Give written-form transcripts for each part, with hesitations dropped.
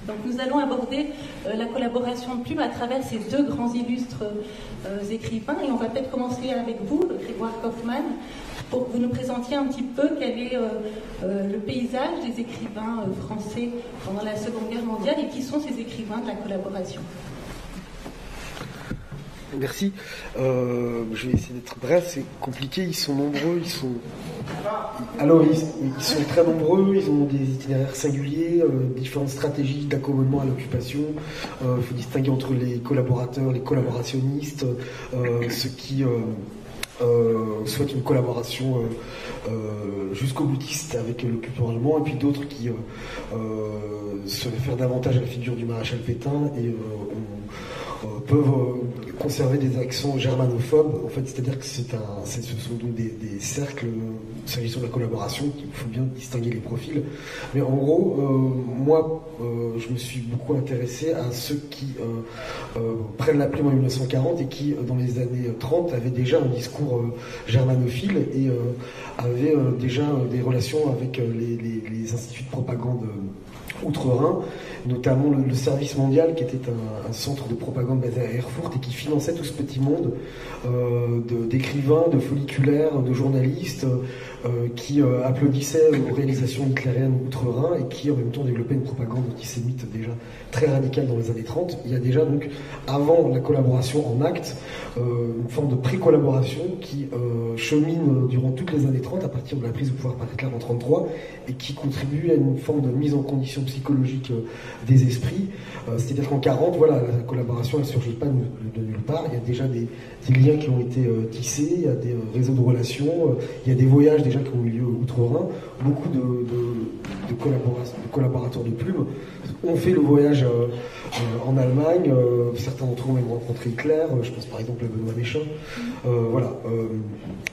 Donc nous allons aborder la collaboration de Plume à travers ces deux grands illustres écrivains. Et on va peut-être commencer avec vous, Grégoire Kaufmann, pour que vous nous présentiez un petit peu quel est le paysage des écrivains français pendant la Seconde Guerre mondiale et qui sont ces écrivains de la collaboration. Merci. Je vais essayer d'être bref, c'est compliqué, ils sont nombreux, ils sont très nombreux, ils ont des itinéraires singuliers, différentes stratégies d'accommodement à l'occupation. Il faut distinguer entre les collaborateurs, les collaborationnistes, ceux qui souhaitent une collaboration jusqu'au boutiste avec l'occupant allemand, et puis d'autres qui se réfèrent davantage à la figure du maréchal Pétain et peuvent conserver des accents germanophobes, en fait, c'est-à-dire que ce sont donc des cercles, s'agissant de la collaboration, qu'il faut bien distinguer les profils. Mais en gros, moi, je me suis beaucoup intéressé à ceux qui prennent la plume en 1940 et qui, dans les années 30, avaient déjà un discours germanophile et avaient déjà des relations avec les instituts de propagande outre-Rhin, notamment le Service mondial, qui était un centre de propagande basé à Erfurt et qui finançait tout ce petit monde d'écrivains, de folliculaires, de journalistes qui applaudissaient aux réalisations hitlériennes outre-Rhin et qui en même temps développaient une propagande antisémite déjà très radicale dans les années 30. Il y a déjà donc, avant la collaboration en acte, une forme de pré-collaboration qui chemine durant toutes les années 30 à partir de la prise de pouvoir par Hitler en 1933 et qui contribue à une forme de mise en condition psychologique des esprits. C'est-à-dire qu'en 1940, voilà, la collaboration elle ne surgit pas de nulle part. Il y a déjà des liens qui ont été tissés, il y a des réseaux de relations, il y a des voyages déjà qui ont eu lieu outre-Rhin. Beaucoup de collaborateurs de Plume ont fait le voyage en Allemagne. Certains d'entre eux ont même rencontré Hitler. Je pense par exemple à Benoît Méchain. Voilà.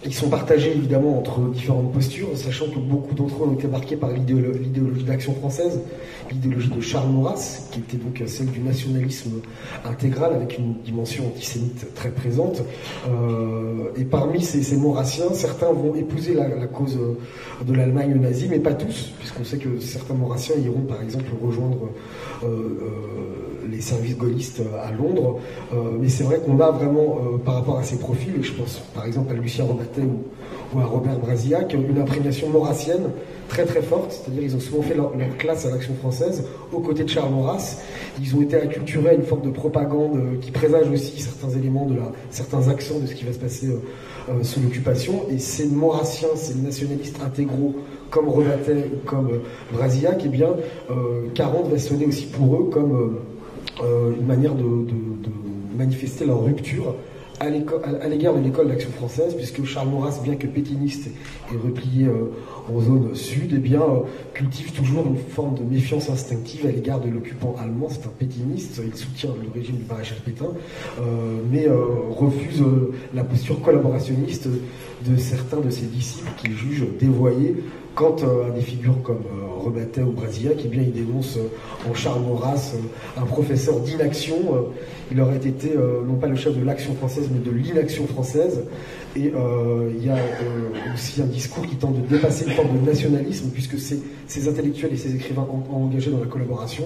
Ils sont partagés évidemment entre différentes postures, sachant que beaucoup d'entre eux ont été marqués par l'idéologie d'Action française, l'idéologie de Charles Maurras, qui était donc celle du nationalisme intégral avec une dimension antisémite très présente. Et parmi ces Maurassiens, certains vont épouser la cause de l'Allemagne nazie, mais pas tous, puisqu'on sait que certains Maurassiens iront par exemple rejoindre les services gaullistes à Londres. Mais c'est vrai qu'on a vraiment, par rapport à ces profils, et je pense par exemple à Lucien Robatet ou à Robert Brasillac, une imprégnation maurassienne très très forte, c'est-à-dire ils ont souvent fait leur classe à l'Action française aux côtés de Charles Maurras. Ils ont été acculturés à une forme de propagande qui présage aussi certains éléments certains accents de ce qui va se passer sous l'occupation. Et ces Maurassiens, ces nationalistes intégraux comme Robatet ou comme Brasillac, eh bien 40 va sonner aussi pour eux comme une manière de manifester leur rupture à l'égard de l'école d'Action française, puisque Charles Maurras, bien que pétainiste et replié en zone sud, eh bien, cultive toujours une forme de méfiance instinctive à l'égard de l'occupant allemand. C'est un pétainiste, il soutient le régime du maréchal Pétain, mais refuse la posture collaborationniste de certains de ses disciples qu'il juge dévoyés. Quant à des figures comme Robatet ou Brasillac, eh bien, il dénonce en Charles Maurras un professeur d'inaction. Il aurait été non pas le chef de l'Action française, mais de l'inaction française. Et il y a aussi un discours qui tente de dépasser une forme de nationalisme, puisque ces intellectuels et ces écrivains engagés dans la collaboration,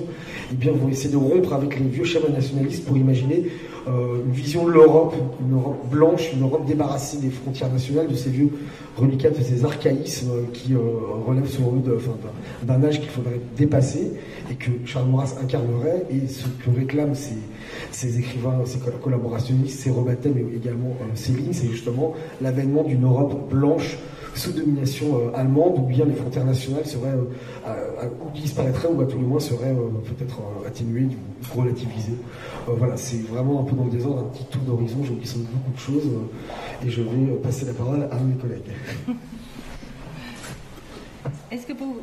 eh bien, vont essayer de rompre avec les vieux schémas nationalistes pour imaginer une vision de l'Europe, une Europe blanche, une Europe débarrassée des frontières nationales, de ces vieux reliquats, de ces archaïsmes qui relèvent selon eux d'un âge qu'il faudrait dépasser et que Charles Maurras incarnerait. Et ce que réclament ces écrivains, ces collaborationnistes, ces Robatet, mais également Céline, c'est justement l'avènement d'une Europe blanche sous domination allemande, où bien les frontières nationales seraient ou disparaîtraient, ou à tout le moins seraient peut-être atténuées ou relativisées. Voilà, c'est vraiment un peu dans le désordre, un petit tour d'horizon. J'ai oublié sans doute beaucoup de choses et je vais passer la parole à mes collègues. Est-ce que vous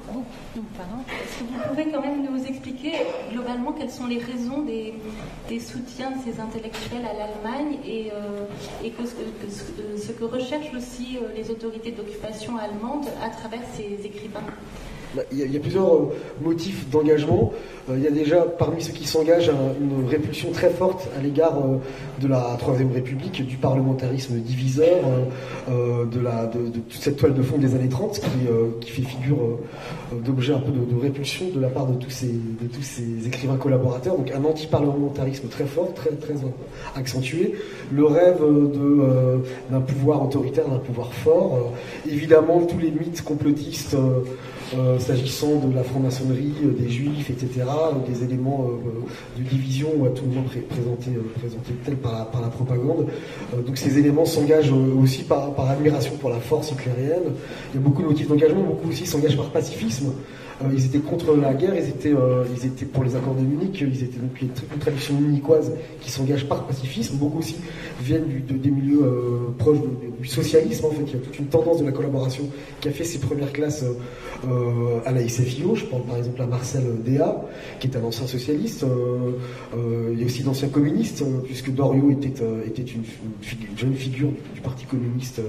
pouvez quand même nous expliquer globalement quelles sont les raisons des soutiens de ces intellectuels à l'Allemagne et ce que recherchent aussi les autorités d'occupation allemandes à travers ces écrivains? Il y a plusieurs motifs d'engagement. Il y a déjà, parmi ceux qui s'engagent, une répulsion très forte à l'égard de la Troisième République, du parlementarisme diviseur, de toute cette toile de fond des années 30 qui fait figure d'objet un peu de répulsion de la part de tous ces écrivains collaborateurs. Donc un anti-parlementarisme très fort, très, très accentué. Le rêve d'un pouvoir autoritaire, d'un pouvoir fort. Évidemment, tous les mythes complotistes s'agissant de la franc-maçonnerie, des juifs, etc., des éléments de division à tout moment présentés tels par la propagande. Donc ces éléments s'engagent aussi par admiration pour la force hitlérienne. Il y a beaucoup de motifs d'engagement, beaucoup aussi s'engagent par pacifisme. Ils étaient contre la guerre, ils étaient pour les accords de Munich, ils étaient donc une tradition munichoise qui s'engage par pacifisme. Beaucoup aussi viennent des milieux proches du socialisme, en fait. Il y a toute une tendance de la collaboration qui a fait ses premières classes à la SFIO. Je pense par exemple à Marcel Déat, qui est un ancien socialiste. Il y a aussi d'anciens communistes, puisque Doriot était une jeune figure du Parti communiste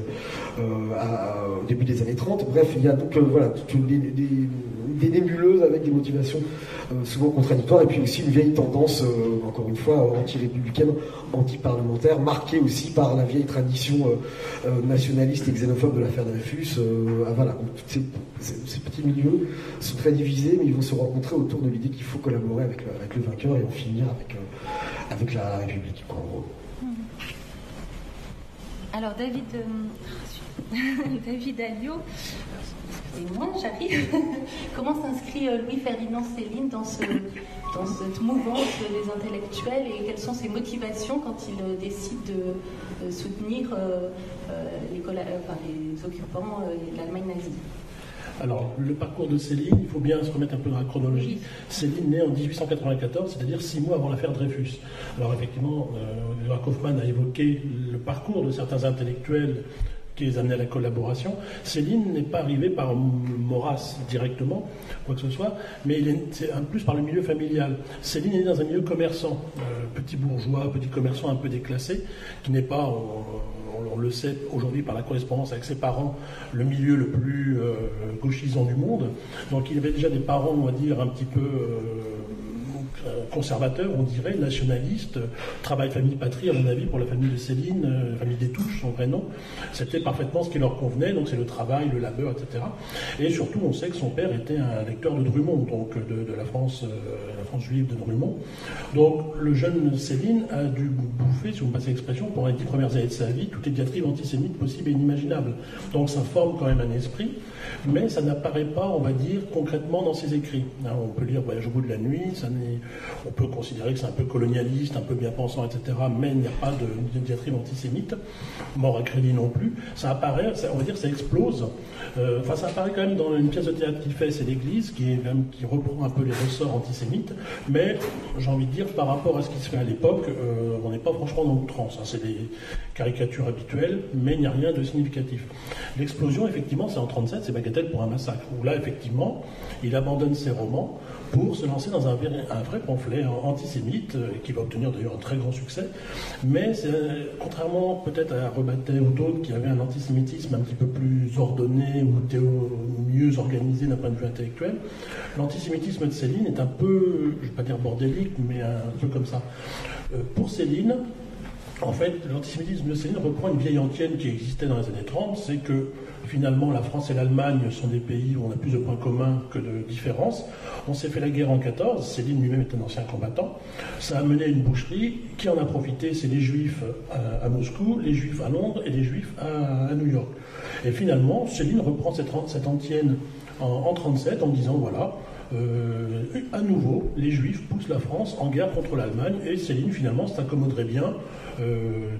au début des années 30. Bref, il y a donc des nébuleuses avec des motivations souvent contradictoires, et puis aussi une vieille tendance, encore une fois, anti-républicaine, anti-parlementaire, marquée aussi par la vieille tradition nationaliste et xénophobe de l'affaire Dreyfus. Voilà, donc, ces petits milieux sont très divisés, mais ils vont se rencontrer autour de l'idée qu'il faut collaborer avec le vainqueur et en finir avec la République, en gros. Alors David Alliot, excusez-moi, j'arrive. Comment s'inscrit Louis-Ferdinand Céline dans cette mouvance des intellectuels, et quelles sont ses motivations quand il décide de soutenir les occupants de l'Allemagne nazie? Alors, le parcours de Céline, il faut bien se remettre un peu dans la chronologie. Oui. Céline naît en 1894, c'est-à-dire 6 mois avant l'affaire Dreyfus. Alors, effectivement, Edouard Kaufmann a évoqué le parcours de certains intellectuels qui les amenaient à la collaboration. Céline n'est pas arrivée par Maurras directement, quoi que ce soit, mais c'est un plus par le milieu familial. Céline est née dans un milieu commerçant, petit bourgeois, petit commerçant un peu déclassé, qui n'est pas... on le sait aujourd'hui par la correspondance avec ses parents, le milieu le plus gauchisant du monde. Donc il avait déjà des parents, on va dire, un petit peu conservateurs, on dirait, nationalistes, travail, famille, patrie, à mon avis, pour la famille de Céline, famille des Touches, son vrai nom. C'était parfaitement ce qui leur convenait, donc c'est le travail, le labeur, etc. Et surtout, on sait que son père était un lecteur de Drummond, donc de la France juive de Drummond. Donc le jeune Céline a dû bouffer, si vous me passez l'expression, pendant les 10 premières années de sa vie, toutes les diatribes antisémites possibles et inimaginables. Donc ça forme quand même un esprit, mais ça n'apparaît pas, on va dire, concrètement dans ses écrits. On peut lire Voyage au bout de la nuit, on peut considérer que c'est un peu colonialiste, un peu bien pensant, etc., mais il n'y a pas de diatribe antisémite, mort à crédit non plus. Ça apparaît, on va dire, ça explose. Ça apparaît quand même dans une pièce de théâtre qu'il fait, c'est l'Église, qui reprend un peu les ressorts antisémites, mais j'ai envie de dire, par rapport à ce qui se fait à l'époque, on n'est pas franchement dans l'outrance. C'est des caricatures habituelles, mais il n'y a rien de significatif. L'explosion, effectivement, c'est en 1937, c'est Bagatelle pour un massacre, où là, effectivement, il abandonne ses romans pour se lancer dans un vrai pamphlet antisémite, qui va obtenir d'ailleurs un très grand succès. Mais contrairement peut-être à Rebattet ou d'autres qui avaient un antisémitisme un petit peu plus ordonné ou mieux organisé d'un point de vue intellectuel, l'antisémitisme de Céline est un peu, je ne vais pas dire bordélique, mais un peu comme ça. Pour Céline, en fait, l'antisémitisme de Céline reprend une vieille antienne qui existait dans les années 30, c'est que finalement la France et l'Allemagne sont des pays où on a plus de points communs que de différences. On s'est fait la guerre en 14, Céline lui-même est un ancien combattant, ça a mené à une boucherie, qui en a profité, c'est les Juifs à Moscou, les Juifs à Londres et les Juifs à New York. Et finalement, Céline reprend cette antienne en 1937 en disant voilà, à nouveau, les Juifs poussent la France en guerre contre l'Allemagne, et Céline finalement s'accommoderait bien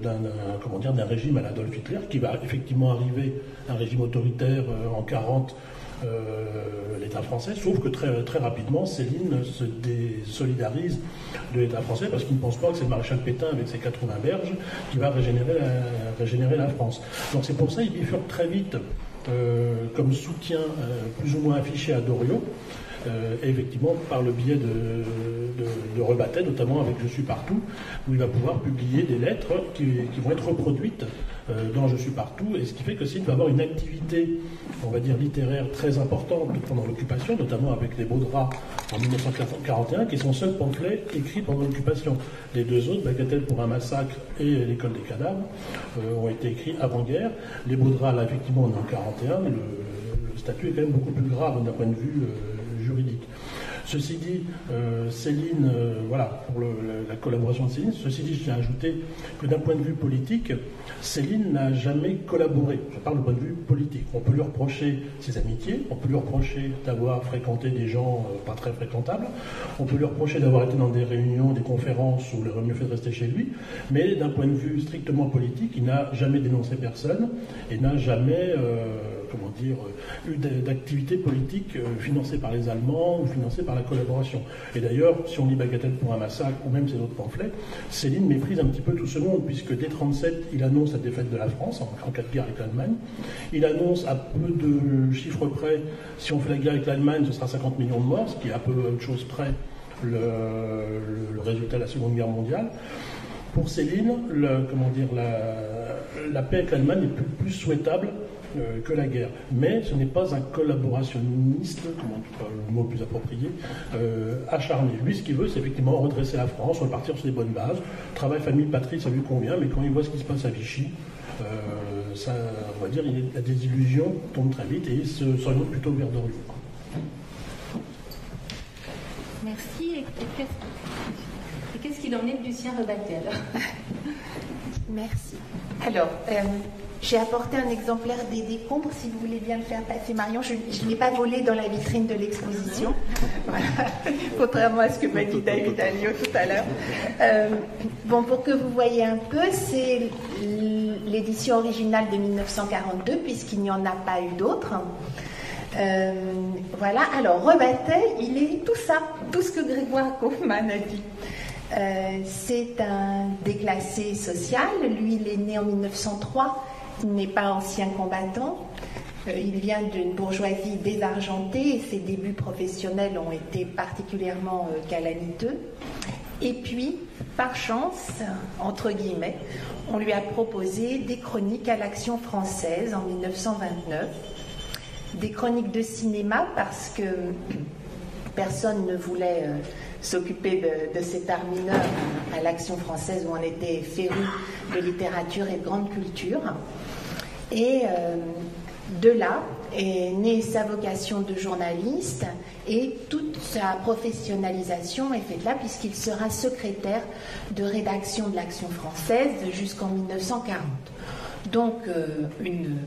d'un régime à l'Adolf Hitler, qui va effectivement arriver, un régime autoritaire en 1940, l'État français, sauf que très, très rapidement, Céline se désolidarise de l'État français, parce qu'il ne pense pas que c'est le maréchal Pétain avec ses 80 berges qui va régénérer la France. Donc c'est pour ça qu'il bifurque très vite comme soutien plus ou moins affiché à Doriot. et effectivement par le biais de Rebattet, notamment avec Je suis partout, où il va pouvoir publier des lettres qui vont être reproduites dans Je suis partout, et ce qui fait que Céline va avoir une activité, on va dire, littéraire très importante pendant l'occupation, notamment avec Les Beaux Draps en 1941, qui est son seul pamphlet écrit pendant l'occupation. Les deux autres, Bagatelle pour un massacre et L'école des cadavres, ont été écrits avant-guerre. Les Beaux Draps, là, effectivement, on est en 41, mais le statut est quand même beaucoup plus grave d'un point de vue juridique. Ceci dit, Céline, voilà, pour la collaboration de Céline, ceci dit, je tiens à ajouter que d'un point de vue politique, Céline n'a jamais collaboré. Je parle du point de vue politique. On peut lui reprocher ses amitiés, on peut lui reprocher d'avoir fréquenté des gens pas très fréquentables, on peut lui reprocher d'avoir été dans des réunions, des conférences où il aurait mieux fait de rester chez lui, mais d'un point de vue strictement politique, il n'a jamais dénoncé personne et n'a jamais eu d'activité politique financée par les Allemands ou financée par la collaboration. Et d'ailleurs, si on lit Bagatelle pour un massacre ou même ses autres pamphlets, Céline méprise un petit peu tout ce monde, puisque dès 1937, il annonce la défaite de la France en cas de guerre avec l'Allemagne. Il annonce à peu de chiffres près, si on fait la guerre avec l'Allemagne, ce sera 50 millions de morts, ce qui est à peu de choses près le résultat de la Seconde Guerre mondiale. Pour Céline, la paix avec l'Allemagne est plus souhaitable que la guerre. Mais ce n'est pas un collaborationniste, le mot plus approprié, acharné. Lui, ce qu'il veut, c'est effectivement redresser la France, repartir sur des bonnes bases. Travail, famille, patrie, ça lui convient, mais quand il voit ce qui se passe à Vichy, ça, on va dire, la désillusion tombe très vite et il s'oriente plutôt vers Doriot. Merci. Et qu'est-ce qu'il en est de Lucien Rebattet alors? Merci. Alors, j'ai apporté un exemplaire des décombres, si vous voulez bien le faire passer, Marion. Je ne l'ai pas volé dans la vitrine de l'exposition, voilà. Contrairement à ce que m'a dit David Alliot tout à l'heure. Bon, pour que vous voyez un peu, c'est l'édition originale de 1942, puisqu'il n'y en a pas eu d'autres. Voilà, alors Rebattet, il est tout ça, tout ce que Grégoire Kaufmann a dit. C'est un déclassé social. Lui, il est né en 1903. Il n'est pas ancien combattant. Il vient d'une bourgeoisie désargentée et ses débuts professionnels ont été particulièrement calamiteux. Et puis, par chance, entre guillemets, on lui a proposé des chroniques à l'Action française en 1929. Des chroniques de cinéma parce que personne ne voulait s'occuper de cet art mineur à l'Action française où on était féru de littérature et de grande culture. Et de là est née sa vocation de journaliste et toute sa professionnalisation est faite là puisqu'il sera secrétaire de rédaction de l'Action française jusqu'en 1940. Donc une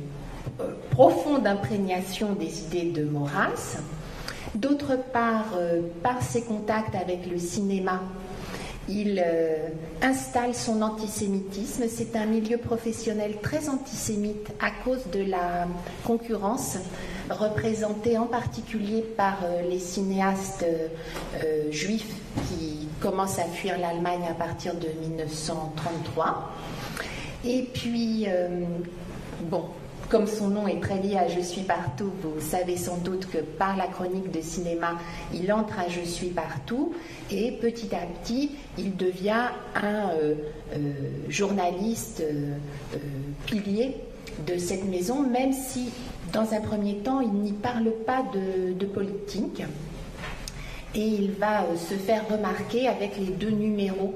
profonde imprégnation des idées de Maurras. D'autre part, par ses contacts avec le cinéma, il installe son antisémitisme. C'est un milieu professionnel très antisémite à cause de la concurrence représentée en particulier par les cinéastes juifs qui commencent à fuir l'Allemagne à partir de 1933. Et puis, comme son nom est très lié à Je suis partout, vous savez sans doute que par la chronique de cinéma, il entre à Je suis partout et petit à petit, il devient un journaliste pilier de cette maison, même si dans un premier temps, il n'y parle pas de politique. Et il va se faire remarquer avec les 2 numéros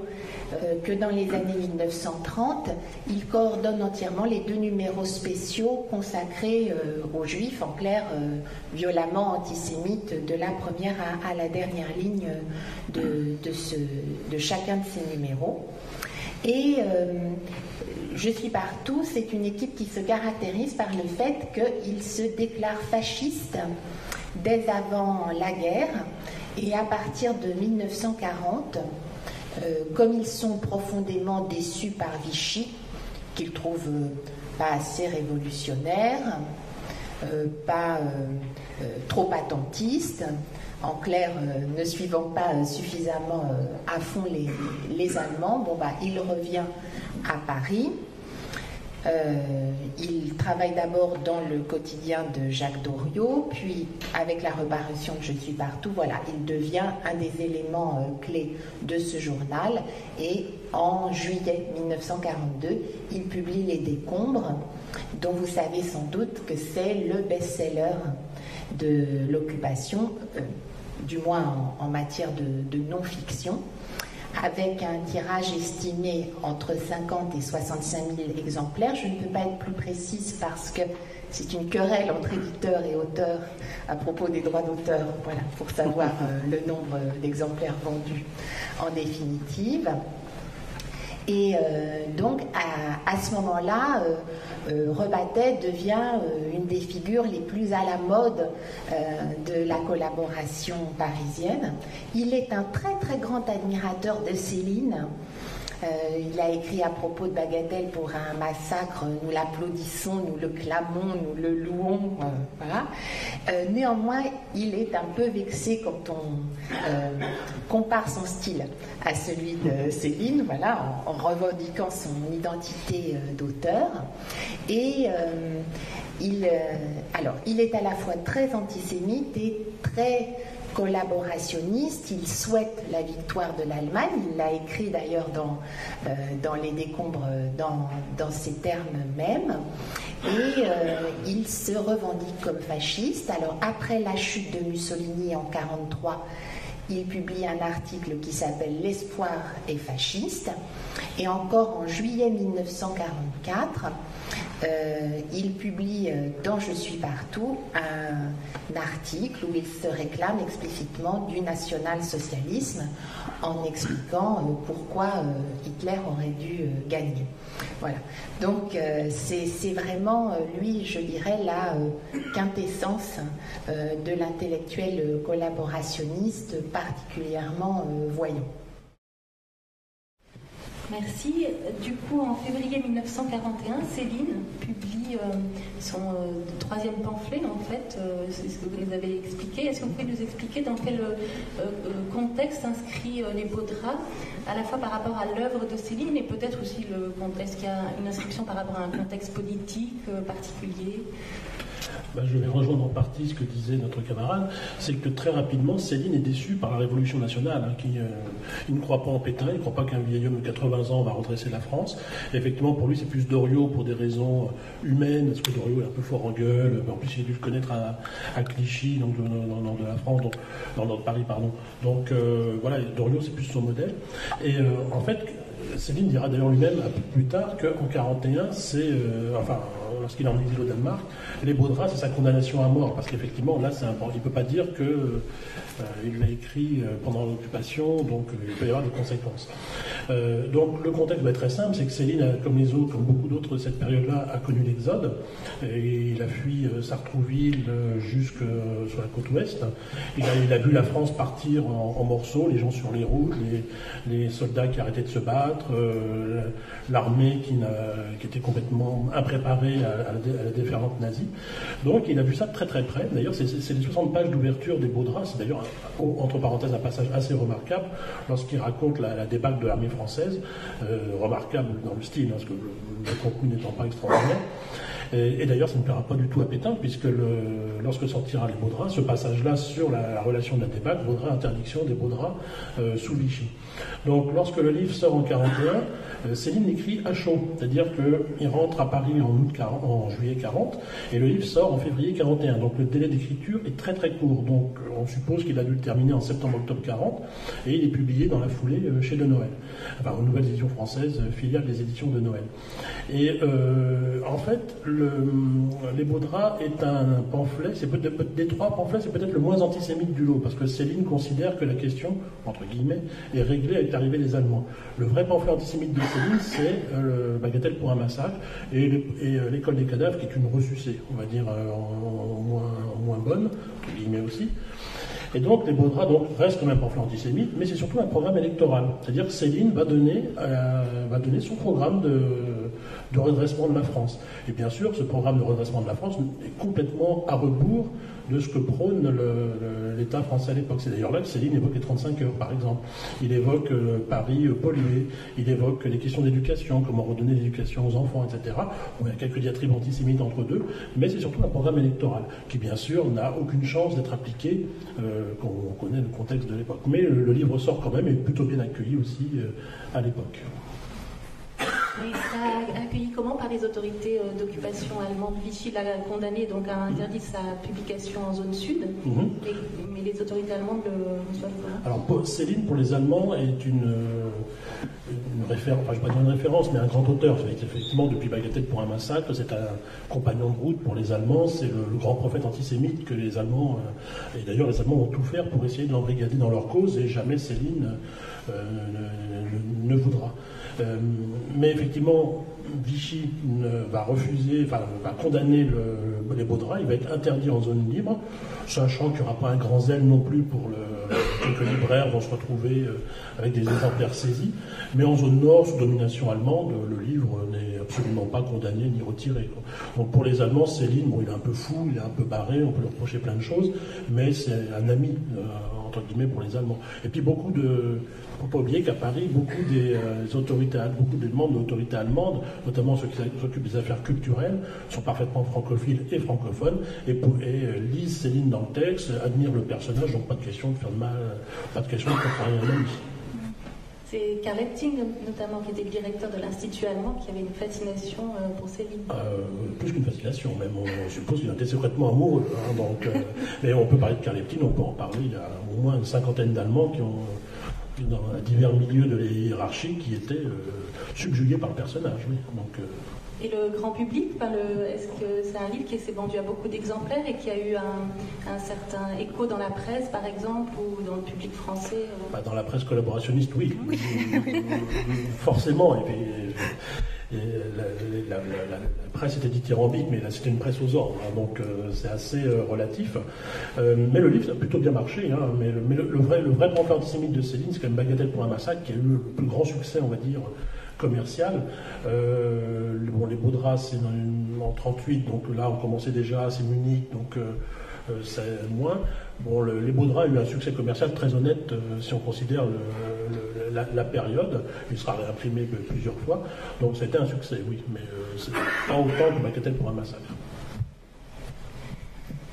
que dans les années 1930, il coordonne entièrement les 2 numéros spéciaux consacrés aux Juifs, en clair, violemment antisémites, de la première à la dernière ligne de chacun de ces numéros. Et Je suis partout, c'est une équipe qui se caractérise par le fait qu'il se déclare fasciste dès avant la guerre, et à partir de 1940, comme ils sont profondément déçus par Vichy, qu'ils trouvent pas assez révolutionnaire, pas trop attentiste, en clair, ne suivant pas suffisamment à fond les Allemands, il revient à Paris. Il travaille d'abord dans le quotidien de Jacques Doriot, puis avec la reparution de Je suis partout, voilà, il devient un des éléments clés de ce journal. Et en juillet 1942, il publie Les Décombres, dont vous savez sans doute que c'est le best-seller de l'occupation, du moins en matière de non-fiction, avec un tirage estimé entre 50 et 65 000 exemplaires. Je ne peux pas être plus précise parce que c'est une querelle entre éditeurs et auteurs à propos des droits d'auteur, voilà, pour savoir le nombre d'exemplaires vendus en définitive. Et donc, à ce moment-là, Rebattet devient une des figures les plus à la mode de la collaboration parisienne. Il est un très très grand admirateur de Céline. Il a écrit à propos de Bagatelle pour un massacre, nous l'applaudissons, nous le clamons, nous le louons, voilà. Néanmoins, il est un peu vexé quand on compare son style à celui de Céline, voilà, en revendiquant son identité d'auteur. Et il est à la fois très antisémite et très collaborationniste. Il souhaite la victoire de l'Allemagne. Il l'a écrit d'ailleurs dans Les Décombres dans ces termes mêmes. Et il se revendique comme fasciste. Alors après la chute de Mussolini en 1943, il publie un article qui s'appelle « L'espoir est fasciste ». Et encore en juillet 1944, il publie dans Je suis partout un article où il se réclame explicitement du national-socialisme en expliquant pourquoi Hitler aurait dû gagner. Voilà. Donc c'est vraiment, lui, je dirais, la quintessence de l'intellectuel collaborationniste particulièrement voyant. Merci. Du coup, en février 1941, Céline publie son troisième pamphlet, en fait, c'est ce que vous nous avez expliqué. Est-ce que vous pouvez nous expliquer dans quel contexte s'inscrit Les Beaux Draps, à la fois par rapport à l'œuvre de Céline, et peut-être aussi est-ce qu'il y a une inscription par rapport à un contexte politique particulier ? Je vais rejoindre en partie ce que disait notre camarade, c'est que très rapidement, Céline est déçue par la Révolution nationale, il ne croit pas en Pétain, il ne croit pas qu'un vieil homme de 80 ans va redresser la France. Et effectivement, pour lui, c'est plus Doriot pour des raisons humaines, parce que Doriot est un peu fort en gueule, en plus il a dû le connaître à Clichy, donc dans le nord de la France, dans le nord de Paris, pardon. Donc voilà, Doriot, c'est plus son modèle. Et en fait, Céline dira d'ailleurs lui-même un peu plus tard qu'en 1941, lorsqu'il est en exil au Danemark, Les Beaux Draps, c'est sa condamnation à mort, parce qu'effectivement, là, il ne peut pas dire qu'il l'a écrit pendant l'occupation, donc il peut y avoir des conséquences. Donc le contexte va être très simple, c'est que Céline, comme les autres, comme beaucoup d'autres de cette période-là, a connu l'exode, et il a fui Sartrouville jusque sur la côte ouest. Il a vu la France partir en morceaux, les gens sur les routes, les soldats qui arrêtaient de se battre, l'armée qui était complètement impréparée à la déferlante nazie. Donc il a vu ça de très très près. D'ailleurs, c'est les 60 pages d'ouverture des Beaux Draps. C'est d'ailleurs, entre parenthèses, un passage assez remarquable lorsqu'il raconte la débâcle de l'armée française. Remarquable dans le style, parce que le contenu n'étant pas extraordinaire. Et d'ailleurs, ça ne plaira pas du tout à Pétain, puisque lorsque sortira Les Beaux Draps, ce passage-là sur la relation de la débâcle vaudra interdiction des Beaux Draps sous Vichy. Donc, lorsque le livre sort en 1941, Céline écrit à chaud, c'est-à-dire qu'il rentre à Paris en juillet 40, et le livre sort en février 41. Donc, le délai d'écriture est très très court. Donc, on suppose qu'il a dû le terminer en septembre-octobre 40, et il est publié dans la foulée chez De Noël, enfin, aux Nouvelles Éditions Françaises, filiale des éditions de Noël. Et en fait, Les Beaux Draps est un pamphlet, des trois pamphlets, c'est peut-être le moins antisémite du lot, parce que Céline considère que la question, entre guillemets, est réglée avec l'arrivée des Allemands. Le vrai pamphlet antisémite de Céline, c'est Bagatelle pour un massacre, et l'école des cadavres, qui est une ressucée, on va dire, en moins bonne, entre guillemets aussi. Et donc, Les Beaux Draps restent comme un pamphlet antisémite, mais c'est surtout un programme électoral. C'est-à-dire que Céline va donner son programme de redressement de la France. Et bien sûr, ce programme de redressement de la France est complètement à rebours de ce que prône l'État français à l'époque. C'est d'ailleurs là que Céline évoque les 35 heures, par exemple. Il évoque Paris pollué, il évoque les questions d'éducation, comment redonner l'éducation aux enfants, etc. Bon, il y a quelques diatribes antisémites entre deux, mais c'est surtout un programme électoral qui, bien sûr, n'a aucune chance d'être appliqué, qu'on connaît le contexte de l'époque. Mais le livre sort quand même et est plutôt bien accueilli aussi à l'époque. Et ça a accueilli comment par les autorités d'occupation allemandes? Vichy l'a condamné, donc a interdit sa publication en zone sud, mais les autorités allemandes le reçoivent comment? Alors Céline, pour les Allemands, est une référence, enfin je ne vais pas dire une référence, mais un grand auteur. Effectivement, depuis Bagatelle pour un massacre, c'est un compagnon de route pour les Allemands, c'est le grand prophète antisémite que les Allemands, et d'ailleurs les Allemands vont tout faire pour essayer de l'embrigader dans leur cause, et jamais Céline ne voudra. Mais effectivement, Vichy va refuser, enfin va condamner les Baudrats, il va être interdit en zone libre, sachant qu'il n'y aura pas un grand zèle non plus pour quelques libraires vont se retrouver avec des exemplaires saisis, mais en zone nord, sous domination allemande, le livre n'est absolument pas condamné ni retiré. Donc pour les Allemands, Céline, bon, il est un peu fou, il est un peu barré, on peut lui reprocher plein de choses, mais c'est un ami, entre guillemets, pour les Allemands. Et puis beaucoup de... Il ne faut pas oublier qu'à Paris, beaucoup des membres de l'autorité allemande, notamment ceux qui s'occupent des affaires culturelles, sont parfaitement francophiles et francophones, et lisent Céline dans le texte, admirent le personnage, donc pas de question de faire de mal, pas de question de contrarier un ami. C'est Karl Epting, notamment, qui était le directeur de l'Institut allemand, qui avait une fascination pour Céline. Plus qu'une fascination, même. On suppose qu'il était secrètement amoureux. Mais on peut parler de Karl Epting, on peut en parler. Il y a au moins une cinquantaine d'Allemands qui ont, dans divers milieux de la hiérarchie, qui étaient subjugués par le personnage. Oui. Donc, Et le grand public, est-ce que c'est un livre qui s'est vendu à beaucoup d'exemplaires et qui a eu un certain écho dans la presse, par exemple, ou dans le public français Dans la presse collaborationniste, oui. Forcément. Et puis, la presse était dithyrambique, mais là c'était une presse aux ordres, hein, donc c'est assez relatif. Mais le livre a plutôt bien marché. Hein, mais le vrai pamphlet antisémite de Céline, c'est quand même Bagatelle pour un massacre, qui a eu le plus grand succès, on va dire, commercial. Les Baudrats, c'est en 1938, donc là on commençait déjà, c'est Munich, donc c'est moins. Bon, les Baudrats ont eu un succès commercial très honnête si on considère la période. Il sera réimprimé plusieurs fois, donc c'était un succès, oui, mais c'est pas autant que Bagatelle pour un massacre.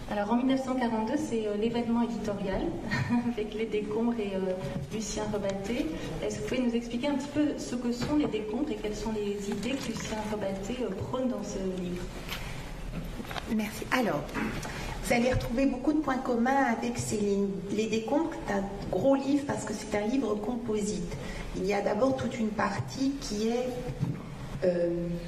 Alors en 1942, c'est l'événement éditorial avec les décombres et Lucien Rebatté. Est-ce que vous pouvez nous expliquer un petit peu ce que sont les décombres et quelles sont les idées que Lucien Rebatté prône dans ce livre? Merci. Alors, vous allez retrouver beaucoup de points communs avec Céline. Les décombres, c'est un gros livre parce que c'est un livre composite. Il y a d'abord toute une partie qui est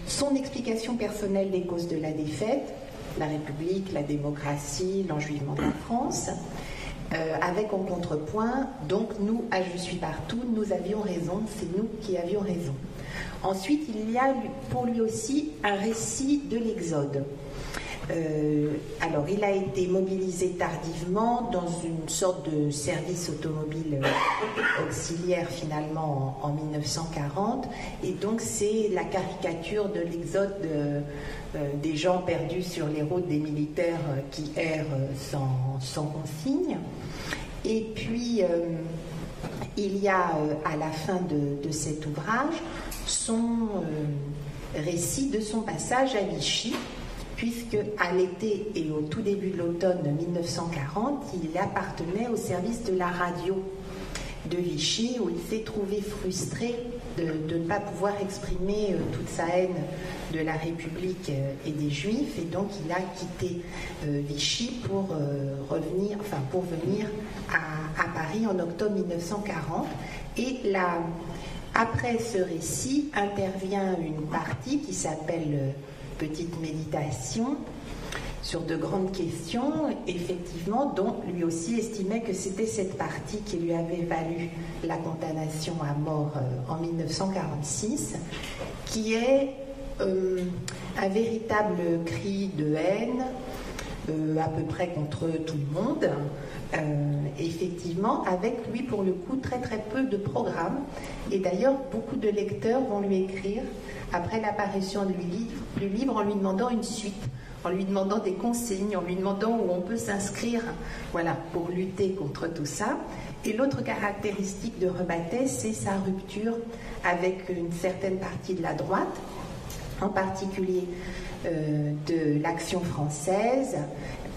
son explication personnelle des causes de la défaite, la République, la démocratie, l'enjuivement de la France, avec en contrepoint, donc nous, à Je suis partout, nous avions raison, c'est nous qui avions raison. Ensuite, il y a pour lui aussi un récit de l'Exode. Alors, il a été mobilisé tardivement dans une sorte de service automobile auxiliaire finalement en 1940, et donc c'est la caricature de l'exode des gens perdus sur les routes, des militaires qui errent sans consigne. Et puis il y a à la fin de cet ouvrage son récit de son passage à Vichy, puisque à l'été et au tout début de l'automne 1940, il appartenait au service de la radio de Vichy, où il s'est trouvé frustré de ne pas pouvoir exprimer toute sa haine de la République et des Juifs, et donc il a quitté Vichy pour venir à Paris en octobre 1940. Et là, après ce récit, intervient une partie qui s'appelle Petite méditation sur de grandes questions, effectivement, dont lui aussi estimait que c'était cette partie qui lui avait valu la condamnation à mort en 1946, qui est un véritable cri de haine, à peu près contre tout le monde, effectivement, avec lui, pour le coup, très très peu de programmes. Et d'ailleurs, beaucoup de lecteurs vont lui écrire après l'apparition du livre en lui demandant une suite, en lui demandant des consignes, en lui demandant où on peut s'inscrire, voilà, pour lutter contre tout ça. Et l'autre caractéristique de Rebattet, c'est sa rupture avec une certaine partie de la droite, en particulier de l'Action française,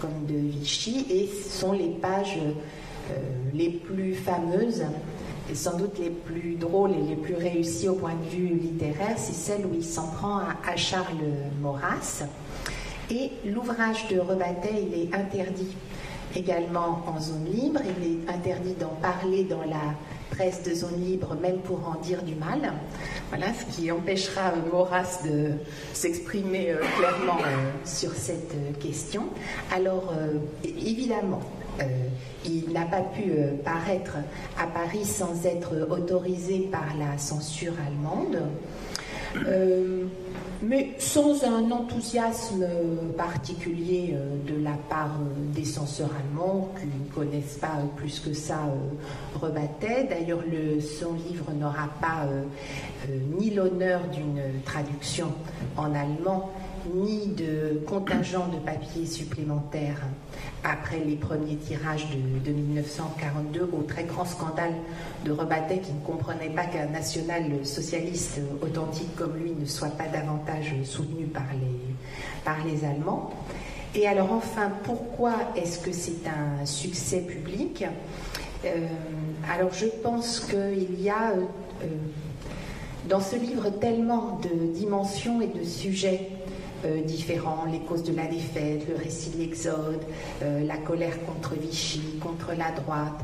comme de Vichy, et ce sont les pages les plus fameuses, et sans doute les plus drôles et les plus réussies au point de vue littéraire, c'est celle où il s'en prend à Charles Maurras. Et l'ouvrage de Rebattet, il est interdit également en zone libre, il est interdit d'en parler dans la presse de zone libre, même pour en dire du mal. Voilà, ce qui empêchera Maurras de s'exprimer clairement sur cette question. Alors, évidemment, il n'a pas pu paraître à Paris sans être autorisé par la censure allemande. Mais sans un enthousiasme particulier de la part des censeurs allemands qui ne connaissent pas plus que ça Rebattet. D'ailleurs, son livre n'aura pas ni l'honneur d'une traduction en allemand, ni de contingent de papier supplémentaire après les premiers tirages de 1942, au très grand scandale de Rebattet qui ne comprenait pas qu'un national-socialiste authentique comme lui ne soit pas davantage soutenu par les Allemands. Et alors enfin, pourquoi est-ce que c'est un succès public? Alors je pense qu'il y a dans ce livre tellement de dimensions et de sujets différents, les causes de la défaite, le récit de l'Exode, la colère contre Vichy, contre la droite,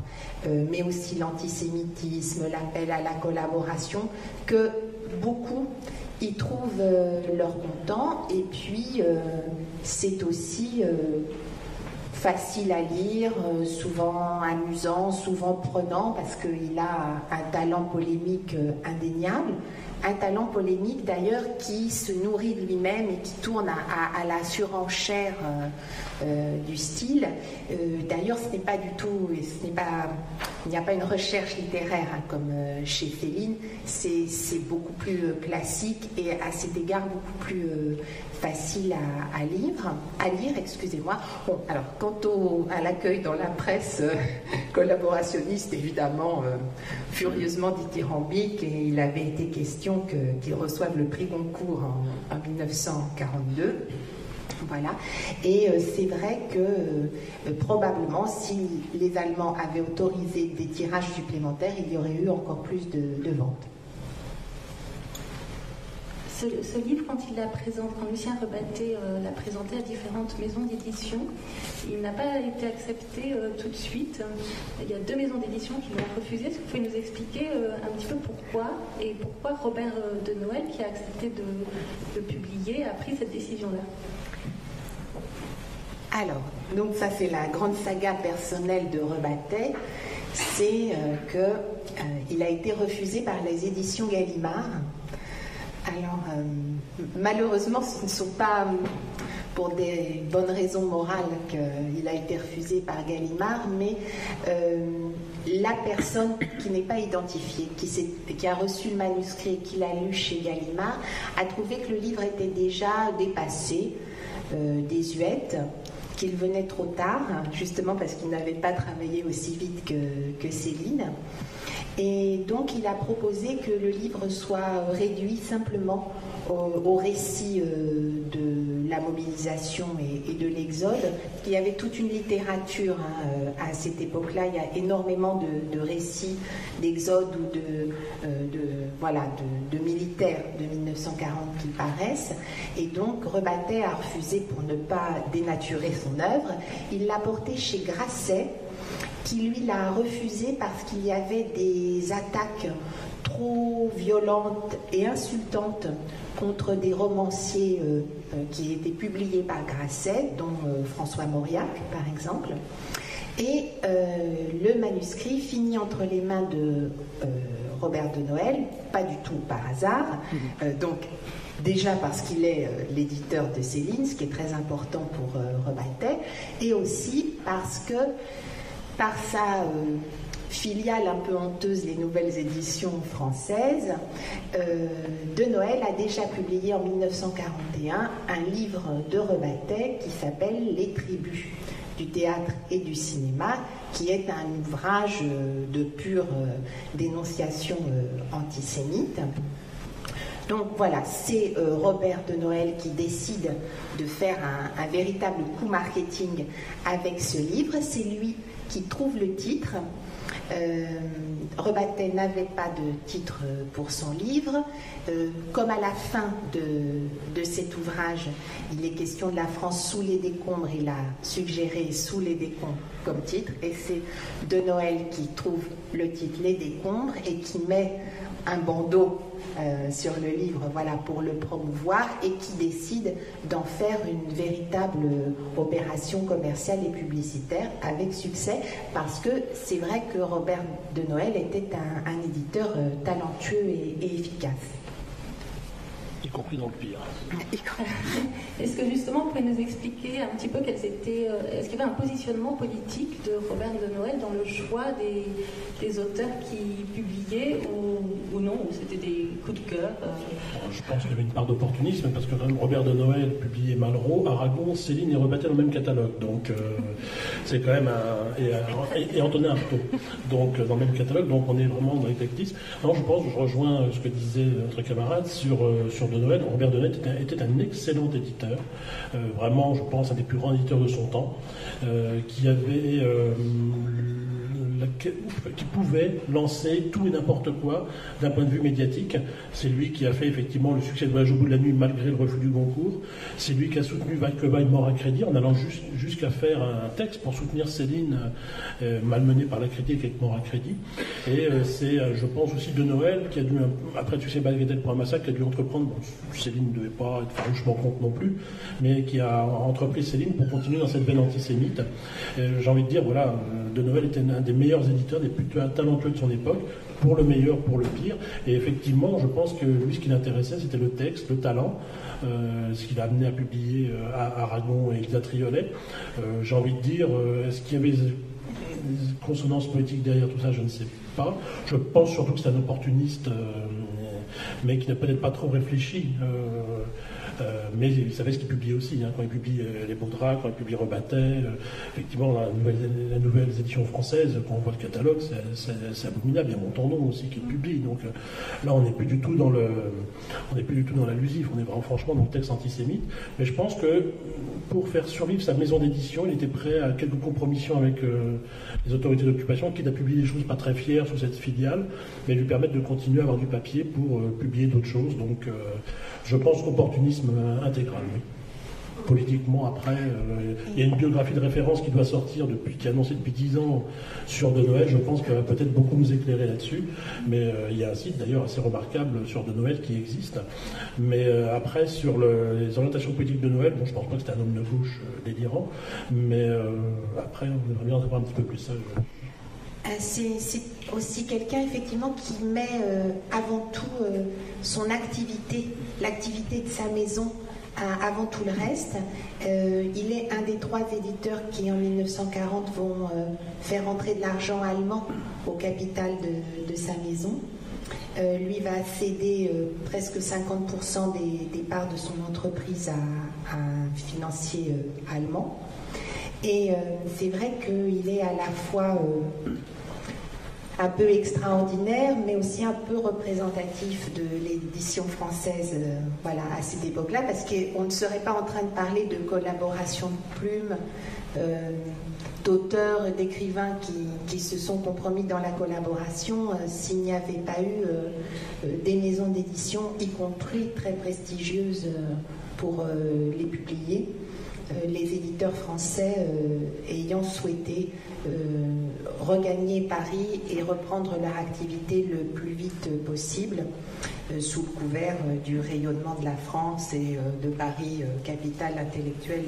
mais aussi l'antisémitisme, l'appel à la collaboration, que beaucoup y trouvent leur content. Et puis c'est aussi facile à lire, souvent amusant, souvent prenant, parce qu'il a un talent polémique indéniable. Un talent polémique d'ailleurs qui se nourrit de lui-même et qui tourne à la surenchère du style. D'ailleurs, ce n'est pas du tout, il n'y a pas une recherche littéraire comme chez Céline. C'est beaucoup plus classique et à cet égard beaucoup plus facile à lire. Excusez-moi. Bon, alors quant à l'accueil dans la presse collaborationniste, évidemment furieusement dithyrambique, et il avait été question qu'il reçoive le prix Goncourt en 1942. Voilà. Et c'est vrai que probablement, si les Allemands avaient autorisé des tirages supplémentaires, il y aurait eu encore plus de ventes. Ce livre, quand Lucien Rebattet l'a présenté à différentes maisons d'édition, il n'a pas été accepté tout de suite. Il y a 2 maisons d'édition qui l'ont refusé. Est-ce que vous pouvez nous expliquer un petit peu pourquoi, et pourquoi Robert de Noël, qui a accepté de publier, a pris cette décision-là? Alors, donc ça c'est la grande saga personnelle de Rebattet, c'est qu'il a été refusé par les éditions Gallimard. Alors, malheureusement, ce ne sont pas pour des bonnes raisons morales qu'il a été refusé par Gallimard, mais la personne qui n'est pas identifiée, qui a reçu le manuscrit et qui l'a lu chez Gallimard, a trouvé que le livre était déjà dépassé, désuète, qu'il venait trop tard, justement parce qu'il n'avait pas travaillé aussi vite que Céline. Et donc il a proposé que le livre soit réduit simplement au récit de la mobilisation et de l'Exode. Il y avait toute une littérature à cette époque-là. Il y a énormément de récits d'Exode ou de militaires de 1940 qui paraissent. Et donc Rebattet a refusé pour ne pas dénaturer son œuvre. Il l'a porté chez Grasset, qui lui l'a refusé parce qu'il y avait des attaques trop violentes et insultantes contre des romanciers qui étaient publiés par Grasset, dont François Mauriac par exemple. Et le manuscrit finit entre les mains de Robert de Noël, pas du tout par hasard, donc déjà parce qu'il est l'éditeur de Céline, ce qui est très important pour Rebattet, et aussi parce que par sa filiale un peu honteuse, les Nouvelles Éditions françaises, De Noël a déjà publié en 1941 un livre de Rebattet qui s'appelle Les Tribus du théâtre et du cinéma, qui est un ouvrage de pure dénonciation antisémite. Donc voilà, c'est Robert de Noël qui décide de faire un véritable coup marketing avec ce livre. C'est lui qui trouve le titre. Rebattet n'avait pas de titre pour son livre. Comme à la fin de cet ouvrage, il est question de la France sous les décombres, il a suggéré Sous les décombres comme titre, et c'est De Noël qui trouve le titre Les décombres et qui met un bandeau sur le livre, voilà, pour le promouvoir, et qui décide d'en faire une véritable opération commerciale et publicitaire avec succès, parce que c'est vrai que Robert de Noël était un éditeur talentueux et efficace. Y compris dans le pire. Est-ce que justement vous pouvez nous expliquer un petit peu est-ce qu'il y avait un positionnement politique de Robert de Noël dans le choix des auteurs qui publiaient ou non, ou c'était des coups de cœur Je pense qu'il y avait une part d'opportunisme, parce que quand même Robert de Noël publiait Malraux, Aragon, Céline et Rebattet dans le même catalogue. Donc c'est quand même et Antonin Artaud. Donc dans le même catalogue, donc on est vraiment dans l'éclectisme. Non, je pense que je rejoins ce que disait notre camarade sur de Noël. Robert de Noël était un excellent éditeur, vraiment, je pense, un des plus grands éditeurs de son temps, qui avait qui pouvait lancer tout et n'importe quoi d'un point de vue médiatique. C'est lui qui a fait effectivement le succès de Voyage au bout de la nuit malgré le refus du Goncourt. C'est lui qui a soutenu Valquevaille mort à crédit en allant jusqu'à faire un texte pour soutenir Céline, malmenée par la critique avec mort à crédit. Et c'est, je pense, aussi De Noël qui a dû, après le succès Bagatelle pour un massacre, qui a dû entreprendre, bon, Céline ne devait pas être farouchement contre non plus, mais qui a entrepris Céline pour continuer dans cette veine antisémite. J'ai envie de dire, voilà, De Noël était un des meilleurs éditeurs, des plus talentueux de son époque, pour le meilleur, pour le pire. Et effectivement, je pense que lui, ce qui l'intéressait, c'était le texte, le talent, ce qui l'a amené à publier Aragon et Elsa Triolet. J'ai envie de dire, est-ce qu'il y avait des consonances politiques derrière tout ça? Je ne sais pas. Je pense surtout que c'est un opportuniste, mais qui n'a peut-être pas trop réfléchi. Mais il savait ce qu'il publiait aussi, hein, quand il publie Les Baudras, quand il publie Rebattet. Effectivement, dans la nouvelle édition française, quand on voit le catalogue, c'est abominable. Il y a Montandon aussi qui le publie. Donc là, on n'est plus du tout dans l'allusif. On est vraiment franchement dans le texte antisémite. Mais je pense que pour faire survivre sa maison d'édition, il était prêt à quelques compromissions avec les autorités d'occupation, quitte à publier des choses pas très fières sous cette filiale, mais lui permettre de continuer à avoir du papier pour publier d'autres choses. Donc je pense qu'opportunisme intégral, oui. Politiquement, après, il y a une biographie de référence qui doit sortir, qui est annoncée depuis 10 ans sur De Noël. Je pense qu'elle va peut-être beaucoup nous éclairer là-dessus. Mais il y a un site d'ailleurs assez remarquable sur De Noël qui existe. Mais après, sur les orientations politiques de Noël, bon, je ne pense pas que c'est un homme de gauche délirant. Mais après, on aimerait bien en savoir un petit peu plus ça. C'est aussi quelqu'un, effectivement, qui met avant tout son activité, l'activité de sa maison, avant tout le reste. Il est un des 3 éditeurs qui, en 1940, vont faire entrer de l'argent allemand au capital de sa maison. Lui va céder presque 50% des parts de son entreprise à un financier allemand. Et c'est vrai qu'il est à la fois un peu extraordinaire, mais aussi un peu représentatif de l'édition française voilà, à cette époque-là, parce qu'on ne serait pas en train de parler de collaboration de plumes, d'auteurs, d'écrivains qui se sont compromis dans la collaboration s'il n'y avait pas eu des maisons d'édition, y compris très prestigieuses, pour les publier. Les éditeurs français ayant souhaité regagner Paris et reprendre leur activité le plus vite possible, sous le couvert du rayonnement de la France et de Paris, capitale intellectuelle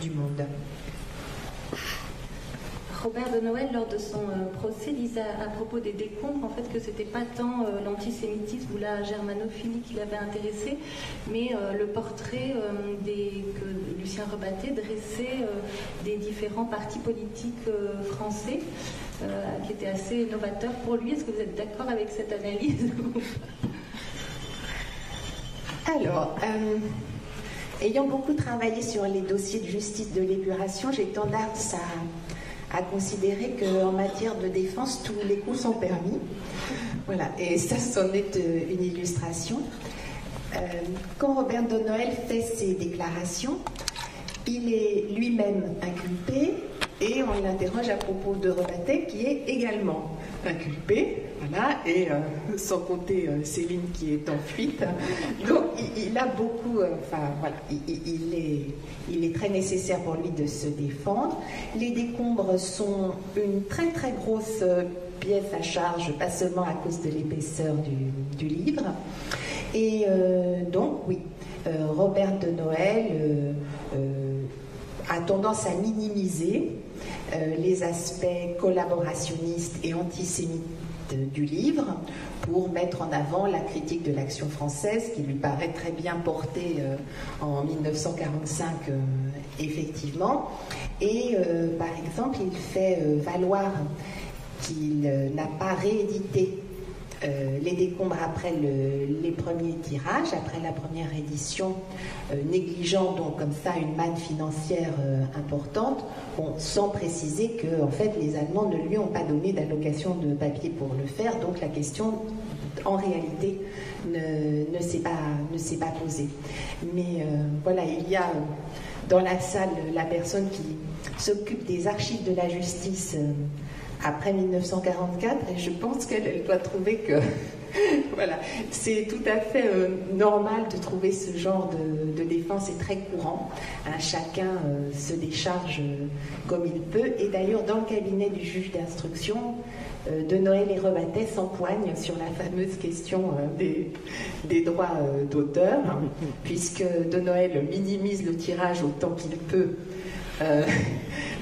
du monde. Robert de Noël, lors de son procès, disait à propos des décombres, en fait, que c'était pas tant l'antisémitisme ou la germanophilie qui l'avait intéressé, mais le portrait que Lucien Rebattet dressait des différents partis politiques français. qui était assez novateur pour lui. Est-ce que vous êtes d'accord avec cette analyse? Alors, ayant beaucoup travaillé sur les dossiers de justice de l'épuration, j'ai tendance à considérer qu'en matière de défense, tous les coups sont permis. Voilà, et ça, c'en est une illustration. Quand Robert de Noël fait ses déclarations, il est lui-même inculpé et on l'interroge à propos de Rebattet qui est également inculpé, voilà, et sans compter Céline qui est en fuite. Donc il a beaucoup, voilà, il est très nécessaire pour lui de se défendre. Les décombres sont une très très grosse pièce à charge, pas seulement à cause de l'épaisseur du livre. Et donc oui, Robert de Noël a tendance à minimiser les aspects collaborationnistes et antisémites du livre pour mettre en avant la critique de l'action française qui lui paraît très bien portée en 1945 effectivement. Et par exemple, il fait valoir qu'il n'a pas réédité les décombres après les premiers tirages, après la première édition, négligeant donc comme ça une manne financière importante, bon, sans préciser que en fait les Allemands ne lui ont pas donné d'allocation de papier pour le faire, donc la question en réalité ne s'est pas posée. Mais voilà, il y a dans la salle la personne qui s'occupe des archives de la justice après 1944, et je pense qu'elle doit trouver que voilà, c'est tout à fait normal de trouver ce genre de défense, c'est très courant. Chacun se décharge comme il peut, et d'ailleurs dans le cabinet du juge d'instruction, de Noël et Rebattet s'empoignent sur la fameuse question des droits d'auteur, puisque de Noël minimise le tirage autant qu'il peut.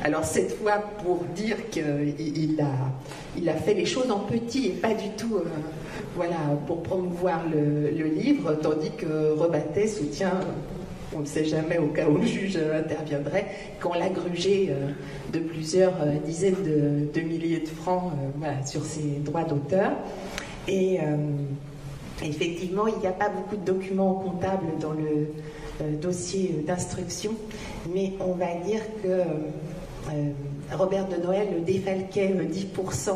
Alors cette fois pour dire qu'il a fait les choses en petit et pas du tout voilà, pour promouvoir le livre, tandis que Rebattet soutient, on ne sait jamais au cas où le juge interviendrait, qu'on l'a grugé de plusieurs dizaines de milliers de francs voilà, sur ses droits d'auteur. Et effectivement, il n'y a pas beaucoup de documents comptables dans le dossier d'instruction, mais on va dire que Robert de Noël défalquait 10%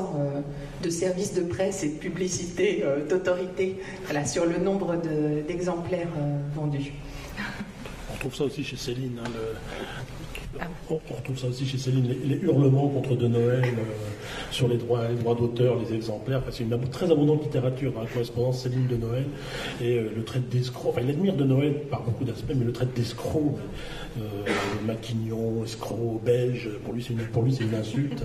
de services de presse et de publicité d'autorité, voilà, sur le nombre d'exemplaires vendus. On retrouve ça aussi chez Céline. On retrouve ça aussi chez Céline, les hurlements contre de Noël sur les droits d'auteur, les exemplaires. Enfin, c'est une très abondante littérature dans la correspondance Céline de Noël, et le traite d'escroc. Enfin, il admire de Noël par beaucoup d'aspects, mais le traite d'escroc, maquignon, escroc, belge, pour lui c'est une insulte.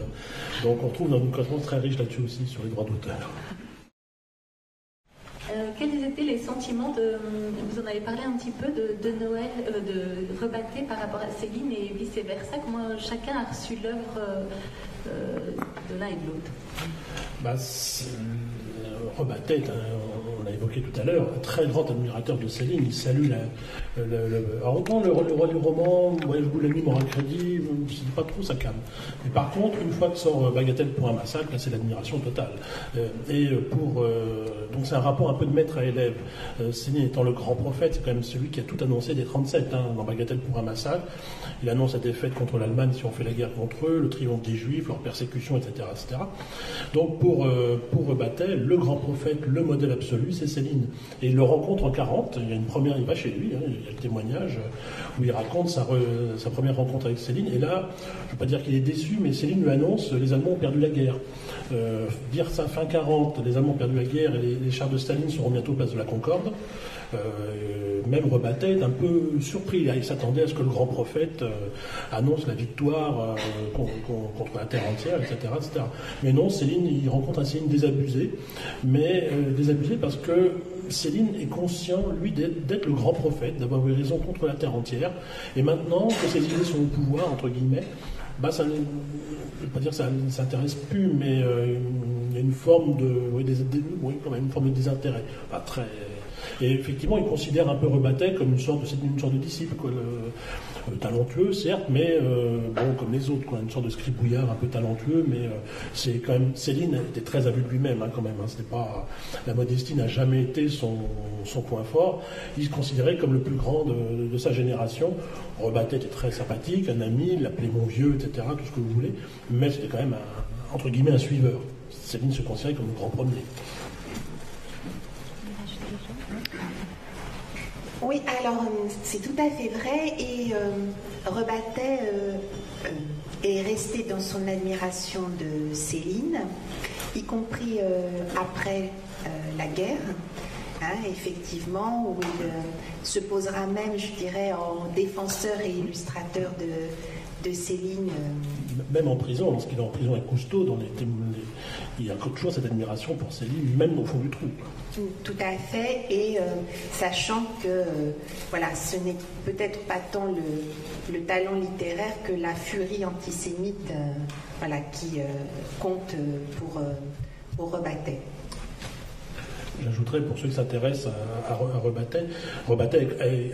Donc on retrouve dans une correspondance très riche là-dessus aussi sur les droits d'auteur. Quels étaient les sentiments vous en avez parlé un petit peu de Noël, de Rebattet par rapport à Céline et vice-versa, comment chacun a reçu l'œuvre de l'un et de l'autre? Rebattet, on l'a évoqué tout à l'heure, un très grand admirateur de Céline. Il salue alors autant le roi du roman, ouais, je vous l'ai mis, moral crédit, c'est pas trop sa came. Mais par contre, une fois que sort Bagatelle pour un massacre, là c'est l'admiration totale. Donc c'est un rapport un peu de maître à élève. Céline étant le grand prophète, c'est quand même celui qui a tout annoncé des 37 dans Bagatelle pour un massacre. Il annonce la défaite contre l'Allemagne si on fait la guerre contre eux, le triomphe des Juifs, leur persécution, etc. etc. Donc pour Rebattet, le grand prophète, le modèle absolu, c'est Céline. Et il le rencontre en 40, il va chez lui, il y a le témoignage où il raconte sa première rencontre avec Céline. Et là, je ne veux pas dire qu'il est déçu, mais Céline lui annonce les Allemands ont perdu la guerre. Dire ça fin 40, les Allemands ont perdu la guerre et les chars de Staline seront bientôt place de la Concorde. Même Rebattet est un peu surpris. Il s'attendait à ce que le grand prophète annonce la victoire contre la terre entière, etc., etc. Mais non, Céline, il rencontre un Céline désabusé, mais désabusé parce que Céline est conscient, lui, d'être le grand prophète, d'avoir eu raison contre la terre entière. Et maintenant que ses idées sont au pouvoir, entre guillemets, ça, je ne veux pas dire que ça ne s'intéresse plus, mais il y a une forme de, quand même une forme de désintérêt. Enfin, très... Et effectivement, il considère un peu Rebattet comme une sorte de disciple, quoi, talentueux, certes, mais bon, comme les autres, quoi, une sorte de scribouillard un peu talentueux, mais c'est quand même, Céline était très aveugle lui-même, hein, quand même. Hein, c'était pas, la modestie n'a jamais été son point fort. Il se considérait comme le plus grand de sa génération. Rebattet était très sympathique, un ami, il l'appelait mon vieux, etc., tout ce que vous voulez, mais c'était quand même entre guillemets un suiveur. Céline se considérait comme le grand premier. Oui, alors c'est tout à fait vrai, et Rebattet est resté dans son admiration de Céline, y compris après la guerre, hein, effectivement, où il se posera même, je dirais, en défenseur et illustrateur de Céline. Même en prison, lorsqu'il est en prison avec Cousteau, il y a toujours cette admiration pour Céline, même au fond du trou. Tout à fait, et sachant que voilà, ce n'est peut-être pas tant le talent littéraire que la furie antisémite voilà, qui compte pour Rebattet. J'ajouterais, pour ceux qui s'intéressent à Rebattet, Rebattet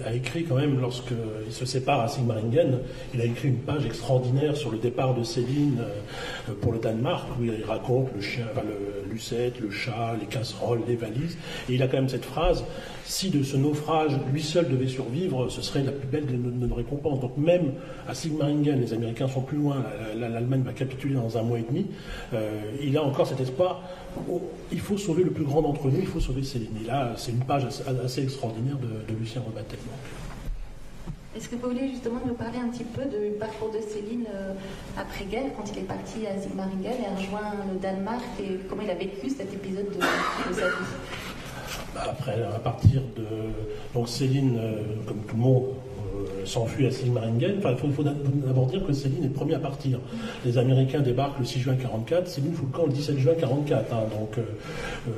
a écrit quand même, lorsqu'il se sépare à Sigmaringen, il a écrit une page extraordinaire sur le départ de Céline pour le Danemark, où il raconte le chien, enfin, le Lucette, le chat, les casseroles, les valises, et il a quand même cette phrase: si de ce naufrage, lui seul devait survivre, ce serait la plus belle de nos récompenses. Donc même à Sigmaringen, les Américains sont plus loin, l'Allemagne va capituler dans 1 mois et demi, il a encore cet espoir, il faut sauver le plus grand d'entre nous, il faut sauver Céline. Et là, c'est une page assez extraordinaire de Lucien Rebattet. Est-ce que vous voulez justement nous parler un petit peu du parcours de Céline après-guerre, quand il est parti à Sigmaringen et a rejoint le Danemark, et comment il a vécu cet épisode de sa vie? Après, à partir de... Donc Céline, comme tout le monde, s'enfuit à Sigmaringen. Enfin, il faut d'abord dire que Céline est le premier à partir. Les Américains débarquent le 6 juin 1944, Céline fout le camp le 17 juin 1944. Hein, donc,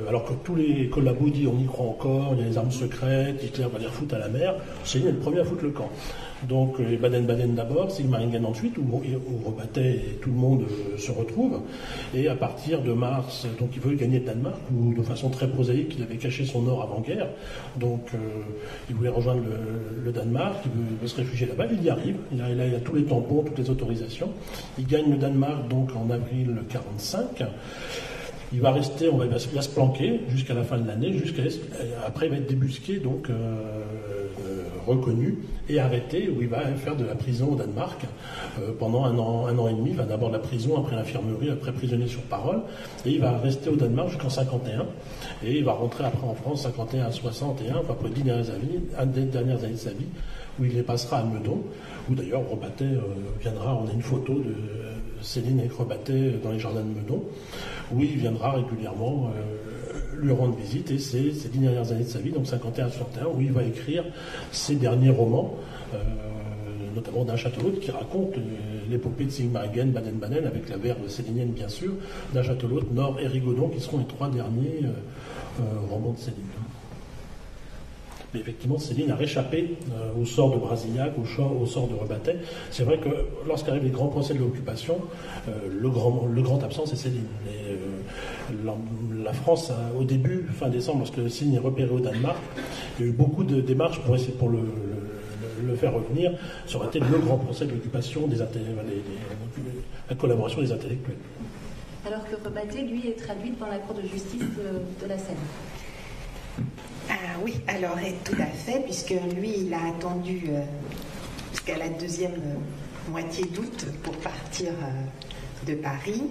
alors que tous les collabos disent on y croit encore, il y a les armes secrètes, Hitler va les refoutre à la mer, Céline est le premier à foutre le camp. Donc Baden-Baden d'abord, Sigmaringen ensuite, où Rebattet et tout le monde se retrouvent. Et à partir de mars, donc il veut gagner le Danemark, où de façon très prosaïque, il avait caché son or avant-guerre. Donc il voulait rejoindre le Danemark, il veut se réfugier là-bas, il y arrive. Il a tous les tampons, toutes les autorisations. Il gagne le Danemark donc en avril 1945. Il va rester, il va se planquer jusqu'à la fin de l'année, après il va être débusqué, donc reconnu et arrêté, où il va faire de la prison au Danemark pendant un an et demi. Il va d'abord de la prison, après l'infirmerie, après prisonnier sur parole, et il va rester au Danemark jusqu'en 51, et il va rentrer après en France 51 à 61, enfin pour les 10 dernières années de sa vie, où il les passera à Meudon, où d'ailleurs Rebattet viendra, on a une photo de Céline avec Rebattet dans les jardins de Meudon, où il viendra régulièrement lui rendre visite, et c'est ces 10 dernières années de sa vie, donc 51 à 61, où il va écrire ses derniers romans, notamment d'un Château-L'Autre, qui raconte l'épopée de Sigmaringen, Baden-Baden, avec la verve célinienne bien sûr, d'un Château-L'Autre, Nord et Rigaudon, qui seront les 3 derniers romans de Céline. Mais effectivement, Céline a réchappé au sort de Brasillac, au sort de Rebattet. C'est vrai que lorsqu'arrivent les grands procès de l'occupation, le grand absent, c'est Céline. Et, la France, au début, fin décembre, lorsque Céline est repéré au Danemark, il y a eu beaucoup de démarches pour essayer pour le faire revenir. Ça aurait été le grand procès de l'occupation, la collaboration des intellectuels. Alors que Rebattet, lui, est traduit dans la Cour de justice de la Seine. Ah oui, alors tout à fait, puisque lui, il a attendu jusqu'à la deuxième moitié d'août pour partir de Paris.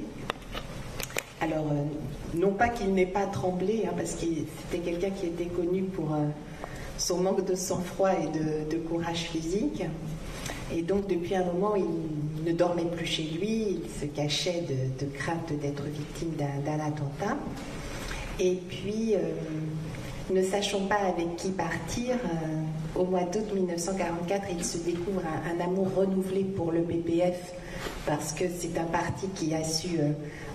Alors, non pas qu'il n'ait pas tremblé, hein, parce que c'était quelqu'un qui était connu pour son manque de sang-froid et de courage physique. Et donc, depuis un moment, il ne dormait plus chez lui, il se cachait de crainte d'être victime d'un attentat. Et puis... ne sachant pas avec qui partir, au mois d'août 1944, il se découvre un amour renouvelé pour le PPF, parce que c'est un parti qui a su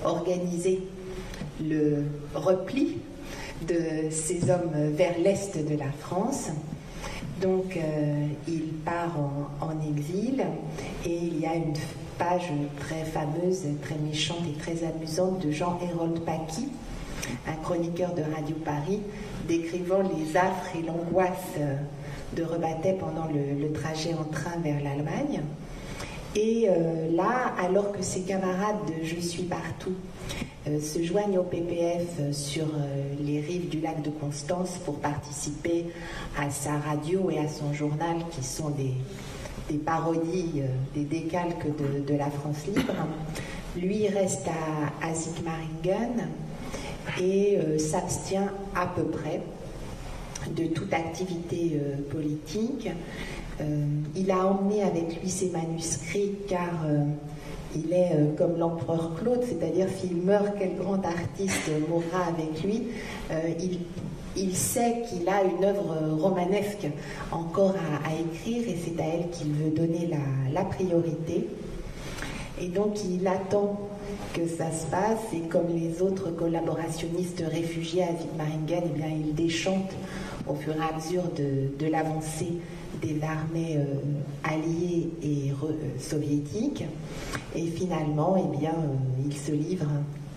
organiser le repli de ces hommes vers l'est de la France. Donc il part en exil, et il y a une page très fameuse, très méchante et très amusante de Jean-Hérold Paquis, un chroniqueur de Radio Paris, décrivant les affres et l'angoisse de Rebattet pendant le trajet en train vers l'Allemagne. Et là, alors que ses camarades de Je suis partout se joignent au PPF sur les rives du lac de Constance pour participer à sa radio et à son journal, qui sont des parodies, des décalques de la France libre, lui reste à Sigmaringen et s'abstient à peu près de toute activité politique. Il a emmené avec lui ses manuscrits car il est comme l'empereur Claude, c'est-à-dire s'il meurt, quel grand artiste mourra avec lui. Il sait qu'il a une œuvre romanesque encore à écrire et c'est à elle qu'il veut donner la priorité. Et donc il attend que ça se passe et comme les autres collaborationnistes réfugiés à Sigmaringen, eh bien, il déchante au fur et à mesure de l'avancée des armées alliées et soviétiques. Et finalement, eh bien, il se livre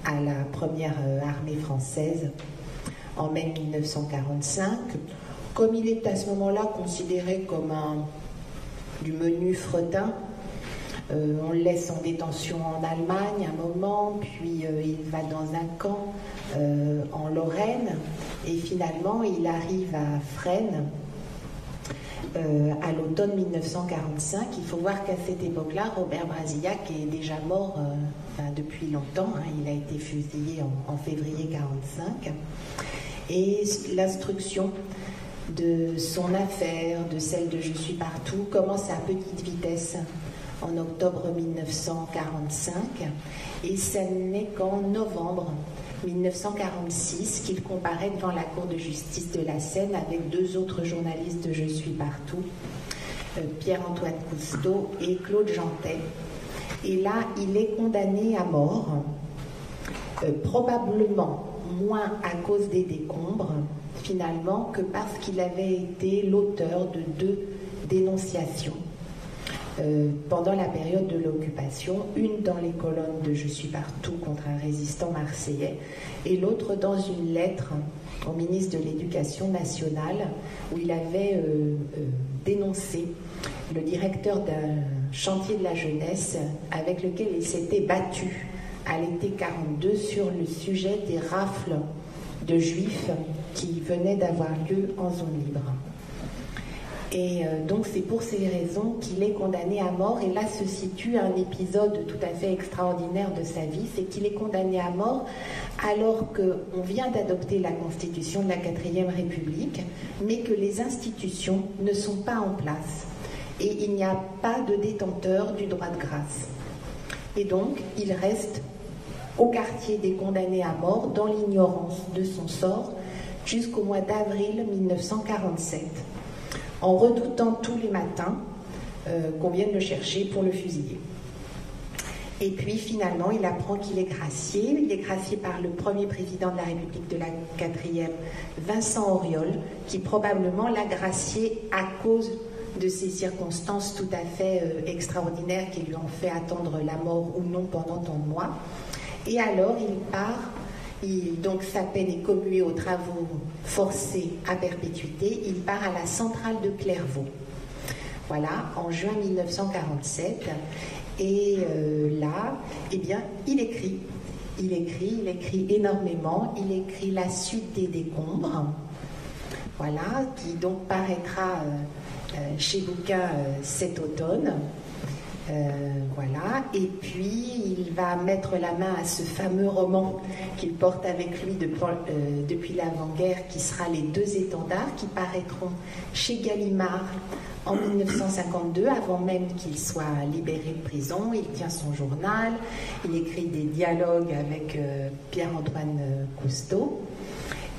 à la première armée française en mai 1945. Comme il est à ce moment-là considéré comme du menu fretin, on le laisse en détention en Allemagne un moment, puis il va dans un camp en Lorraine, et finalement il arrive à Fresnes à l'automne 1945. Il faut voir qu'à cette époque-là, Robert Brasillac est déjà mort depuis longtemps. Il a été fusillé en février 1945. Et l'instruction de son affaire, de celle de Je suis partout, commence à petite vitesse en octobre 1945. Et ce n'est qu'en novembre 1946 qu'il comparaît devant la Cour de justice de la Seine avec deux autres journalistes de Je suis partout, Pierre-Antoine Cousteau et Claude Jantet. Et là, il est condamné à mort, probablement moins à cause des décombres, finalement, que parce qu'il avait été l'auteur de deux dénonciations pendant la période de l'occupation, une dans les colonnes de Je suis partout contre un résistant marseillais et l'autre dans une lettre au ministre de l'Éducation nationale où il avait dénoncé le directeur d'un chantier de la jeunesse avec lequel il s'était battu à l'été 42 sur le sujet des rafles de juifs qui venaient d'avoir lieu en zone libre. Et donc c'est pour ces raisons qu'il est condamné à mort. Et là se situe un épisode tout à fait extraordinaire de sa vie, c'est qu'il est condamné à mort alors qu'on vient d'adopter la Constitution de la 4e République, mais que les institutions ne sont pas en place. Et il n'y a pas de détenteur du droit de grâce. Et donc il reste au quartier des condamnés à mort dans l'ignorance de son sort jusqu'au mois d'avril 1947. En redoutant tous les matins qu'on vienne le chercher pour le fusiller. Et puis finalement, il apprend qu'il est gracié. Il est gracié par le premier président de la République de la 4e, Vincent Auriol, qui probablement l'a gracié à cause de ces circonstances tout à fait extraordinaires qui lui ont fait attendre la mort ou non pendant tant de mois. Et alors, il part. Donc sa peine est commuée aux travaux forcés à perpétuité. Il part à la centrale de Clairvaux. Voilà, en juin 1947. Et là, eh bien, il écrit énormément. Il écrit la suite des décombres. Voilà, qui donc paraîtra chez Bouquin cet automne. Voilà, et puis il va mettre la main à ce fameux roman qu'il porte avec lui depuis l'avant-guerre, qui sera Les Deux étendards, qui paraîtront chez Gallimard en 1952, avant même qu'il soit libéré de prison. Il tient son journal, il écrit des dialogues avec Pierre-Antoine Cousteau.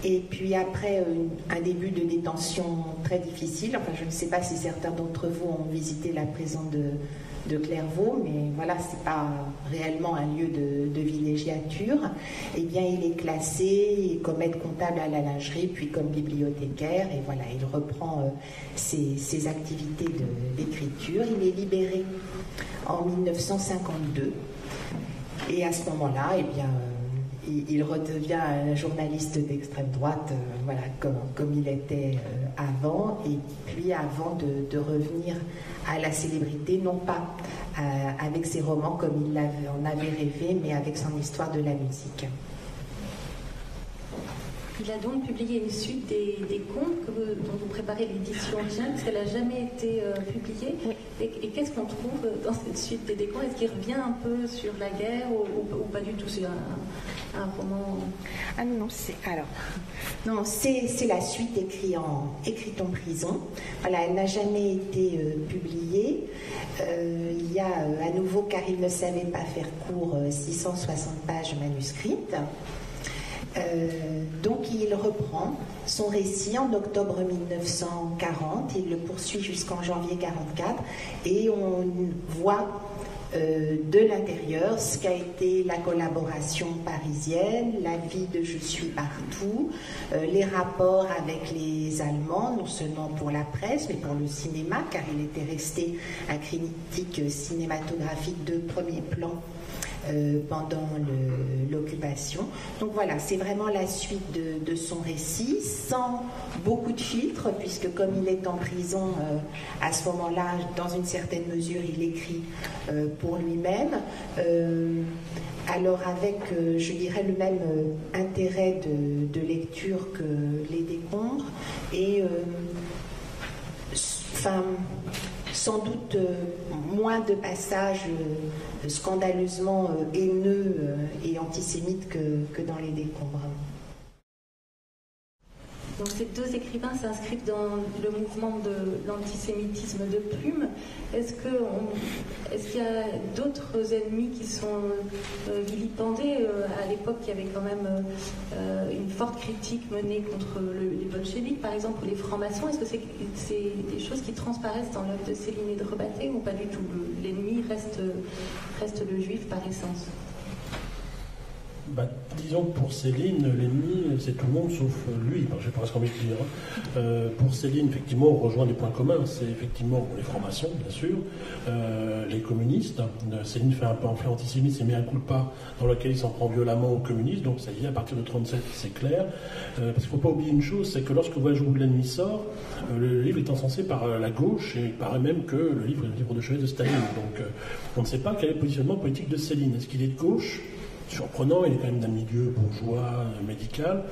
Et puis après un début de détention très difficile, enfin je ne sais pas si certains d'entre vous ont visité la prison de Clairvaux, mais voilà, c'est pas réellement un lieu de villégiature. Eh bien, il est classé comme aide comptable à la lingerie, puis comme bibliothécaire, et voilà, il reprend ses activités d'écriture. Il est libéré en 1952. Et à ce moment-là, eh bien, il redevient un journaliste d'extrême droite, voilà, comme il était avant, et puis avant de revenir à la célébrité, non pas avec ses romans comme il en avait rêvé, mais avec son histoire de la musique. Il a donc publié une suite des contes dont vous préparez l'édition originale, parce qu'elle n'a jamais été publiée. Oui. Et qu'est-ce qu'on trouve dans cette suite des contes? Est-ce qu'il revient un peu sur la guerre ou pas du tout? C'est un roman... Ah non, c'est la suite écrite en prison. Voilà, elle n'a jamais été publiée. Il y a à nouveau, car il ne savait pas faire court, 660 pages manuscrites. Donc il reprend son récit en octobre 1940, il le poursuit jusqu'en janvier 1944 et on voit de l'intérieur ce qu'a été la collaboration parisienne, la vie de Je suis partout, les rapports avec les Allemands, non seulement pour la presse mais pour le cinéma, car il était resté un critique cinématographique de premier plan pendant l'occupation. Donc voilà, c'est vraiment la suite de son récit, sans beaucoup de filtres, puisque comme il est en prison, à ce moment-là, dans une certaine mesure, il écrit pour lui-même. Alors avec, je dirais, le même intérêt de lecture que les décombres, et sans doute moins de passages scandaleusement haineux et antisémites que dans les décombres. Donc ces deux écrivains s'inscrivent dans le mouvement de l'antisémitisme de Plume. Est-ce qu'il y a d'autres ennemis qui sont vilipendés? À l'époque, il y avait quand même une forte critique menée contre les bolcheviks, par exemple, ou les francs-maçons. Est-ce que c'est des choses qui transparaissent dans l'œuvre de Céline et de Rebatté, ou pas du tout? L'ennemi reste le juif par essence. Disons que pour Céline, l'ennemi, c'est tout le monde sauf lui, j'ai presque envie de dire. Pour Céline, effectivement, on rejoint des points communs. C'est effectivement les francs-maçons, bien sûr, les communistes. Céline fait un pamphlet antisémite, c'est Mea culpa, dans lequel il s'en prend violemment aux communistes. Donc ça y est, à partir de 1937, c'est clair. Parce qu'il ne faut pas oublier une chose, c'est que lorsque Voyage au bout de la nuit sort, le livre est encensé par la gauche, et il paraît même que le livre est le livre de chevet de Staline. Donc on ne sait pas quel est le positionnement politique de Céline. Est-ce qu'il est de gauche? Surprenant, il est quand même d'un milieu bourgeois, médical.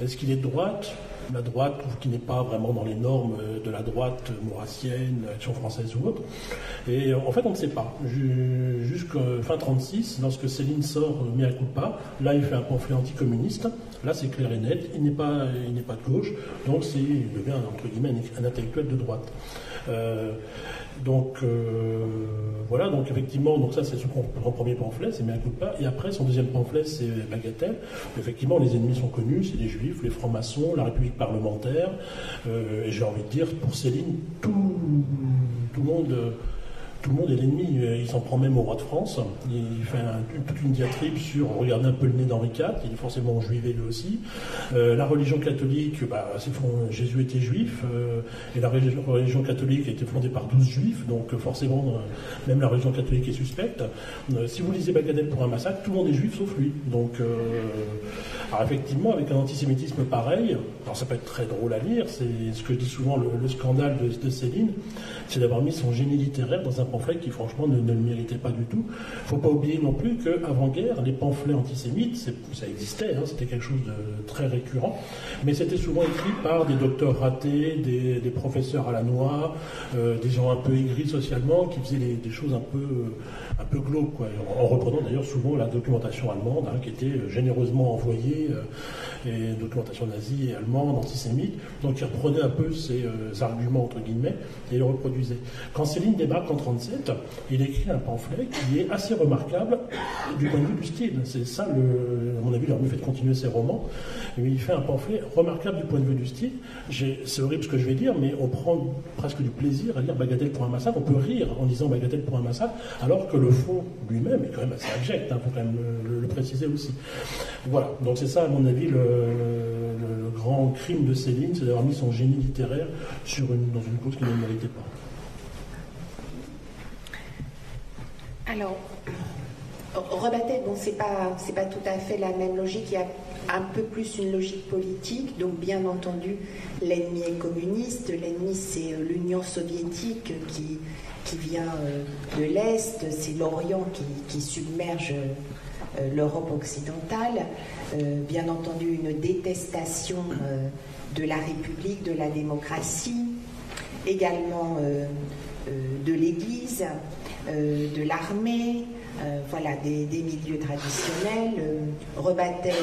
Est-ce qu'il est de droite? La droite, qui n'est pas vraiment dans les normes de la droite maurassienne, Action française ou autre. Et en fait, on ne sait pas. Jusqu'à fin 1936, lorsque Céline sort Mea culpa, là, il fait un pamphlet anticommuniste. Là, c'est clair et net. Il n'est pas de gauche. Donc, il devient, entre guillemets, un intellectuel de droite. Voilà, donc effectivement, donc ça c'est son premier pamphlet, c'est Mea culpa, et après son deuxième pamphlet c'est Bagatelle. Effectivement, les ennemis sont connus, c'est les juifs, les francs-maçons, la République parlementaire, et j'ai envie de dire, pour Céline, tout le monde est l'ennemi. Il s'en prend même au roi de France. Il fait toute une diatribe sur regarder un peu le nez d'Henri IV. Il est forcément juivé lui aussi. La religion catholique, Jésus était juif, et la religion catholique a été fondée par 12 juifs, donc forcément, même la religion catholique est suspecte. Si vous lisez Bagatelle pour un massacre, tout le monde est juif sauf lui. Donc, alors effectivement, avec un antisémitisme pareil, alors ça peut être très drôle à lire, c'est ce que je dis souvent, le scandale de Céline, c'est d'avoir mis son génie littéraire dans un pamphlet qui franchement ne le méritait pas du tout. Il ne faut pas oublier non plus qu'avant-guerre, les pamphlets antisémites, ça existait, c'était quelque chose de très récurrent, mais c'était souvent écrit par des docteurs ratés, des professeurs à la noix, des gens un peu aigris socialement, qui faisaient des choses un peu glauques, quoi, en reprenant d'ailleurs souvent la documentation allemande, qui était généreusement envoyée, et documentation nazie et allemande, antisémite, donc il reprenait un peu ces arguments, entre guillemets, et il reproduisait. Quand Céline débarque en 1937, il écrit un pamphlet qui est assez remarquable du point de vue du style. C'est ça, à mon avis, il aurait mieux fait de continuer ses romans. Mais il fait un pamphlet remarquable du point de vue du style. C'est horrible ce que je vais dire, mais on prend presque du plaisir à lire Bagatelle pour un massacre. On peut rire en lisant Bagatelle pour un massacre, alors que le fond lui-même est quand même assez abject, faut quand même le préciser aussi. Voilà, donc c'est ça, à mon avis, le grand crime de Céline, c'est d'avoir mis son génie littéraire dans une cause qui ne le méritait pas. Alors, Rebattet, bon, c'est pas tout à fait la même logique. Il y a un peu plus une logique politique. Donc, bien entendu, l'ennemi est communiste. L'ennemi, c'est l'Union soviétique qui vient de l'Est. C'est l'Orient qui submerge l'Europe occidentale. Bien entendu, une détestation de la République, de la démocratie, également de l'Église, de l'armée, voilà, des milieux traditionnels. Rebattet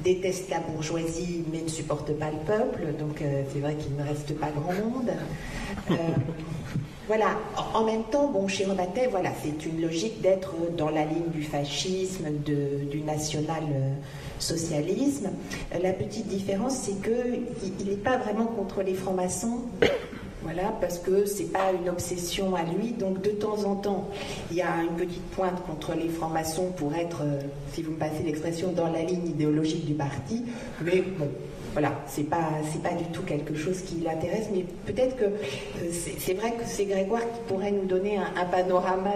déteste la bourgeoisie mais ne supporte pas le peuple, donc c'est vrai qu'il ne reste pas grand monde. Voilà. En même temps, bon, chez Rebattet, voilà, c'est une logique d'être dans la ligne du fascisme, du national-socialisme. La petite différence, c'est qu'il n'est pas vraiment contre les francs-maçons. Voilà, parce que c'est pas une obsession à lui. Donc de temps en temps, il y a une petite pointe contre les francs-maçons pour être, si vous me passez l'expression, dans la ligne idéologique du parti. Mais bon, voilà, c'est pas du tout quelque chose qui l'intéresse. Mais peut-être que c'est vrai que c'est Grégoire qui pourrait nous donner un panorama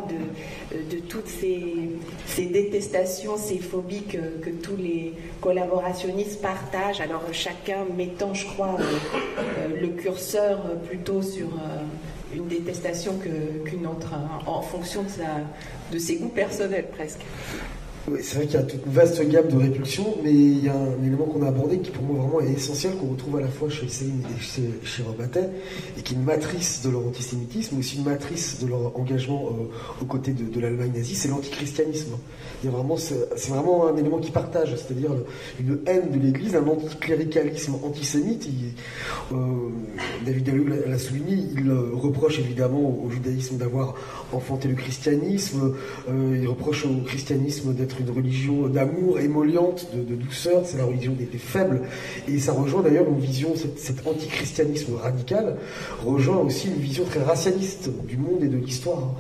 de toutes ces détestations, ces phobies que tous les collaborationnistes partagent. Alors chacun mettant, je crois, le curseur plutôt sur une détestation qu'une autre, hein, en fonction de ses goûts personnels presque. Oui, c'est vrai qu'il y a toute une vaste gamme de répulsions, mais il y a un élément qu'on a abordé qui pour moi vraiment est essentiel, qu'on retrouve à la fois chez Céline et chez Rebattet, et qui est une matrice de leur antisémitisme, mais aussi une matrice de leur engagement aux côtés de l'Allemagne nazie, c'est l'antichristianisme. Il y a vraiment, c'est vraiment un élément qui partage, c'est-à-dire une haine de l'Église, un anticléricalisme antisémite. David Halloul l'a souligné, il reproche évidemment au judaïsme d'avoir enfanté le christianisme, il reproche au christianisme d'être une religion d'amour, émolliente, de douceur, c'est la religion des faibles, et ça rejoint d'ailleurs une vision, cet antichristianisme radical rejoint aussi une vision très racialiste du monde et de l'histoire,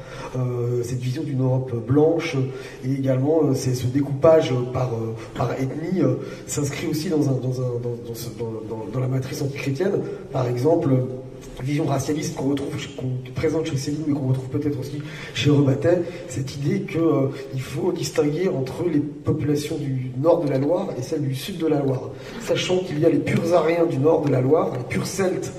cette vision d'une Europe blanche, et également ce découpage par ethnie s'inscrit aussi dans la matrice antichrétienne. Par exemple, vision racialiste qu'on présente chez Céline, mais qu'on retrouve peut-être aussi chez Rebattet, cette idée qu'il faut distinguer entre les populations du nord de la Loire et celles du sud de la Loire, sachant qu'il y a les purs Ariens du nord de la Loire, les purs Celtes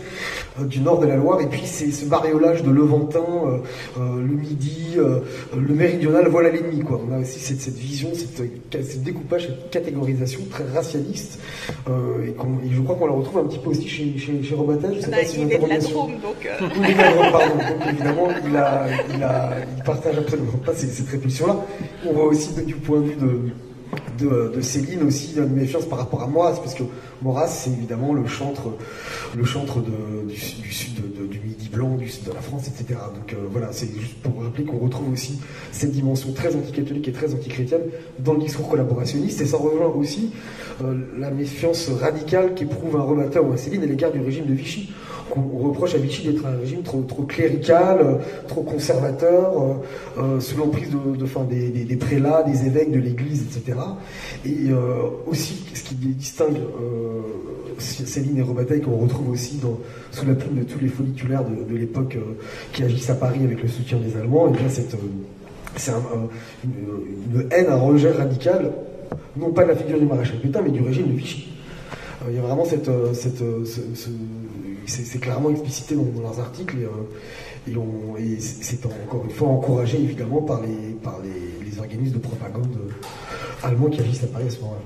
du nord de la Loire, et puis c'est ce bariolage de Levantin, le Midi, le méridional, voilà l'ennemi, quoi. On a aussi cette vision, ce découpage, cette catégorisation très racialiste, et je crois qu'on la retrouve un petit peu aussi chez Rebattet. Je sais pas si Drôme, donc... Oui, pardon. Donc évidemment, il partage absolument pas ces répulsions-là. On voit aussi du point de vue de Céline aussi une méfiance par rapport à Maurras, parce que Maurras, c'est évidemment le chantre du sud du Midi blanc, du sud de la France, etc. Donc voilà, c'est juste pour rappeler qu'on retrouve aussi cette dimension très anticatholique et très antichrétienne dans le discours collaborationniste, et ça rejoint aussi la méfiance radicale qu'éprouve un Rebattet ou un Céline à l'égard du régime de Vichy. On reproche à Vichy d'être un régime trop clérical, trop conservateur, sous l'emprise des prélats, des évêques, de l'Église, etc. Et aussi, ce qui distingue Céline et Rebattet, qu'on retrouve aussi sous la plume de tous les folliculaires de l'époque qui agissent à Paris avec le soutien des Allemands, et bien c'est une haine, un rejet radical, non pas de la figure du maréchal Pétain, mais du régime de Vichy. Il y a vraiment c'est clairement explicité dans leurs articles, et c'est encore une fois encouragé évidemment par les organismes de propagande allemands qui agissent à Paris à ce moment-là.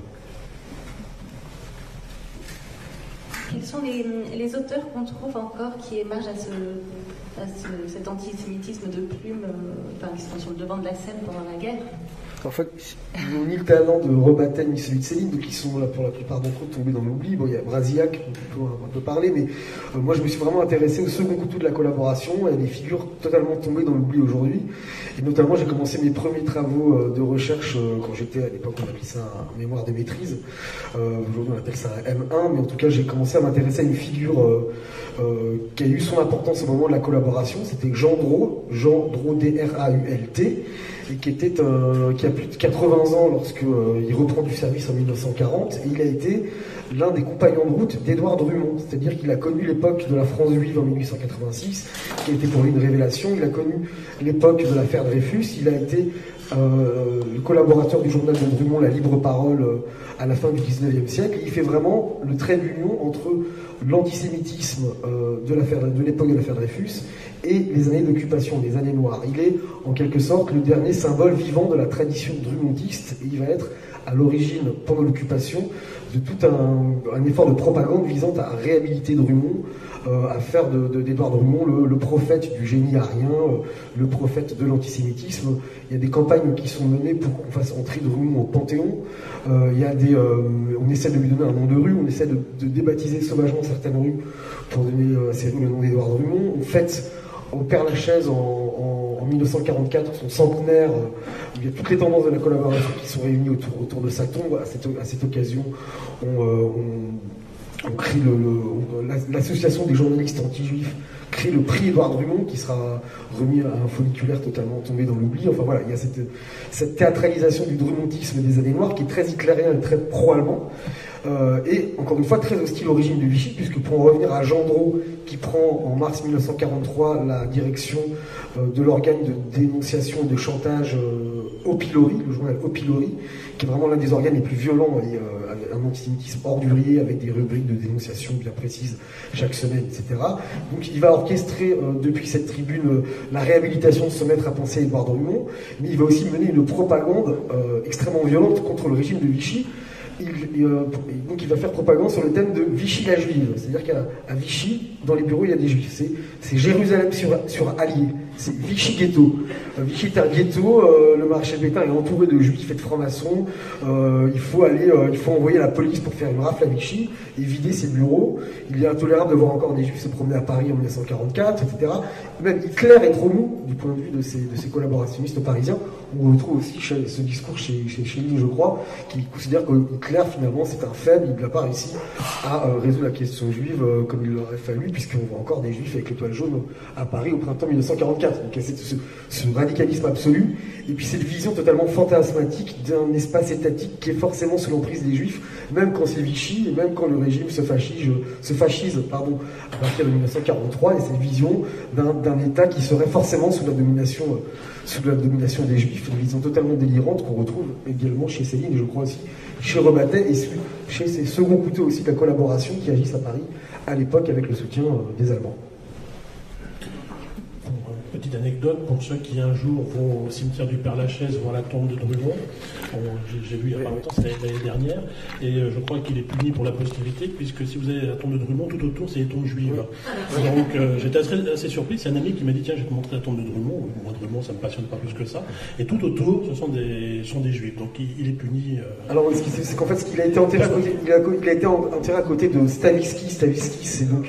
Quels sont les auteurs qu'on trouve encore qui émergent à cet antisémitisme de plume, qui sont sur le devant de la scène pendant la guerre? En fait, ils n'ont ni le talent de Rebattet ni celui de Céline, donc ils sont là pour la plupart d'entre eux tombés dans l'oubli. Bon, il y a Brasillac, on peut un peu parler, mais moi je me suis vraiment intéressé au second couteau de la collaboration, et des figures totalement tombées dans l'oubli aujourd'hui. Et notamment, j'ai commencé mes premiers travaux de recherche quand j'étais, à l'époque on appelait ça un mémoire de maîtrise. Aujourd'hui on appelle ça un M1, mais en tout cas j'ai commencé à m'intéresser à une figure qui a eu son importance au moment de la collaboration. C'était Jean Drault, D-R-A-U-L-T. et qui a plus de 80 ans lorsqu'il reprend du service en 1940, et il a été l'un des compagnons de route d'Édouard Drummond, c'est-à-dire qu'il a connu l'époque de la France juive en 1886, qui a été pour lui une révélation, il a connu l'époque de l'affaire Dreyfus, il a été le collaborateur du journal de Drummond, La Libre Parole, à la fin du 19e siècle. Il fait vraiment le trait d'union entre l'antisémitisme de l'époque de l'affaire Dreyfus et les années d'occupation, les années noires. Il est en quelque sorte le dernier symbole vivant de la tradition drummondiste, et il va être à l'origine, pendant l'occupation, de tout un effort de propagande visant à réhabiliter Drummond, à faire d'Édouard Drummond le prophète du génie arien, le prophète de l'antisémitisme. Il y a des campagnes qui sont menées pour qu'on fasse entrer Drummond au Panthéon. On essaie de lui donner un nom de rue, on essaie de débaptiser sauvagement certaines rues pour donner à ces rues le nom d'Édouard Drummond. On fête au Père-Lachaise en 1944 son centenaire, où il y a toutes les tendances de la collaboration qui sont réunies autour de sa tombe. À cette occasion, on crée l'association des journalistes anti-juifs crée le prix Édouard Drummond, qui sera remis à un folliculaire totalement tombé dans l'oubli. Enfin voilà, il y a cette théâtralisation du drummondisme des années noires qui est très hitlérien et très pro-allemand. Et encore une fois très hostile au régime de Vichy, puisque pour en revenir à Gendreau, qui prend en mars 1943 la direction de l'organe de dénonciation et de chantage Au Pilori, le journal Au Pilori, qui est vraiment l'un des organes les plus violents et un antisémitisme ordurier avec des rubriques de dénonciation bien précises chaque semaine, etc. Donc il va orchestrer depuis cette tribune la réhabilitation de ce maître à penser Édouard Drummond, mais il va aussi mener une propagande extrêmement violente contre le régime de Vichy. Donc il va faire propagande sur le thème de Vichy la juive, c'est-à-dire qu'à Vichy, dans les bureaux, il y a des juifs. C'est Jérusalem sur Allier, c'est Vichy ghetto. Vichy est un ghetto, le maréchal Pétain est entouré de juifs et de francs-maçons. Il faut envoyer la police pour faire une rafle à Vichy et vider ses bureaux. Il est intolérable de voir encore des juifs se promener à Paris en 1944, etc. Même Hitler est trop mou du point de vue de ses collaborationnistes parisiens. On retrouve aussi ce discours chez Schelling, je crois, qui considère que Hitler, finalement, c'est un faible, il n'a pas réussi à résoudre la question juive comme il l'aurait fallu, puisqu'on voit encore des juifs avec l'étoile jaune à Paris au printemps 1944. Donc il y a ce radicalisme absolu, et puis cette vision totalement fantasmatique d'un espace étatique qui est forcément sous l'emprise des juifs, même quand c'est Vichy, et même quand le régime se fascise à partir de 1943, et cette vision d'un État qui serait forcément sous la domination des Juifs, une vision totalement délirante qu'on retrouve également chez Céline, et je crois aussi chez Rebattet, et chez ces seconds couteaux aussi de la collaboration qui agissent à Paris à l'époque avec le soutien des Allemands. Petite anecdote, pour ceux qui un jour vont au cimetière du Père-Lachaise voir la tombe de Drummond, j'ai vu il n'y a pas longtemps, c'était l'année dernière, et je crois qu'il est puni pour la postérité, puisque si vous avez la tombe de Drummond, tout autour c'est les tombes juives. Donc j'étais assez surpris, c'est un ami qui m'a dit tiens, je vais te montrer la tombe de Drummond. Moi Drummond ça me passionne pas plus que ça, et tout autour ce sont des juifs, donc il est puni. Alors c'est qu'en fait il a été enterré à côté de Stavisky. Stavisky c'est donc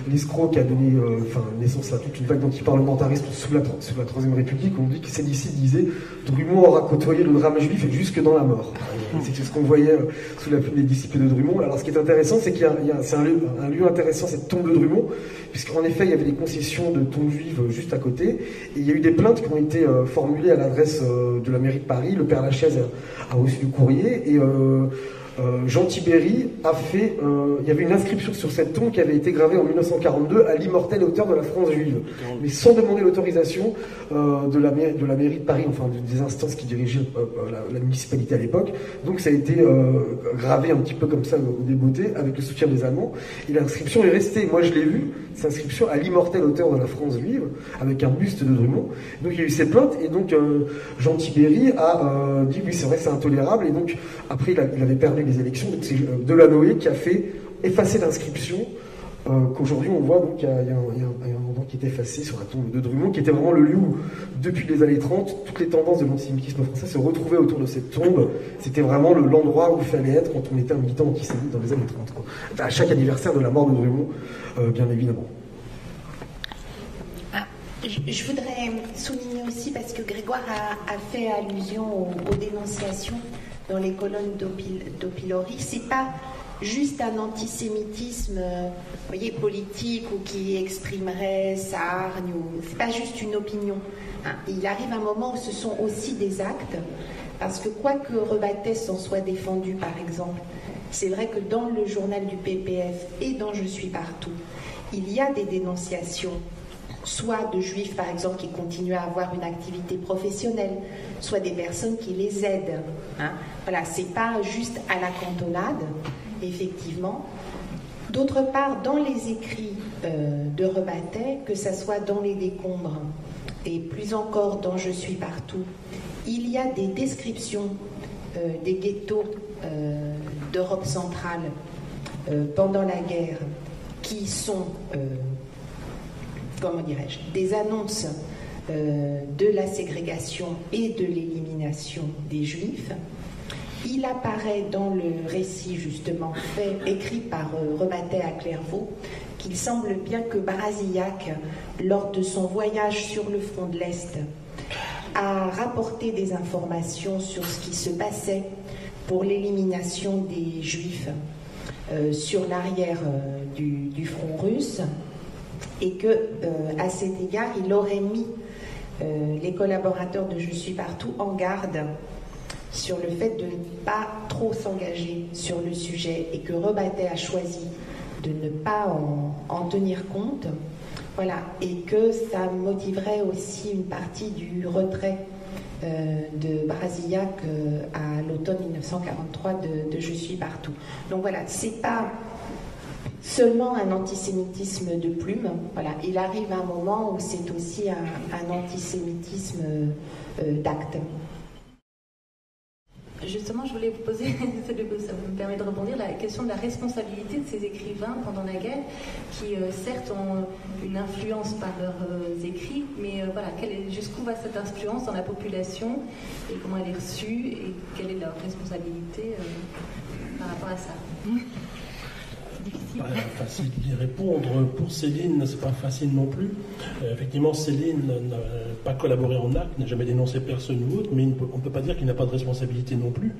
l'escroc qui a donné naissance à toute une vague d'antiparlementarisme sous la Troisième République. On dit que ces disciples disaient Drummond aura côtoyé le drame juif jusque dans la mort. C'est ce qu'on voyait sous la plume des disciples de Drummond. Alors ce qui est intéressant, c'est c'est un lieu intéressant, cette tombe de Drummond, puisqu'en effet il y avait des concessions de tombes juives juste à côté, et il y a eu des plaintes qui ont été formulées à l'adresse de la mairie de Paris. Le Père-Lachaise a reçu le courrier, et Jean Tibéri il y avait une inscription sur cette tombe qui avait été gravée en 1942 à l'immortel auteur de la France juive, mais sans demander l'autorisation de la mairie de Paris, enfin des instances qui dirigeaient la municipalité à l'époque. Donc ça a été gravé un petit peu comme ça au débeauté avec le soutien des Allemands, et l'inscription est restée. Moi je l'ai vue, cette inscription à l'immortel auteur de la France juive avec un buste de Drummond. Donc il y a eu ces plaintes, et donc Jean Tibéri a dit oui c'est vrai, c'est intolérable, et donc après il avait perdu les élections, donc c'est Delanoë qui a fait effacer l'inscription, qu'aujourd'hui on voit, donc il y a un endroit qui est effacé sur la tombe de Drummond, qui était vraiment le lieu où, depuis les années 30, toutes les tendances de l'antisémitisme français se retrouvaient autour de cette tombe. C'était vraiment l'endroit où il fallait être quand on était un militant antisémite dans les années 30, quoi. À chaque anniversaire de la mort de Drummond, bien évidemment. Je voudrais souligner aussi, parce que Grégoire a fait allusion aux dénonciations dans les colonnes d'Au Pilori, c'est pas juste un antisémitisme, vous voyez, politique ou qui exprimerait sa hargne. C'est pas juste une opinion. Hein. Il arrive un moment où ce sont aussi des actes, parce que quoi que Rebattet s'en soit défendu, par exemple, c'est vrai que dans le journal du PPF et dans Je suis partout, il y a des dénonciations, soit de juifs, par exemple, qui continuent à avoir une activité professionnelle, soit des personnes qui les aident. Hein. Voilà, c'est pas juste à la cantonade, effectivement. D'autre part, dans les écrits de Rebattet, que ça soit dans Les Décombres et plus encore dans Je suis partout, il y a des descriptions des ghettos d'Europe centrale pendant la guerre qui sont, comment dirais-je, des annonces de la ségrégation et de l'élimination des Juifs. Il apparaît dans le récit justement écrit par Rebattet à Clairvaux qu'il semble bien que Brasillac, lors de son voyage sur le front de l'Est, a rapporté des informations sur ce qui se passait pour l'élimination des Juifs sur l'arrière du front russe, et que à cet égard il aurait mis les collaborateurs de Je suis partout en garde sur le fait de ne pas trop s'engager sur le sujet, et que Rebattet a choisi de ne pas en tenir compte, voilà, et que ça motiverait aussi une partie du retrait de Brasillac à l'automne 1943 de Je suis partout. Donc voilà, c'est pas seulement un antisémitisme de plume, voilà, il arrive un moment où c'est aussi un antisémitisme d'acte. Justement, je voulais vous poser, ça me permet de rebondir, la question de la responsabilité de ces écrivains pendant la guerre, qui certes ont une influence par leurs écrits, mais voilà, jusqu'où va cette influence dans la population et comment elle est reçue et quelle est leur responsabilité par rapport à ça. Difficile. Pas facile d'y répondre. Pour Céline, c'est pas facile non plus. Effectivement, Céline n'a pas collaboré en acte, n'a jamais dénoncé personne ou autre, mais on ne peut pas dire qu'il n'a pas de responsabilité non plus,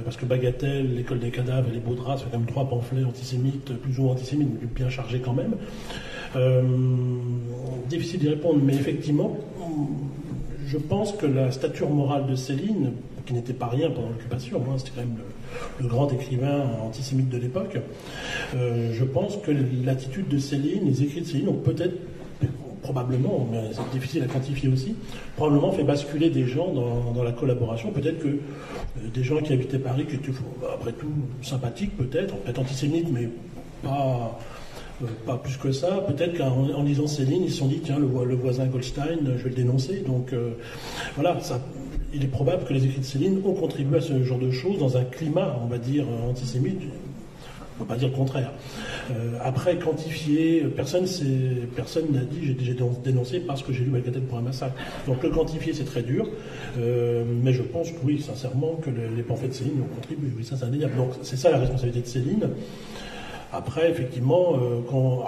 parce que Bagatelle, l'École des cadavres et les Beaux Draps, c'est quand même 3 pamphlets antisémites, plus ou moins antisémites, mais bien chargés quand même. Difficile d'y répondre, mais effectivement, je pense que la stature morale de Céline, qui n'était pas rien pendant l'occupation, hein, c'était quand même le grand écrivain antisémite de l'époque, je pense que l'attitude de Céline, les écrits de Céline ont peut-être, probablement, mais c'est difficile à quantifier aussi, probablement fait basculer des gens dans la collaboration. Peut-être que des gens qui habitaient Paris, qui étaient après tout sympathiques, peut-être antisémites, mais pas plus que ça. Peut-être qu'en lisant Céline, ils se sont dit, tiens, le voisin Goldstein, je vais le dénoncer. Donc voilà, il est probable que les écrits de Céline ont contribué à ce genre de choses dans un climat, on va dire, antisémite. On ne peut pas dire le contraire. Après, quantifier, personne n'a dit j'ai dénoncé parce que j'ai lu Bagatelle pour un massacre. Donc le quantifier, c'est très dur. Mais je pense que oui, sincèrement, que les pamphlets de Céline ont contribué. Oui, ça c'est indéniable. Donc c'est ça la responsabilité de Céline. Après, effectivement,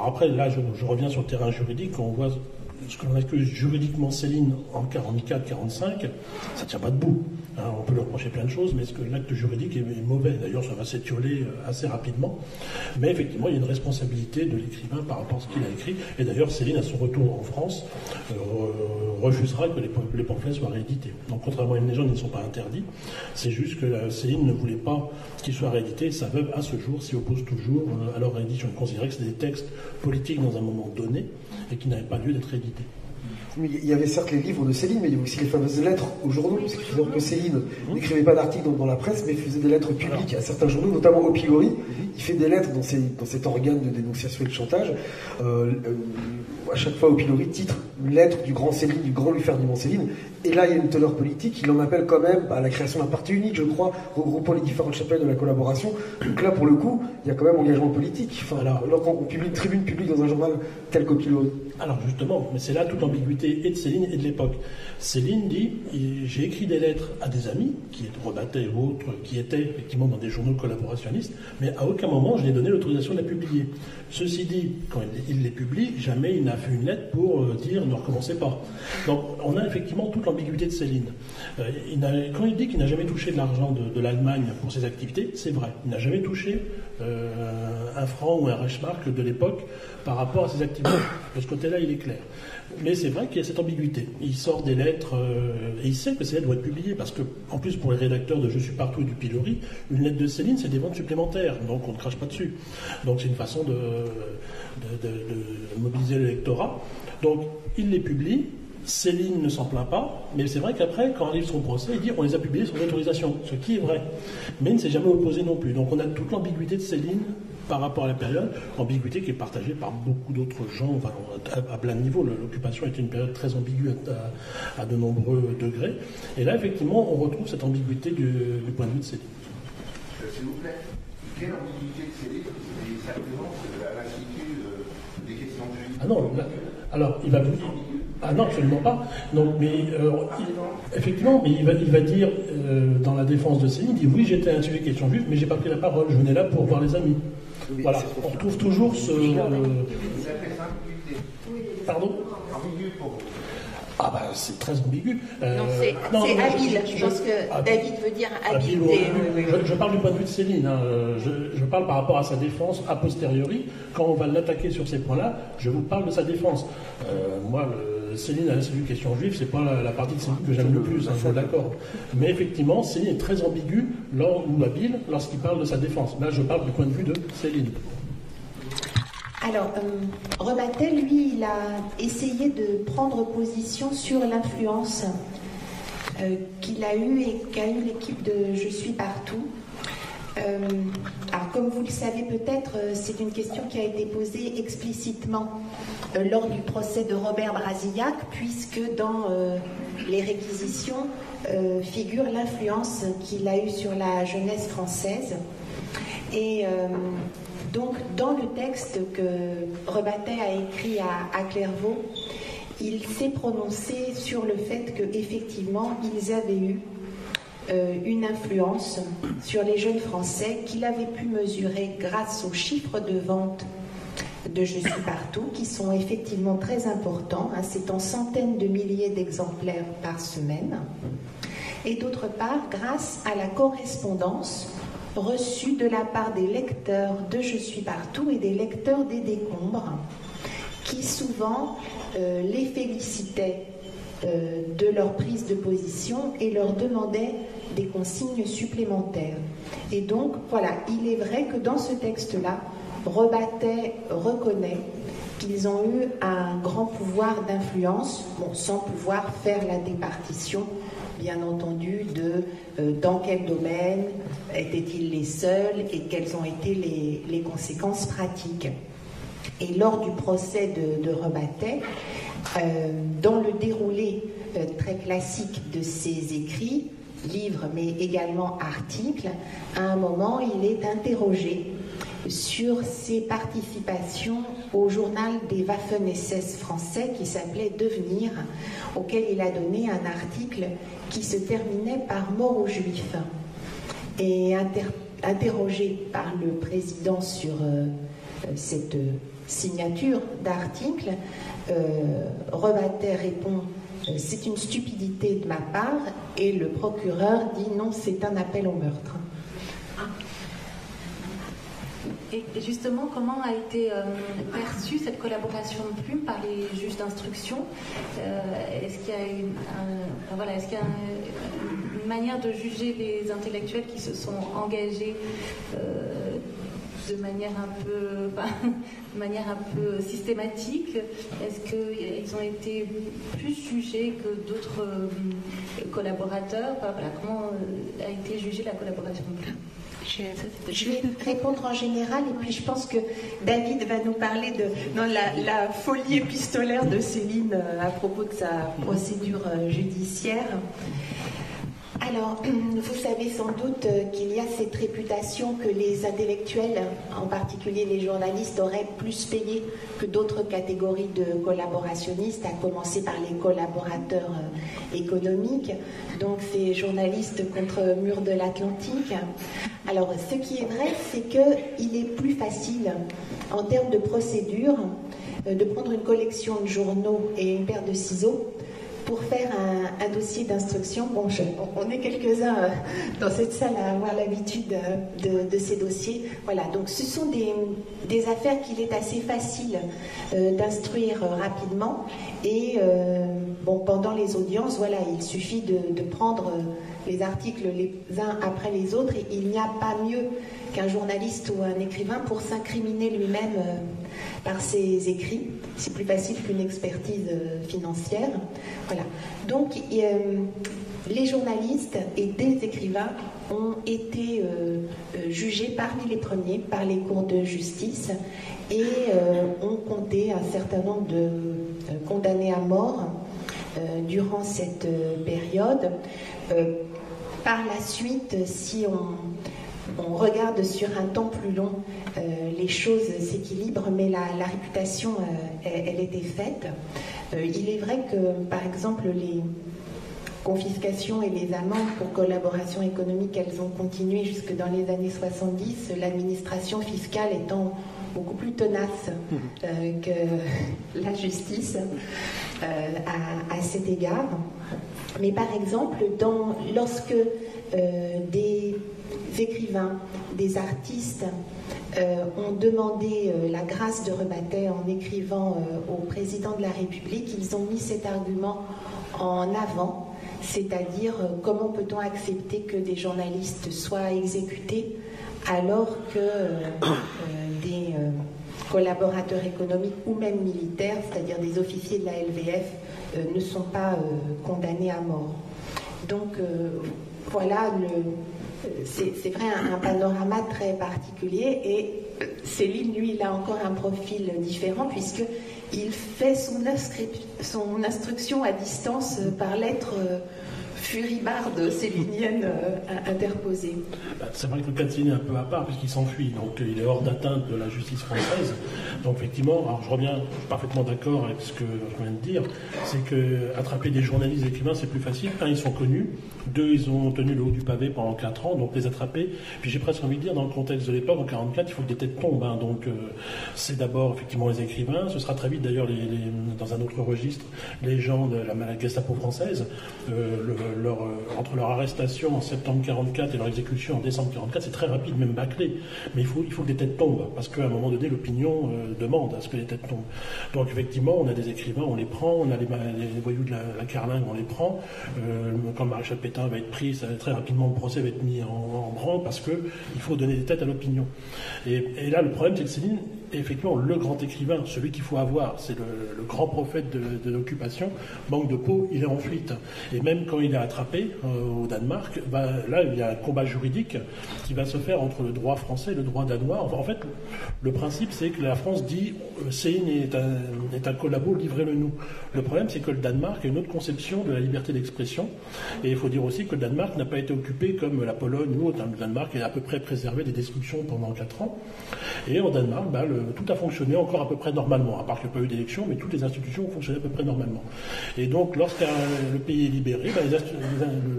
après là, je reviens sur le terrain juridique, quand on voit ce que l'on accuse juridiquement Céline en 44-45, ça ne tient pas debout. Hein, on peut lui reprocher plein de choses, mais est-ce que l'acte juridique est mauvais? D'ailleurs, ça va s'étioler assez rapidement. Mais effectivement, il y a une responsabilité de l'écrivain par rapport à ce qu'il a écrit. Et d'ailleurs, Céline, à son retour en France, refusera que les pamphlets soient réédités. Donc, contrairement à une légende, ils ne sont pas interdits. C'est juste que Céline ne voulait pas qu'ils soient réédités. Sa veuve, à ce jour, s'y oppose toujours à leur réédition. Elle considérait que c'était des textes politiques dans un moment donné et qui n'avaient pas lieu d'être réédités. Il y avait certes les livres de Céline, mais il y avait aussi les fameuses lettres aux journaux, parce que Céline n'écrivait pas d'articles dans la presse, mais faisait des lettres publiques à certains journaux, notamment au Pilori. Il fait des lettres dans cet organe de dénonciation et de chantage. À chaque fois au Pilori, titre une lettre du grand Céline, du grand Louis-Ferdinand Céline. Et là, il y a une teneur politique. Il en appelle quand même à la création d'un parti unique, je crois, regroupant les différentes chapelles de la collaboration. Donc là, pour le coup, il y a quand même engagement politique. Enfin, alors qu'on publie une tribune publique dans un journal tel qu'au Pilori. Alors justement, mais c'est là toute l'ambiguïté et de Céline et de l'époque. Céline dit, j'ai écrit des lettres à des amis, qui étaient Rebattet ou autres, qui étaient effectivement dans des journaux collaborationnistes, mais à aucun un moment, je lui ai donné l'autorisation de la publier. Ceci dit, quand il les publie, jamais il n'a fait une lettre pour dire ne recommencez pas. Donc on a effectivement toute l'ambiguïté de Céline. Quand il dit qu'il n'a jamais touché de l'argent de l'Allemagne pour ses activités, c'est vrai. Il n'a jamais touché un franc ou un Reichsmark de l'époque par rapport à ses activités. De ce côté-là, il est clair. Mais c'est vrai qu'il y a cette ambiguïté. Il sort des lettres et il sait que ces lettres doivent être publiées parce que, en plus, pour les rédacteurs de Je suis partout et du Pilori, une lettre de Céline, c'est des ventes supplémentaires. Donc on ne crache pas dessus. Donc c'est une façon de mobiliser l'électorat. Donc il les publie. Céline ne s'en plaint pas, mais c'est vrai qu'après, quand arrive son procès, il dit on les a publiés sans autorisation, ce qui est vrai. Mais il ne s'est jamais opposé non plus. Donc on a toute l'ambiguïté de Céline par rapport à la période, ambiguïté qui est partagée par beaucoup d'autres gens, enfin, à plein de niveaux. L'occupation était une période très ambiguë à de nombreux degrés. Et là, effectivement, on retrouve cette ambiguïté du point de vue de Céline. S'il vous plaît, quelle ambiguïté de Céline est simplement à l'Institut des questions juives? Ah non, là, alors il va vous dire. Ah non, absolument pas. Donc, mais effectivement, mais il va dire dans la défense de Céline, il dit oui, j'étais un sujet question juive, mais j'ai pas pris la parole. Je venais là pour voir les amis. Oui, voilà. On retrouve toujours ce. Pardon. Ambigu pour vous. Ah bah c'est très ambigu. Non, c'est habile. Je pense que David veut dire habile. Je parle du point de vue de Céline. Hein. Je parle par rapport à sa défense a posteriori. Quand on va l'attaquer sur ces points-là, je vous parle de sa défense. Moi, Céline à la cellule question juive, c'est pas la partie de Céline que j'aime le plus, hein, je l'accorde. Mais effectivement, Céline est très ambiguë ou habile lorsqu'il parle de sa défense. Là, je parle du point de vue de Céline. Alors, Rebattet, lui, il a essayé de prendre position sur l'influence qu'il a eue et qu'a eu l'équipe de Je suis partout. Alors, comme vous le savez peut-être, c'est une question qui a été posée explicitement lors du procès de Robert Brasillac, puisque dans les réquisitions figure l'influence qu'il a eue sur la jeunesse française. Et donc, dans le texte que Rebattet a écrit à Clairvaux, il s'est prononcé sur le fait qu'effectivement, ils avaient eu une influence sur les jeunes Français qu'il avait pu mesurer grâce aux chiffres de vente de Je suis partout, qui sont effectivement très importants, hein, c'est en centaines de milliers d'exemplaires par semaine, et d'autre part grâce à la correspondance reçue de la part des lecteurs de Je suis partout et des lecteurs des Décombres, qui souvent les félicitaient de leur prise de position et leur demandaient des consignes supplémentaires. Et donc, voilà, il est vrai que dans ce texte-là, Rebattet reconnaît qu'ils ont eu un grand pouvoir d'influence, bon, sans pouvoir faire la départition, bien entendu, de dans quel domaine étaient-ils les seuls et quelles ont été les conséquences pratiques. Et lors du procès de Rebattet, dans le déroulé très classique de ses écrits, livres mais également articles, à un moment il est interrogé sur ses participations au journal des Waffen-SS français qui s'appelait Devenir, auquel il a donné un article qui se terminait par mort aux Juifs. Et interrogé par le président sur cette signature d'article, Rebattet répond « C'est une stupidité de ma part » et le procureur dit « Non, c'est un appel au meurtre ». Et justement, comment a été perçue cette collaboration de Plume par les juges d'instruction? Est-ce qu'il y a une manière de juger les intellectuels qui se sont engagés de manière un peu systématique? Est-ce qu'ils ont été plus jugés que d'autres collaborateurs? Voilà, comment a été jugée la collaboration de Plume? Je vais répondre en général et puis je pense que David va nous parler de la folie épistolaire de Céline à propos de sa procédure judiciaire. Alors, vous savez sans doute qu'il y a cette réputation que les intellectuels, en particulier les journalistes, auraient plus payé que d'autres catégories de collaborationnistes, à commencer par les collaborateurs économiques, donc ces journalistes contre mur de l'Atlantique. Alors, ce qui est vrai, c'est qu'il est plus facile, en termes de procédure, de prendre une collection de journaux et une paire de ciseaux pour faire un dossier d'instruction. Bon, on est quelques-uns dans cette salle à avoir l'habitude de ces dossiers. Voilà, donc ce sont des affaires qu'il est assez facile d'instruire rapidement. Et bon, pendant les audiences, voilà, il suffit de prendre les articles les uns après les autres. Et il n'y a pas mieux qu'un journaliste ou un écrivain pour s'incriminer lui-même par ses écrits. C'est plus facile qu'une expertise financière. Voilà. Donc, les journalistes et des écrivains ont été jugés parmi les premiers par les cours de justice et ont compté un certain nombre de condamnés à mort durant cette période. Par la suite, si on regarde sur un temps plus long, les choses s'équilibrent, mais la réputation, elle était faite. Il est vrai que, par exemple, les confiscations et les amendes pour collaboration économique, elles ont continué jusque dans les années 70, l'administration fiscale étant beaucoup plus tenace que la justice à cet égard. Mais par exemple, lorsque des écrivains, des artistes ont demandé la grâce de Rebattet en écrivant au président de la République, ils ont mis cet argument en avant, c'est-à-dire comment peut-on accepter que des journalistes soient exécutés alors que des collaborateurs économiques ou même militaires, c'est-à-dire des officiers de la LVF, ne sont pas condamnés à mort. Donc voilà, c'est vrai, un panorama très particulier. Et Céline, lui, il a encore un profil différent puisqu'il fait son instruction à distance par lettre furibarde célinienne interposée. C'est vrai que le cas de Céline est un peu à part puisqu'il s'enfuit, donc il est hors d'atteinte de la justice française. Donc effectivement, alors je suis parfaitement d'accord avec ce que je viens de dire, c'est que attraper des journalistes et écrivains, c'est plus facile. Un, ils sont connus. Deux, ils ont tenu le haut du pavé pendant 4 ans, donc les attraper. Puis j'ai presque envie de dire, dans le contexte de l'époque, en 1944, il faut que des têtes tombent. Donc c'est d'abord effectivement les écrivains. Ce sera très vite d'ailleurs dans un autre registre, les gens de la Gestapo française. Entre leur arrestation en septembre 1944 et leur exécution en décembre 1944, c'est très rapide, même bâclé. Mais il faut que des têtes tombent, parce qu'à un moment donné, l'opinion demande à ce que les têtes tombent. Donc effectivement, on a des écrivains, on les prend, on a les voyous de la carlingue, on les prend. Quand le maréchal Pétain va être pris, très rapidement, le procès va être mis en branle, parce qu'il faut donner des têtes à l'opinion. Et là, le problème, c'est que Céline est effectivement le grand écrivain, celui qu'il faut avoir. C'est le grand prophète de l'occupation. Manque de peau, il est en fuite. Et même quand il est attrapé au Danemark, là, il y a un combat juridique qui va se faire entre le droit français et le droit danois. Enfin, en fait, le principe, c'est que la France dit Céline est un collabo, livrez-le-nous. Le problème, c'est que le Danemark a une autre conception de la liberté d'expression. Et il faut dire aussi que le Danemark n'a pas été occupé comme la Pologne ou autre. Le Danemark est à peu près préservé des destructions pendant 4 ans. Et au Danemark, tout a fonctionné encore à peu près normalement, à part qu'il n'y a pas eu d'élection, mais toutes les institutions ont fonctionné à peu près normalement. Et donc, lorsque le pays est libéré,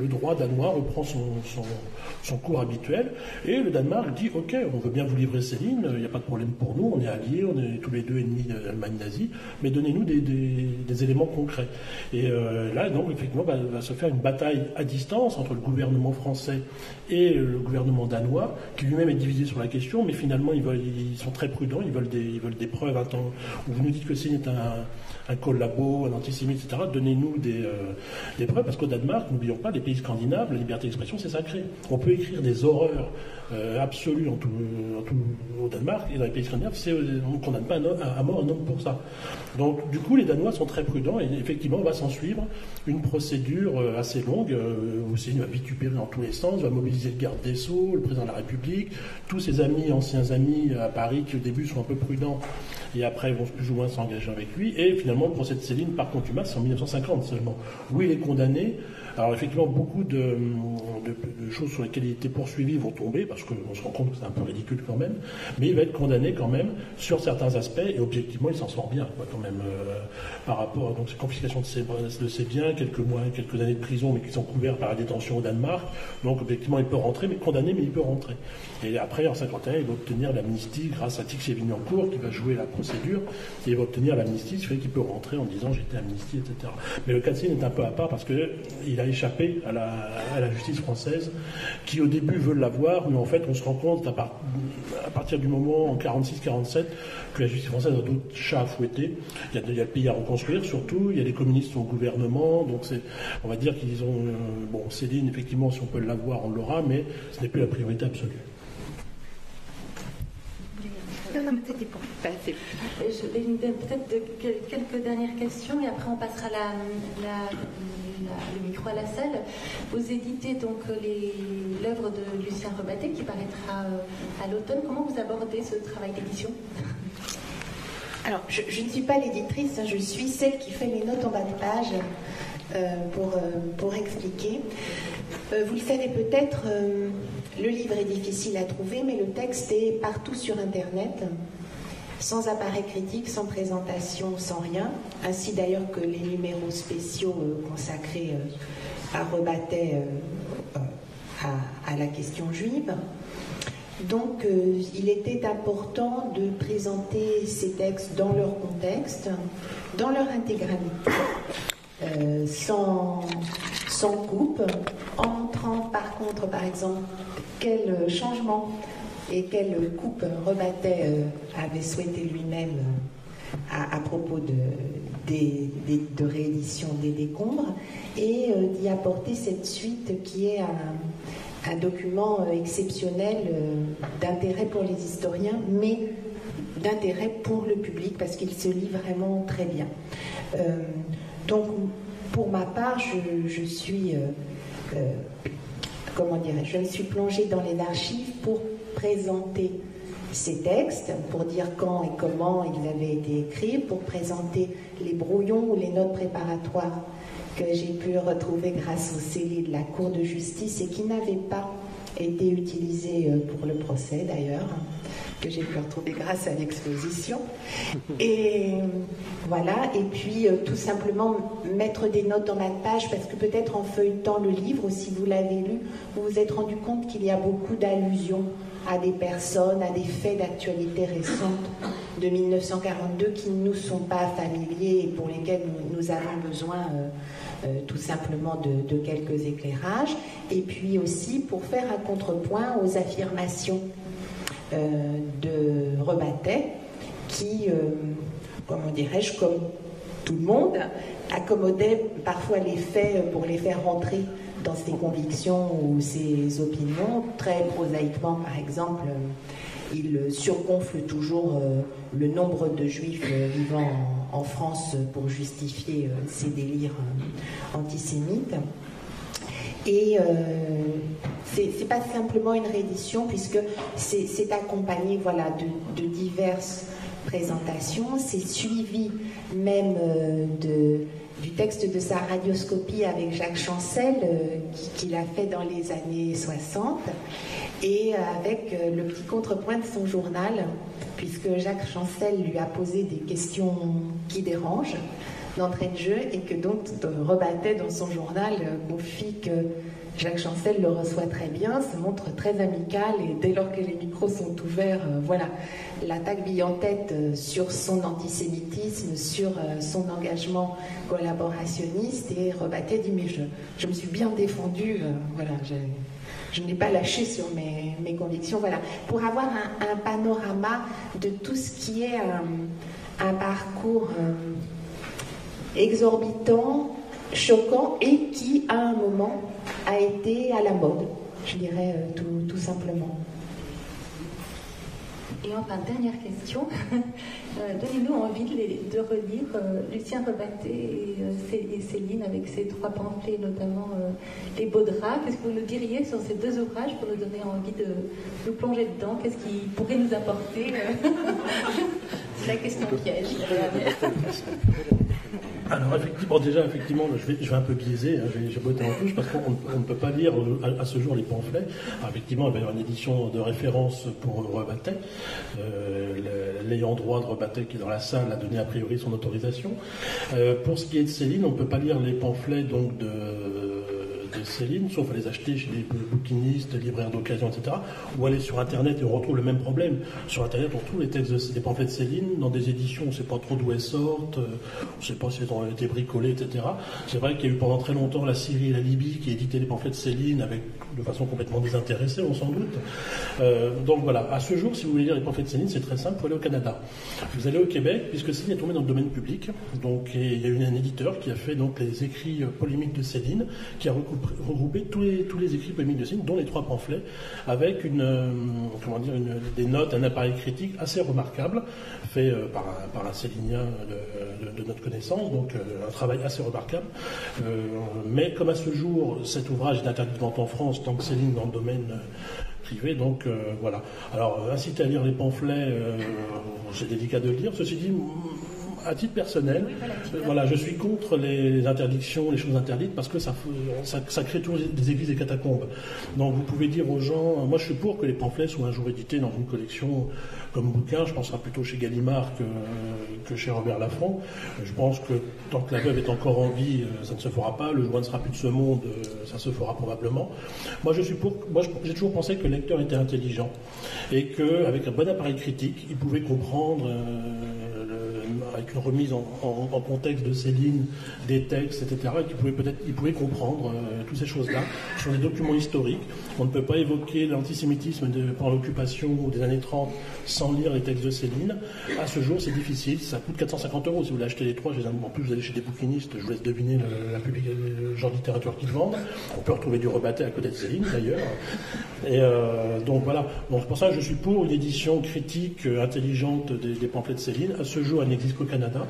le droit danois reprend son cours habituel, et le Danemark dit « Ok, on veut bien vous livrer Céline, il n'y a pas de problème pour nous, on est alliés, on est tous les deux ennemis de l'Allemagne nazie, mais donnez-nous des éléments concrets. » Et là, donc, effectivement, va se faire une bataille à distance entre le gouvernement français et le gouvernement danois, qui lui-même est divisé sur la question, mais finalement, ils sont très prudents, ils veulent des preuves. Où vous nous dites que Céline est un collabo, un antisémite, etc., donnez-nous des preuves, parce qu'au Danemark, n'oublions pas, les pays scandinaves, la liberté d'expression, c'est sacré. On peut écrire des horreurs absolues au Danemark, et dans les pays scandinaves, on ne condamne pas à mort un homme pour ça. Donc, du coup, les Danois sont très prudents, et effectivement, on va s'en suivre une procédure assez longue, où Céline va vitupérer dans tous les sens, va mobiliser le garde des Sceaux, le président de la République, tous ses anciens amis à Paris, qui au début sont un peu prudents, et après ils vont plus ou moins s'engager avec lui, et finalement le procès de Céline par contumace c'est en 1950 seulement, où il est condamné. Alors effectivement, beaucoup de choses sur lesquelles il était poursuivi vont tomber, parce qu'on se rend compte que c'est un peu ridicule quand même, mais il va être condamné quand même sur certains aspects, et objectivement il s'en sort bien quoi, quand même, par rapport à donc, ces confiscations de ses biens, quelques années de prison, mais qui sont couverts par la détention au Danemark, donc objectivement il peut rentrer, mais condamné, mais il peut rentrer. Et après, en 51, il va obtenir l'amnistie grâce à Tixier-Vignancourt, qui va jouer la procédure, et il va obtenir l'amnistie, ce qui fait qu'il peut rentrer en disant j'étais amnistié, etc. Mais le cas de Céline est un peu à part parce qu'il a échappé à la justice française, qui au début veut l'avoir, mais en fait on se rend compte à partir du moment en 46-47 que la justice française a d'autres chats à fouetter. Il y a le pays à reconstruire surtout, il y a les communistes au gouvernement, donc on va dire qu'ils ont... bon, Céline, effectivement, si on peut l'avoir, on l'aura, mais ce n'est plus la priorité absolue. Non, c'était pour passer. Peut-être quelques dernières questions et après on passera le micro à la salle. Vous éditez donc l'œuvre de Lucien Rebattet qui paraîtra à l'automne. Comment vous abordez ce travail d'édition ? Alors, je ne suis pas l'éditrice, je suis celle qui fait les notes en bas de page pour expliquer. Vous le savez peut-être, le livre est difficile à trouver, mais le texte est partout sur Internet, sans appareil critique, sans présentation, sans rien. Ainsi d'ailleurs que les numéros spéciaux consacrés à Rebattet à la question juive. Donc, il était important de présenter ces textes dans leur contexte, dans leur intégralité, sans coupe, en montrant par contre, par exemple, quel changement et quelle coupe Rebattet avait souhaité lui-même à propos de réédition des décombres, et d'y apporter cette suite qui est un document exceptionnel d'intérêt pour les historiens, mais d'intérêt pour le public, parce qu'il se lit vraiment très bien. Donc, pour ma part, je suis... je me suis plongée dans les archives pour présenter ces textes, pour dire quand et comment ils avaient été écrits, pour présenter les brouillons ou les notes préparatoires que j'ai pu retrouver grâce aux scellés de la Cour de justice et qui n'avaient pas été utilisés pour le procès d'ailleurs, que j'ai pu retrouver grâce à l'exposition. Et voilà, et puis tout simplement mettre des notes en bas de page, parce que peut-être en feuilletant le livre, ou si vous l'avez lu, vous vous êtes rendu compte qu'il y a beaucoup d'allusions à des personnes, à des faits d'actualité récente de 1942 qui ne nous sont pas familiers et pour lesquels nous avons besoin tout simplement de quelques éclairages, et puis aussi pour faire un contrepoint aux affirmations de Rebattet qui, comment dirais-je, comme tout le monde, accommodait parfois les faits pour les faire rentrer dans ses convictions ou ses opinions. Très prosaïquement, par exemple, il surgonfle toujours le nombre de juifs vivant en France pour justifier ses délires antisémites. Et c'est pas simplement une réédition, puisque c'est accompagné, voilà, de diverses présentations. C'est suivi même du texte de sa radioscopie avec Jacques Chancel, qu'il a fait dans les années 60, et avec le petit contrepoint de son journal, puisque Jacques Chancel lui a posé des questions qui dérangent d'entrée de jeu, et que donc Rebattet dans son journal confie que Jacques Chancel le reçoit très bien, se montre très amical, et dès lors que les micros sont ouverts, voilà, l'attaque bille en tête sur son antisémitisme, sur son engagement collaborationniste, et Rebattet dit mais je me suis bien défendu, voilà, je n'ai pas lâché sur mes convictions, voilà, pour avoir un panorama de tout ce qui est un parcours exorbitant, choquant, et qui à un moment a été à la mode, je dirais tout simplement. Et enfin, dernière question, donnez-nous envie de relire Lucien Rebattet et Céline avec ses 3 pamphlets, notamment Les Beaux Draps. Qu'est-ce que vous nous diriez sur ces 2 ouvrages pour nous donner envie de nous plonger dedans? Qu'est-ce qui pourrait nous apporter la question piège. Alors effectivement, je vais un peu biaiser, hein, j'ai botté en touche parce qu'on ne peut pas lire à ce jour les pamphlets. Alors, effectivement, il va y avoir une édition de référence pour Rebattet. L'ayant droit de Rebattet qui est dans la salle a donné a priori son autorisation. Pour ce qui est de Céline, on ne peut pas lire les pamphlets donc de Céline, sauf à les acheter chez des bouquinistes, libraires d'occasion, etc. Ou aller sur Internet et on retrouve le même problème. Sur Internet, on trouve les textes des pamphlets de Céline dans des éditions, on ne sait pas trop d'où elles sortent, on ne sait pas si elles ont été bricolées, etc. C'est vrai qu'il y a eu pendant très longtemps la Syrie et la Libye qui éditaient les pamphlets de Céline de façon complètement désintéressée, on s'en doute. Donc voilà, à ce jour, si vous voulez lire les pamphlets de Céline, c'est très simple, il faut aller au Canada. Vous allez au Québec, puisque Céline est tombée dans le domaine public. Donc il y a eu un éditeur qui a fait donc les écrits polémiques de Céline, qui a regroupé tous les écrits polémiques de Céline, dont les 3 pamphlets, avec des notes, un appareil critique assez remarquable, fait par un Célinien de notre connaissance, donc un travail assez remarquable. Mais comme à ce jour, cet ouvrage est interdit de vente en France, tant que Céline dans le domaine privé, donc voilà. Alors, inciter à lire les pamphlets, c'est délicat de le dire. Ceci dit, à titre personnel, voilà, je suis contre les interdictions, les choses interdites, parce que ça crée toujours des églises et catacombes. Donc vous pouvez dire aux gens, moi je suis pour que les pamphlets soient un jour édités dans une collection comme bouquin, je penserai plutôt chez Gallimard que chez Robert Laffont. Je pense que tant que la veuve est encore en vie, ça ne se fera pas, le joint ne sera plus de ce monde, ça se fera probablement. Moi j'ai toujours pensé que le lecteur était intelligent et qu'avec un bon appareil critique, il pouvait comprendre avec une remise en contexte de Céline, des textes, etc., et qu'il pouvait comprendre toutes ces choses-là. Ce sont des documents historiques. On ne peut pas évoquer l'antisémitisme pendant l'occupation des années 30 sans lire les textes de Céline. À ce jour, c'est difficile. Ça coûte 450 € si vous voulez acheter les 3. En plus, vous allez chez des bouquinistes, je vous laisse deviner le genre de littérature qu'ils vendent. On peut retrouver du Rebattet à côté de Céline, d'ailleurs. Et donc voilà. Donc, c'est pour ça que je suis pour une édition critique, intelligente des pamphlets de Céline. À ce jour, elle n'existe qu'au Canada.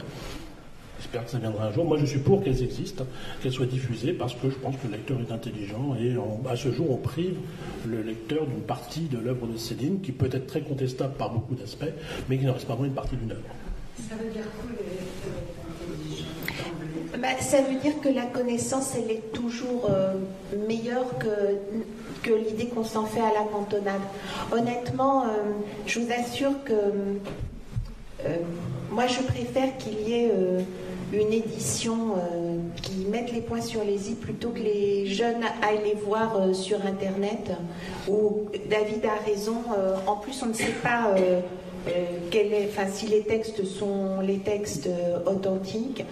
J'espère que ça viendra un jour. Moi, je suis pour qu'elles existent, qu'elles soient diffusées, parce que je pense que le lecteur est intelligent et à ce jour, on prive le lecteur d'une partie de l'œuvre de Céline, qui peut être très contestable par beaucoup d'aspects, mais qui ne reste pas vraiment une partie d'une œuvre. Ça veut dire quoi, le lecteur est intelligent ? Ça veut dire que la connaissance, elle est toujours meilleure que l'idée qu'on s'en fait à la cantonade. Honnêtement, je vous assure que moi, je préfère qu'il y ait une édition qui mette les points sur les i plutôt que les jeunes aillent les voir sur Internet. Où David a raison. En plus, on ne sait pas si les textes sont les textes authentiques.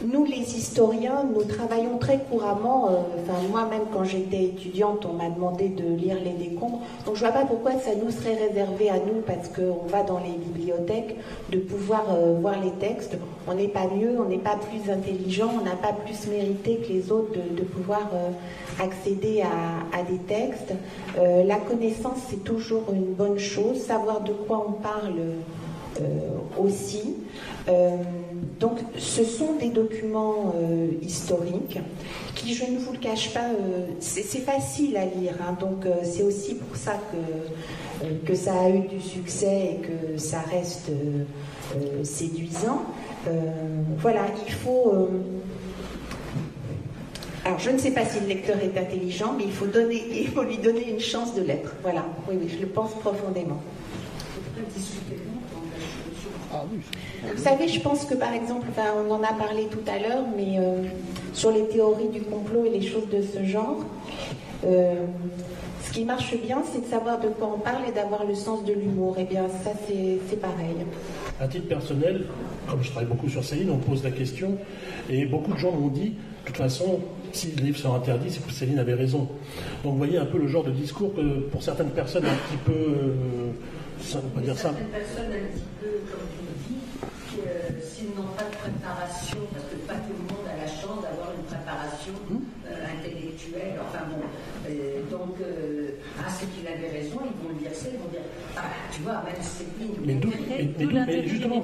Nous, les historiens, nous travaillons très couramment. Moi-même, quand j'étais étudiante, on m'a demandé de lire les décombres. Donc, je ne vois pas pourquoi ça nous serait réservé à nous, parce qu'on va dans les bibliothèques, de pouvoir voir les textes. On n'est pas mieux, on n'est pas plus intelligent, on n'a pas plus mérité que les autres de pouvoir accéder à des textes. La connaissance, c'est toujours une bonne chose. Savoir de quoi on parle aussi. Donc, ce sont des documents historiques qui, je ne vous le cache pas, c'est facile à lire. Donc, c'est aussi pour ça que ça a eu du succès et que ça reste séduisant. Voilà, il faut... Alors, je ne sais pas si le lecteur est intelligent, mais il faut lui donner une chance de l'être. Voilà, oui, je le pense profondément. Vous savez, je pense que par exemple, on en a parlé tout à l'heure, mais sur les théories du complot et les choses de ce genre, ce qui marche bien, c'est de savoir de quoi on parle et d'avoir le sens de l'humour. Et bien, ça, c'est pareil. À titre personnel, comme je travaille beaucoup sur Céline, on pose la question, et beaucoup de gens m'ont dit, de toute façon, si les livres sont interdits, c'est que Céline avait raison. Donc vous voyez un peu le genre de discours que pour certaines personnes un petit peu... ça ne veut pas dire ça. Certaines personnes un petit peu, comme tu le dis, s'ils n'ont pas de préparation, parce que pas tout le monde a la chance d'avoir une préparation intellectuelle, enfin bon, donc ce qu'il avait raison, ils vont le dire ça, ils vont dire, tu vois, même Céline. Mais justement,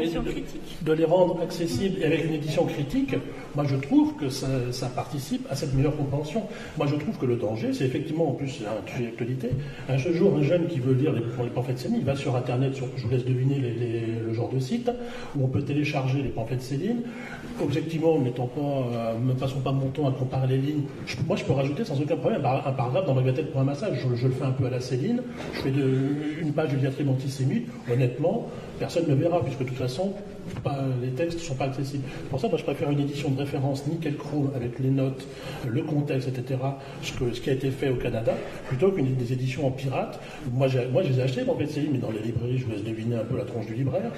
de les rendre accessibles et avec une édition critique, moi je trouve que ça participe à cette meilleure compréhension. Moi je trouve que le danger, c'est effectivement, en plus c'est un sujet d'actualité, un jour un jeune qui veut lire les pamphlets de Céline, il va sur Internet, je vous laisse deviner le genre de site, où on peut télécharger les pamphlets de Céline. Objectivement, ne passons pas mon temps à comparer les lignes. Moi je peux rajouter sans aucun problème un paragraphe dans Bagatelle pour un massage. Je le fais un peu à la Céline, je fais une page de diatribe antisémite, honnêtement, personne ne verra, puisque de toute façon, les textes ne sont pas accessibles. Pour ça, moi, je préfère une édition de référence nickel chrome avec les notes, le contexte, etc., ce qui a été fait au Canada, plutôt qu'une des éditions en pirate. Moi, je les ai achetés, en fait, mais dans les librairies, je vous laisse deviner un peu la tronche du libraire.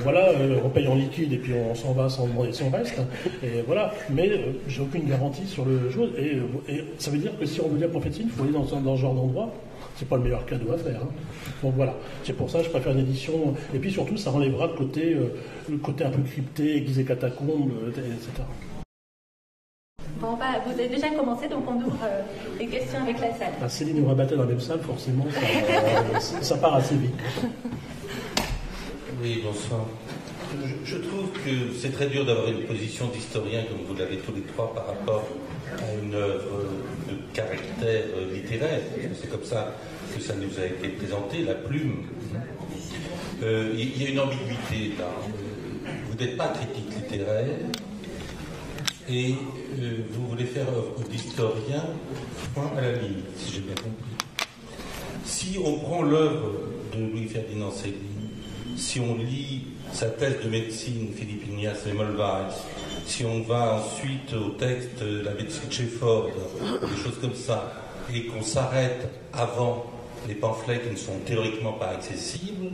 Voilà, on paye en liquide et puis on s'en va sans demander son reste. Et voilà, mais j'ai aucune garantie sur le chose. Et ça veut dire que si on veut dire prophétie, il faut aller dans ce genre d'endroit. C'est pas le meilleur cadeau à faire. Hein. Donc voilà, c'est pour ça que je préfère une édition. Et puis surtout, ça enlèvera le côté un peu crypté, aiguisé catacombe, etc. Bon, vous avez déjà commencé, donc on ouvre les questions avec la salle. Céline et Rabatel dans la même salle, forcément, ça part assez vite. Oui, bonsoir. Je trouve que c'est très dur d'avoir une position d'historien, comme vous l'avez tous les trois, par rapport à une œuvre de caractère littéraire. C'est comme ça que ça nous a été présenté, la plume. Il y a une ambiguïté là. Vous n'êtes pas critique littéraire et vous voulez faire œuvre d'historien, point à la ligne, si j'ai bien compris. Si on prend l'œuvre de Louis-Ferdinand Céline, si on lit sa thèse de médecine, Philippe Ignace et Molvaes, si on va ensuite au texte de la médecine chez Ford, des choses comme ça, et qu'on s'arrête avant les pamphlets qui ne sont théoriquement pas accessibles,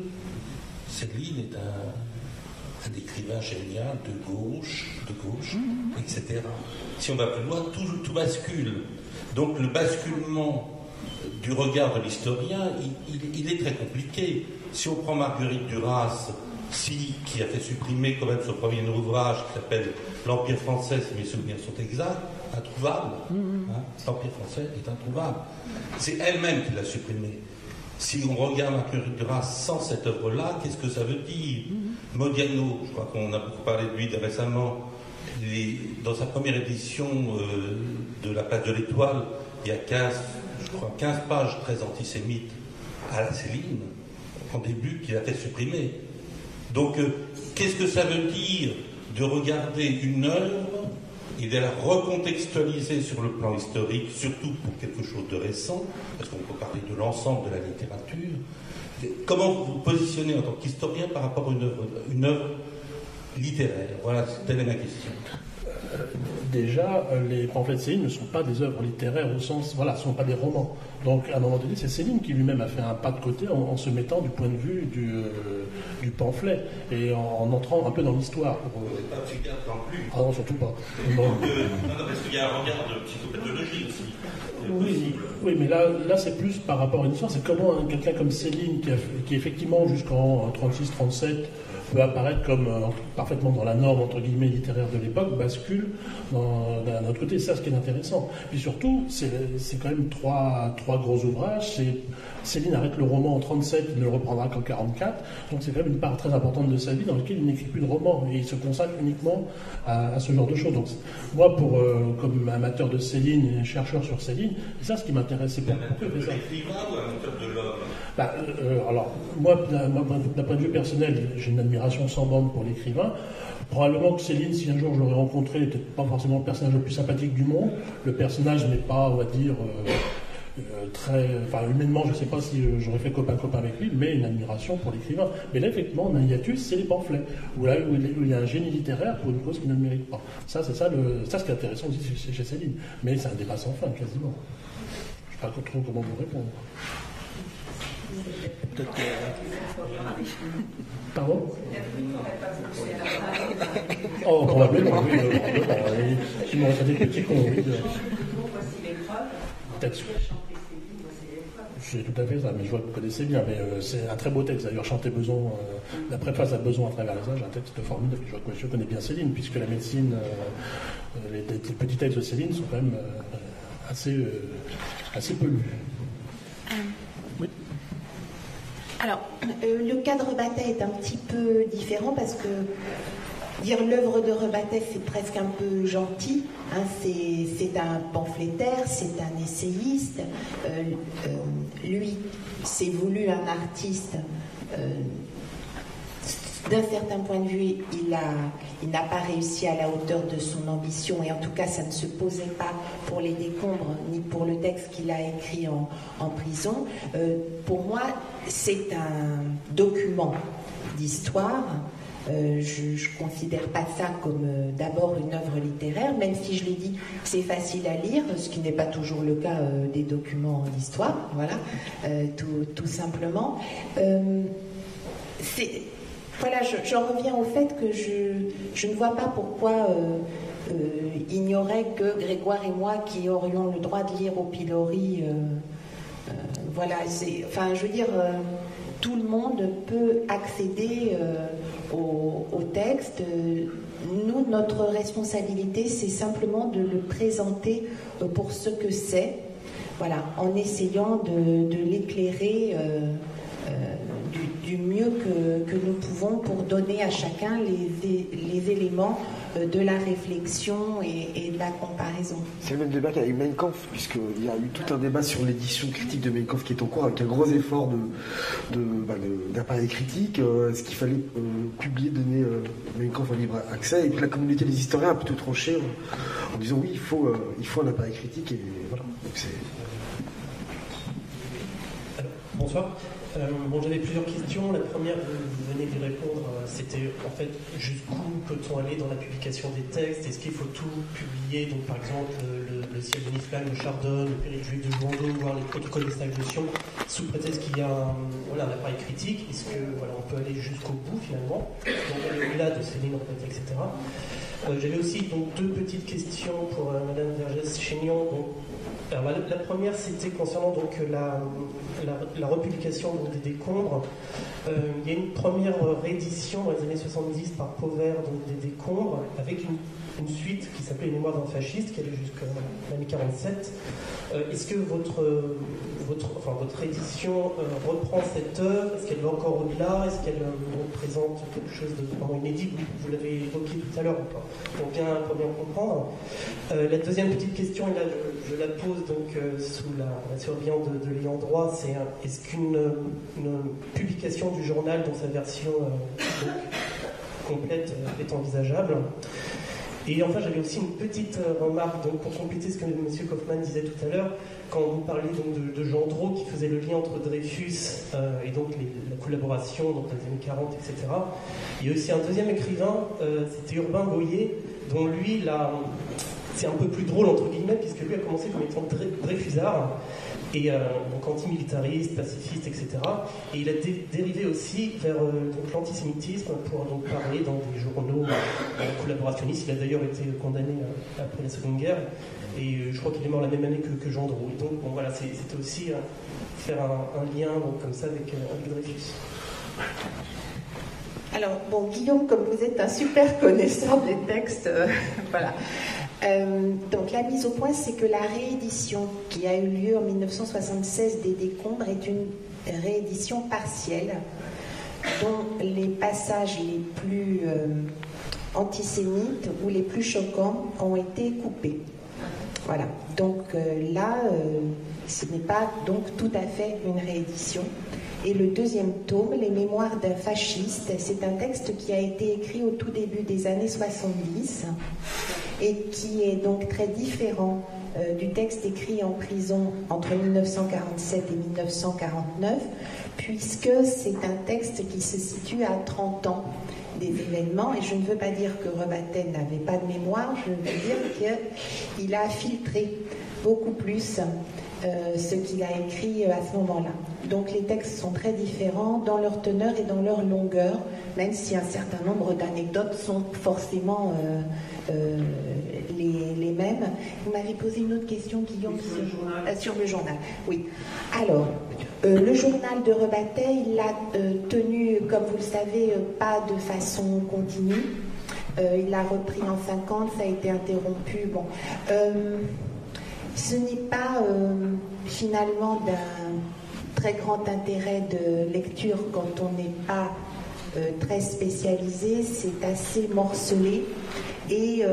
Céline est un écrivain génial de gauche, etc. Si on va plus loin, tout bascule. Donc le basculement du regard de l'historien, il est très compliqué. Si on prend Marguerite Duras, qui a fait supprimer quand même son premier ouvrage qui s'appelle L'Empire français, si mes souvenirs sont exacts, introuvable. L'Empire français est introuvable. C'est elle-même qui l'a supprimé. Si on regarde Marguerite Duras sans cette œuvre-là, qu'est-ce que ça veut dire? Modiano, je crois qu'on a beaucoup parlé de lui récemment, dans sa première édition de La Place de l'Étoile, il y a 15 pages très antisémites à la Céline, en début, qu'il a fait supprimer. Donc, qu'est-ce que ça veut dire de regarder une œuvre et de la recontextualiser sur le plan historique, surtout pour quelque chose de récent, parce qu'on peut parler de l'ensemble de la littérature. Comment vous vous positionnez en tant qu'historien par rapport à une œuvre littéraire? Voilà, telle est ma question. Déjà, les pamphlets de Céline ne sont pas des œuvres littéraires au sens, voilà, ce ne sont pas des romans. Donc, à un moment donné, c'est Céline qui lui-même a fait un pas de côté en se mettant du point de vue du pamphlet et en entrant un peu dans l'histoire. Vous n'êtes pas psychiatre non plus. Ah non, surtout pas. Non, parce qu'il y a un regard de psychopathologie aussi. Oui, mais là c'est plus par rapport à une histoire. C'est comment quelqu'un comme Céline, qui effectivement jusqu'en 36-37 peut apparaître comme parfaitement dans la norme entre guillemets littéraire de l'époque, bascule d'un autre côté. C'est ça ce qui est intéressant. Puis surtout, c'est quand même trois gros ouvrages. Céline arrête le roman en 37, il ne le reprendra qu'en 44. Donc c'est quand même une part très importante de sa vie dans laquelle il n'écrit plus de roman et il se consacre uniquement à ce genre de choses. Donc moi, comme amateur de Céline et chercheur sur Céline, c'est ça ce qui m'intéresse. C'est pourquoi il fait ça. L'écrivain ou amateur de l'homme? Alors moi, d'un point de vue personnel, j'ai une admiration sans borne pour l'écrivain. Probablement que Céline, si un jour je l'aurais rencontré, n'était pas forcément le personnage le plus sympathique du monde. Le personnage n'est pas, on va dire, humainement, je ne sais pas si j'aurais fait copain avec lui, mais une admiration pour l'écrivain. Mais là, effectivement, on a un hiatus, c'est les pamphlets, où il y a un génie littéraire pour une cause qu'il ne mérite pas. Ça, c'est ça ce qui est intéressant aussi chez Céline. Mais c'est un débat sans fin, quasiment. Je ne sais pas trop comment vous répondre. Peut-être que... Pardon? Oh, probablement, oui. Il m'aurait fait des petits cons, oui. Peut-être. C'est tout à fait ça, mais je vois que vous connaissez bien. Mais c'est un très beau texte. D'ailleurs, Chanter Beson, la préface à Beson à travers les âges, un texte formidable. Je vois que monsieur connaît bien Céline, puisque la médecine, les petits textes de Céline sont quand même assez peu lus. Oui. Alors, le cas de Rebattet est un petit peu différent parce que dire l'œuvre de Rebattet, c'est presque un peu gentil. Hein, c'est un pamphlétaire, c'est un essayiste. Lui, c'est voulu un artiste. D'un certain point de vue, il n'a pas réussi à la hauteur de son ambition, et en tout cas, ça ne se posait pas pour les décombres, ni pour le texte qu'il a écrit en prison. Pour moi, c'est un document d'histoire. Je ne considère pas ça comme d'abord une œuvre littéraire, même si je l'ai dit, c'est facile à lire, ce qui n'est pas toujours le cas des documents d'histoire, voilà, tout simplement. Voilà, j'en reviens au fait que je ne vois pas pourquoi il n'y aurait que Grégoire et moi qui aurions le droit de lire au pilori. Voilà, enfin, je veux dire, tout le monde peut accéder au texte. Nous, notre responsabilité, c'est simplement de le présenter pour ce que c'est, voilà, en essayant de l'éclairer du mieux que nous pouvons pour donner à chacun les éléments de la réflexion et de la comparaison. C'est le même débat qu'avec Mein Kampf, puisqu'il y a eu tout un débat sur l'édition critique de Mein Kampf qui est en cours, avec un gros effort d'appareil critique. Est-ce qu'il fallait publier, donner Mein Kampf en libre accès? Et puis la communauté des historiens a plutôt tranché en disant oui, il faut un appareil critique, et voilà. Donc Alors, bonsoir. J'avais plusieurs questions. La première, vous venez d'y répondre, c'était en fait jusqu'où peut-on aller dans la publication des textes? Est-ce qu'il faut tout publier? Donc par exemple le ciel de Niflheim, le Chardon, le périple juif de Jouandeau, voire les protocoles des sages de Sion, sous prétexte qu'il y a un appareil critique. Est-ce que on peut aller jusqu'au bout finalement? Donc au-delà de Céline, Rebattet, etc. J'avais aussi donc deux petites questions pour Madame Vergès-Chaignon. Alors, la première, c'était concernant donc la republication donc, des décombres. Il y a une première réédition dans les années 70 par Pauvert donc, des décombres, avec une suite qui s'appelait Les Mémoires d'un fasciste, qui allait jusqu'à l'année 47. Est-ce que votre édition reprend cette œuvre? Est-ce qu'elle va encore au-delà? Est-ce qu'elle représente quelque chose de vraiment inédit? Vous l'avez évoqué tout à l'heure, pour bien comprendre. La deuxième petite question, et là je la pose donc sous la surveillance de l'ayant droit, c'est est-ce qu'une publication du journal dans sa version complète est envisageable? Et enfin, j'avais aussi une petite remarque donc, pour compléter ce que M. Kaufmann disait tout à l'heure, quand vous parliez donc, de Gendreau qui faisait le lien entre Dreyfus et donc la collaboration dans les années 40, etc. Il y a aussi un deuxième écrivain, c'était Urbain Boyer, dont lui, c'est un peu plus drôle entre guillemets, puisque lui a commencé comme étant Dreyfusard, et donc antimilitariste, pacifiste, etc. Et il a dérivé aussi vers l'antisémitisme pour donc parler dans des journaux collaborationnistes. Il a d'ailleurs été condamné après la Seconde Guerre, et je crois qu'il est mort la même année que Gendreau. Et donc voilà, c'était aussi faire un lien donc, comme ça avec Dreyfus. Alors, Guillaume, comme vous êtes un super connaisseur des textes, voilà. Donc la mise au point, c'est que la réédition qui a eu lieu en 1976 des décombres est une réédition partielle dont les passages les plus antisémites ou les plus choquants ont été coupés. Voilà. Donc là, ce n'est pas donc tout à fait une réédition. Et le deuxième tome, Les Mémoires d'un fasciste, c'est un texte qui a été écrit au tout début des années 70 et qui est donc très différent du texte écrit en prison entre 1947 et 1949, puisque c'est un texte qui se situe à 30 ans des événements, et je ne veux pas dire que Rebattet n'avait pas de mémoire, je veux dire qu'il a filtré beaucoup plus ce qu'il a écrit à ce moment-là. Donc les textes sont très différents dans leur teneur et dans leur longueur, même si un certain nombre d'anecdotes sont forcément les mêmes. Vous m'avez posé une autre question, Guillaume, sur le journal. Oui. Alors, le journal de Rebattet, il l'a tenu, comme vous le savez, pas de façon continue. Il l'a repris en 50, ça a été interrompu. Bon, ce n'est pas finalement d'un très grand intérêt de lecture quand on n'est pas très spécialisé, c'est assez morcelé et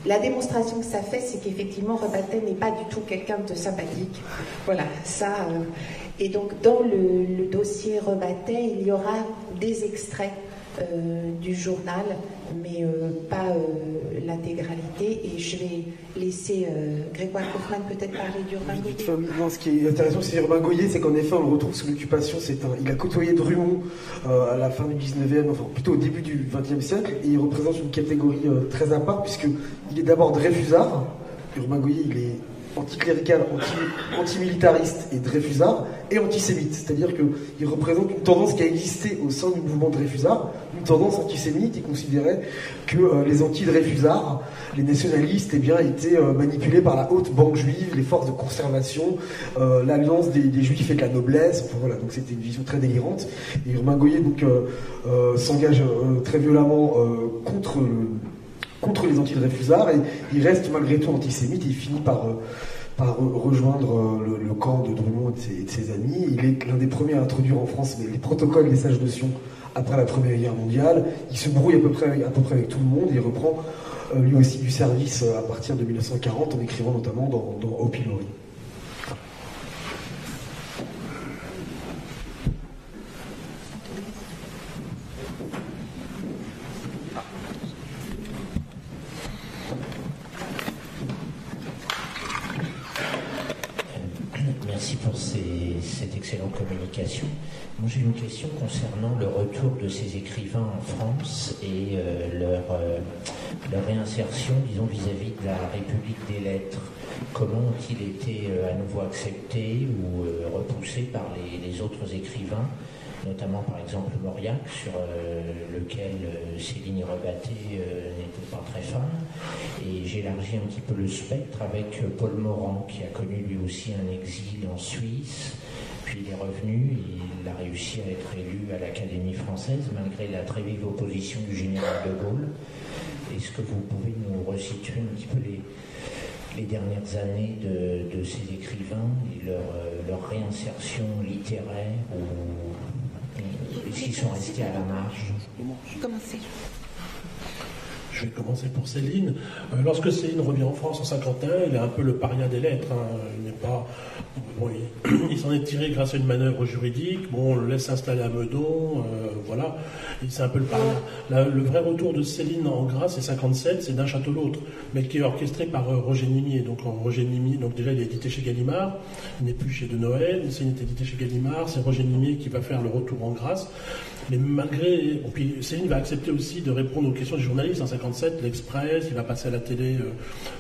la démonstration que ça fait, c'est qu'effectivement Rebattet n'est pas du tout quelqu'un de sympathique. Voilà, ça. Et donc dans le dossier Rebattet, il y aura des extraits du journal, mais pas l'intégralité. Et je vais laisser Grégoire Kaufmann peut-être parler d'Urbain Goyer. Non, ce qui est intéressant c'est Urbain Goyer, c'est qu'en effet on le retrouve sous l'occupation. Il a côtoyé Drummond à la fin du 19e, enfin plutôt au début du 20e siècle, et il représente une catégorie très à part, puisqu'il est d'abord dreyfusard. Urbain Goyer, il est anticlérical, antimilitariste et dreyfusard, et antisémite. C'est-à-dire qu'il représente une tendance qui a existé au sein du mouvement dreyfusard, une tendance antisémite. Il considérait que les anti-dreyfusards, les nationalistes, étaient manipulés par la haute banque juive, les forces de conservation, l'alliance des juifs et de la noblesse. Enfin, voilà, donc c'était une vision très délirante. Et Urbain Goyer s'engage très violemment contre les anti-dreyfusards, et il reste malgré tout antisémite, et il finit par rejoindre le camp de Drummond et de ses amis. Il est l'un des premiers à introduire en France les protocoles des sages de Sion après la Première Guerre mondiale. Il se brouille à peu près avec tout le monde, et il reprend lui aussi du service à partir de 1940 en écrivant notamment dans Au pilori. Merci pour cette excellente communication. Moi, j'ai une question concernant le retour de ces écrivains en France et leur réinsertion, disons, vis-à-vis de la République des lettres. Comment ont-ils été à nouveau acceptés ou repoussés par les autres écrivains, notamment par exemple Mauriac, sur lequel Céline Rebattet n'était pas très fan. Et j'élargis un petit peu le spectre avec Paul Morand, qui a connu lui aussi un exil en Suisse, puis il est revenu, et il a réussi à être élu à l'Académie française, malgré la très vive opposition du général de Gaulle. Est-ce que vous pouvez nous resituer un petit peu les dernières années de ces écrivains et leur réinsertion littéraire, ou est-ce qu'ils sont restés à la marge? Je vais commencer pour Céline. Lorsque Céline revient en France en 51, il est un peu le paria des lettres. Il n'est pas... Bon, il s'en est tiré grâce à une manœuvre juridique. Bon, on le laisse s'installer à Meudon, voilà. C'est un peu le paria. Le vrai retour de Céline en grâce, c'est 57, c'est D'un château l'autre, mais qui est orchestré par Roger Nimier. Donc Roger Nimier, donc déjà il est édité chez Gallimard, il n'est plus chez De Noël, Céline est édité chez Gallimard, c'est Roger Nimier qui va faire le retour en grâce. Mais malgré... Bon, puis Céline va accepter aussi de répondre aux questions des journalistes. En 57, l'Express, il va passer à la télé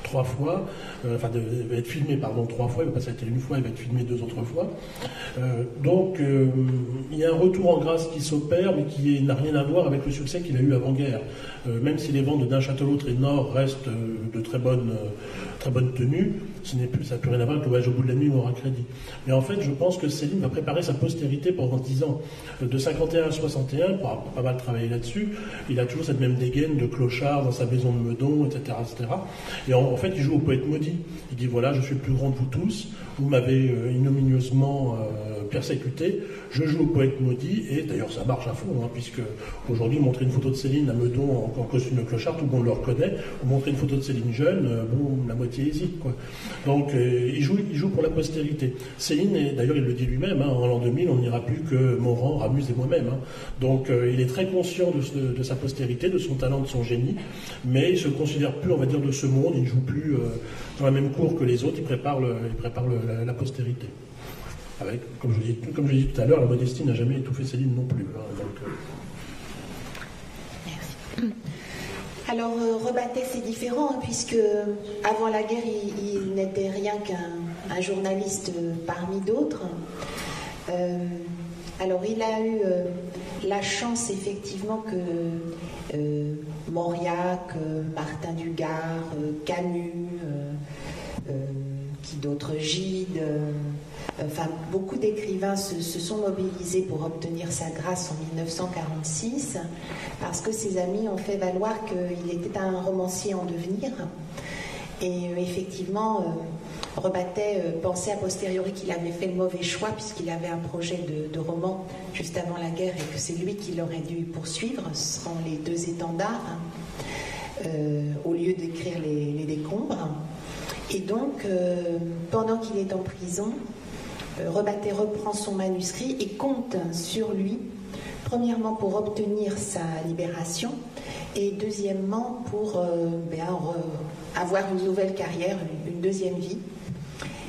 3 fois, il va être filmé 3 fois, il va passer à la télé une fois, il va être filmé 2 autres fois. Donc il y a un retour en grâce qui s'opère, mais qui n'a rien à voir avec le succès qu'il a eu avant-guerre. Même si les ventes D'un château l'autre et Nord restent de très bonne tenue, ça n'a plus rien à voir avec Le voyage au bout de la nuit ou Aura crédit. Mais en fait, je pense que Céline va préparer sa postérité pendant 10 ans. De 51 à 61, pour avoir pas mal travaillé là-dessus, il a toujours cette même dégaine de clochard dans sa maison de Meudon, etc. etc. Et en fait, il joue au poète maudit. Il dit, voilà, je suis le plus grand de vous tous, vous m'avez ignominieusement persécuté, je joue au poète maudit, et d'ailleurs ça marche à fond, puisque aujourd'hui, montrer une photo de Céline à Meudon en costume de clochard, tout le monde le reconnaît, ou montrer une photo de Céline jeune, la moitié hésite, quoi. Donc il joue pour la postérité. Céline, et d'ailleurs il le dit lui-même, en l'an 2000, on n'ira plus que Morand, Ramuse et moi-même. Donc il est très conscient de sa postérité, de son talent, de son génie, mais il ne se considère plus, on va dire, de ce monde, il ne joue plus dans la même cour que les autres, il prépare la postérité. Avec, comme je l'ai dit tout à l'heure, la modestie n'a jamais étouffé Céline non plus. Merci. Alors Rebattet c'est différent, puisque avant la guerre il n'était rien qu'un un journaliste parmi d'autres. Alors il a eu la chance effectivement que Mauriac, Martin Dugard, Camus, qui d'autres, Gide, enfin beaucoup d'écrivains se sont mobilisés pour obtenir sa grâce en 1946, parce que ses amis ont fait valoir qu'il était un romancier en devenir. Et effectivement, Rebattet pensait a posteriori qu'il avait fait le mauvais choix, puisqu'il avait un projet de roman juste avant la guerre et que c'est lui qui l'aurait dû poursuivre. Ce seront les deux étendards, au lieu d'écrire les décombres. Et donc, pendant qu'il est en prison, Rebattet reprend son manuscrit et compte sur lui, premièrement pour obtenir sa libération, et deuxièmement pour avoir une nouvelle carrière, une deuxième vie.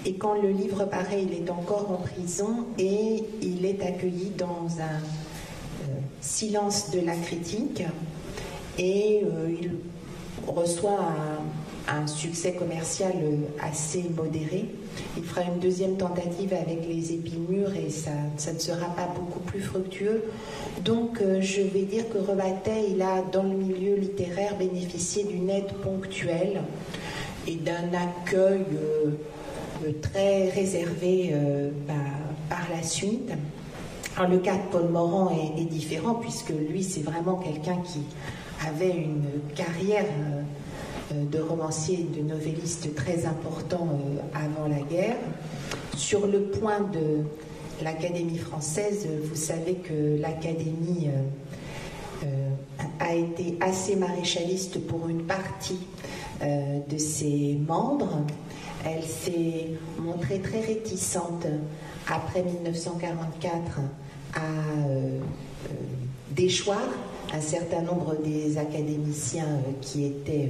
Et quand le livre paraît, il est encore en prison et il est accueilli dans un silence de la critique, et il reçoit un succès commercial assez modéré. Il fera une deuxième tentative avec Les Épis mûrs et ça ne sera pas beaucoup plus fructueux. Donc je vais dire que Rebattet, il a dans le milieu littéraire bénéficié d'une aide ponctuelle et d'un accueil très réservé par la suite. Alors le cas de Paul Morand est différent, puisque lui c'est vraiment quelqu'un qui avait une carrière de romancier et de novelliste très important avant la guerre. Sur le point de l'Académie française, vous savez que l'Académie a été assez maréchaliste pour une partie de ses membres. Elle s'est montrée très réticente après 1944 à déchoir un certain nombre des académiciens qui étaient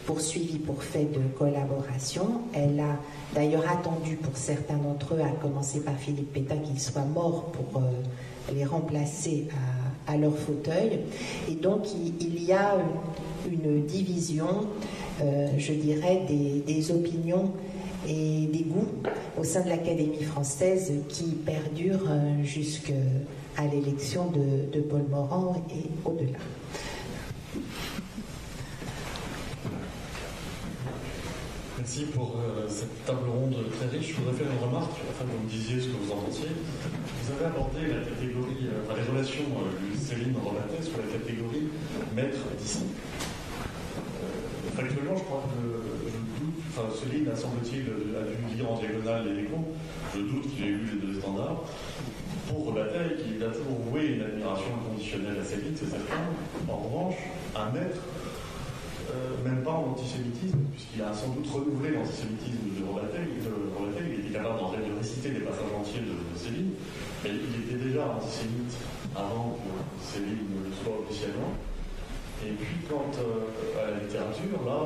poursuivis pour fait de collaboration. Elle a d'ailleurs attendu pour certains d'entre eux, à commencer par Philippe Pétain, qu'il soit mort pour les remplacer à leur fauteuil. Et donc il y a une division, je dirais, des opinions et des goûts au sein de l'Académie française qui perdure jusqu'à l'élection de Paul Morand et au-delà. Merci pour cette table ronde très riche. Je voudrais faire une remarque, afin que vous me disiez ce que vous en pensiez. Vous avez abordé la catégorie, les relations de Céline Rebattet sur la catégorie maître-disciple. Factuellement, je crois que Céline, semble-t-il, a dû lire en diagonale les décombres. Je doute qu'il ait lu les deux étendards. Pour Rebattet, qu'il a toujours voué une admiration inconditionnelle à Céline, c'est certain. En revanche, un maître, même pas en antisémitisme, puisqu'il a sans doute renouvelé l'antisémitisme de Rebattet. Il était capable de réciter des passages entiers de Céline, mais il était déjà antisémite avant que Céline ne le soit officiellement. Et puis, quant à la littérature, là,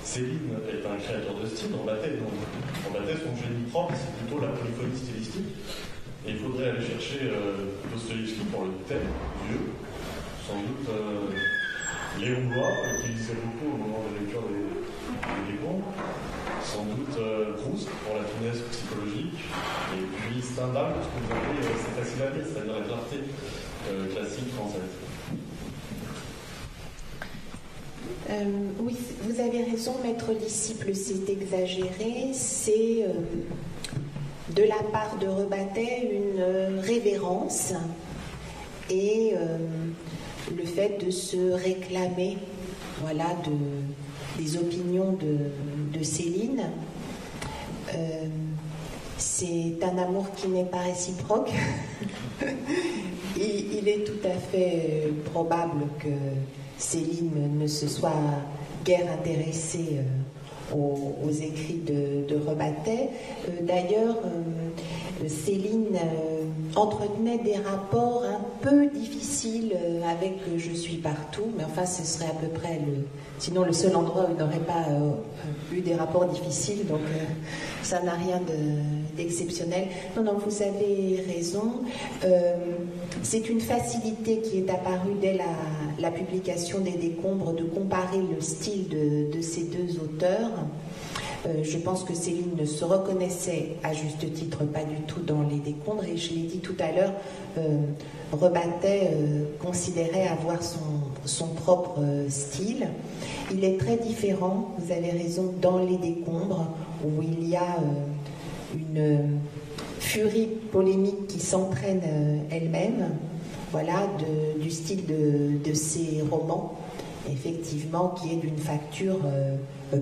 Céline est un créateur de style. Rebattet, non. Rebattet, son génie propre, c'est plutôt la polyphonie stylistique. Et il faudrait aller chercher Dostoïevski pour le thème vieux. Sans doute Léon Blois, qui lisait beaucoup au moment de la lecture des décombres. Sans doute Proust pour la finesse psychologique. Et puis Stendhal, parce que vous avez, c'est facile à lire, c'est-à-dire la clarté classique française. Oui, vous avez raison, maître-disciple, c'est exagéré. C'est de la part de Rebattet une révérence et le fait de se réclamer, voilà, des opinions de Céline. C'est un amour qui n'est pas réciproque. Il est tout à fait probable que Céline ne se soit guère intéressée aux écrits de Rebattet. D'ailleurs, Céline entretenait des rapports un peu difficiles avec Je suis partout, mais enfin ce serait à peu près sinon le seul endroit où il n'aurait pas eu des rapports difficiles, donc ça n'a rien d'exceptionnel. Non, vous avez raison. C'est une facilité qui est apparue dès la publication des décombres de comparer le style de ces deux auteurs. Je pense que Céline ne se reconnaissait à juste titre pas du tout dans les décombres, et je l'ai dit tout à l'heure, Rebattet considérait avoir son propre style. Il est très différent, vous avez raison, dans les décombres, où il y a une furie polémique qui s'entraîne elle-même, voilà, du style de ces romans, effectivement, qui est d'une facture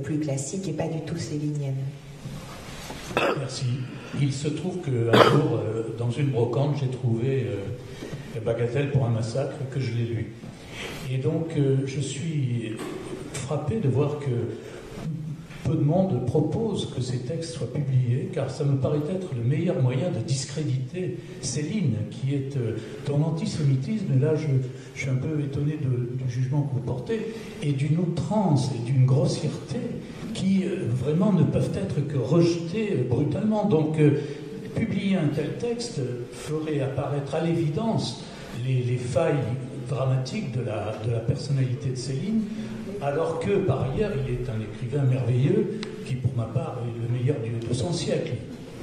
plus classique et pas du tout célinienne. Merci. Il se trouve qu'un jour, dans une brocante, j'ai trouvé Bagatelle pour un massacre, que je l'ai lu. Et donc, je suis frappé de voir que peu de monde propose que ces textes soient publiés, car ça me paraît être le meilleur moyen de discréditer Céline, qui est dans l'antisémitisme, et là je suis un peu étonné du jugement que vous portez, et d'une outrance et d'une grossièreté qui vraiment ne peuvent être que rejetées brutalement. Donc publier un tel texte ferait apparaître à l'évidence les failles dramatiques de la personnalité de Céline, alors que, par ailleurs, il est un écrivain merveilleux qui, pour ma part, est le meilleur de son siècle.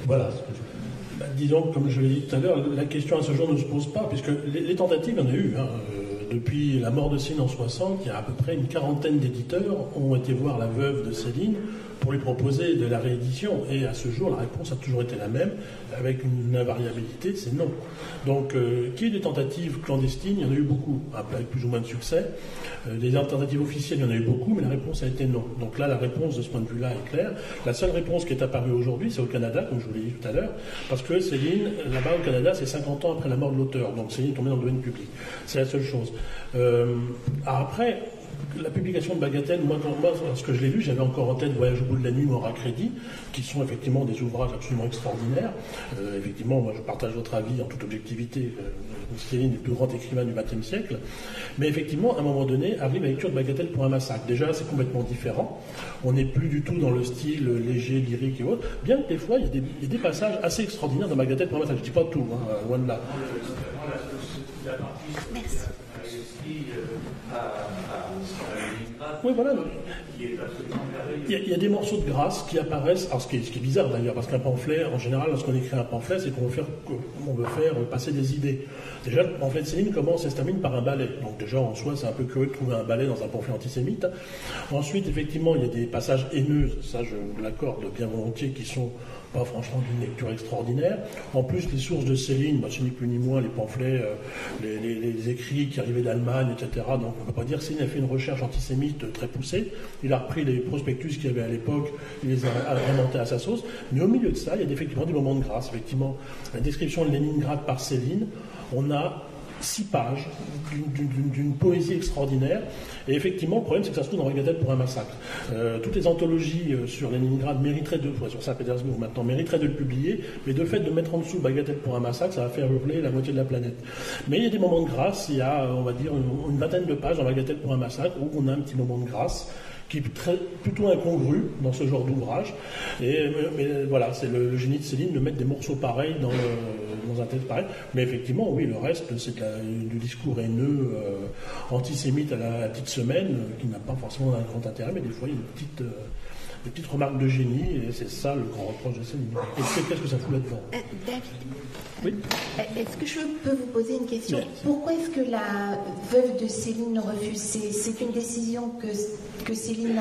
Voilà ce que je... Disons, comme je l'ai dit tout à l'heure, la question à ce jour ne se pose pas, puisque les tentatives, il y en a eu. Depuis la mort de Céline en 60, il y a à peu près une quarantaine d'éditeurs ont été voir la veuve de Céline pour lui proposer de la réédition. Et à ce jour, la réponse a toujours été la même, avec une invariabilité, c'est non. Donc, qu'il y ait des tentatives clandestines, il y en a eu beaucoup, avec plus ou moins de succès. Des tentatives officielles, il y en a eu beaucoup, mais la réponse a été non. Donc là, la réponse de ce point de vue-là est claire. La seule réponse qui est apparue aujourd'hui, c'est au Canada, comme je vous l'ai dit tout à l'heure, parce que Céline, là-bas au Canada, c'est 50 ans après la mort de l'auteur. Donc Céline est tombée dans le domaine public. C'est la seule chose. Après, la publication de Bagatelle, moi, lorsque je l'ai lu, j'avais encore en tête Voyage au bout de la nuit ou Mort à crédit, qui sont effectivement des ouvrages absolument extraordinaires. Effectivement, moi je partage votre avis en toute objectivité. Céline est le plus grand écrivain du XXe siècle. Mais effectivement, à un moment donné, arrive la lecture de Bagatelle pour un massacre. Déjà, c'est complètement différent. On n'est plus du tout dans le style léger, lyrique et autres. Bien que des fois, il y a des passages assez extraordinaires dans Bagatelle pour un massacre. Je ne dis pas tout, loin de là. Merci. Oui, voilà. Il y a des morceaux de grâce qui apparaissent, alors ce qui est bizarre d'ailleurs, parce qu'un pamphlet, en général, lorsqu'on écrit un pamphlet, c'est qu'on veut faire passer des idées. Déjà, le pamphlet de Céline commence et se termine par un ballet. Donc déjà, en soi, c'est un peu curieux de trouver un ballet dans un pamphlet antisémite. Ensuite, effectivement, il y a des passages haineux, ça je l'accorde bien volontiers, qui sont pas franchement d'une lecture extraordinaire. En plus, les sources de Céline, ce n'est plus ni moins les pamphlets, les écrits qui arrivaient d'Allemagne, etc. Donc on ne peut pas dire que Céline a fait une recherche antisémite très poussée. Il a repris les prospectus qu'il y avait à l'époque, il les a agrémentés à sa sauce. Mais au milieu de ça, il y a effectivement des moments de grâce. Effectivement, la description de Leningrad par Céline, on a 6 pages d'une poésie extraordinaire. Et effectivement, le problème, c'est que ça se trouve dans Bagatelle pour un massacre. Toutes les anthologies sur Leningrad mériteraient sur Saint-Pétersbourg maintenant, mériteraient de le publier, mais de fait de mettre en dessous Bagatelle pour un massacre, ça va faire hurler la moitié de la planète. Mais il y a des moments de grâce, il y a, on va dire, une vingtaine de pages dans Bagatelle pour un massacre, où on a un petit moment de grâce, qui est plutôt incongru dans ce genre d'ouvrage. Mais voilà, c'est le génie de Céline de mettre des morceaux pareils dans un texte pareil. Mais effectivement, oui, le reste, c'est du discours haineux, antisémite à la petite semaine, qui n'a pas forcément un grand intérêt, mais des fois, il y a des petites remarques de génie, et c'est ça le grand reproche de Céline. Et qu'est-ce que ça fout là-dedans David, oui. Est-ce que je peux vous poser une question? Oui. Pourquoi est-ce que la veuve de Céline refuse? C'est une décision que Céline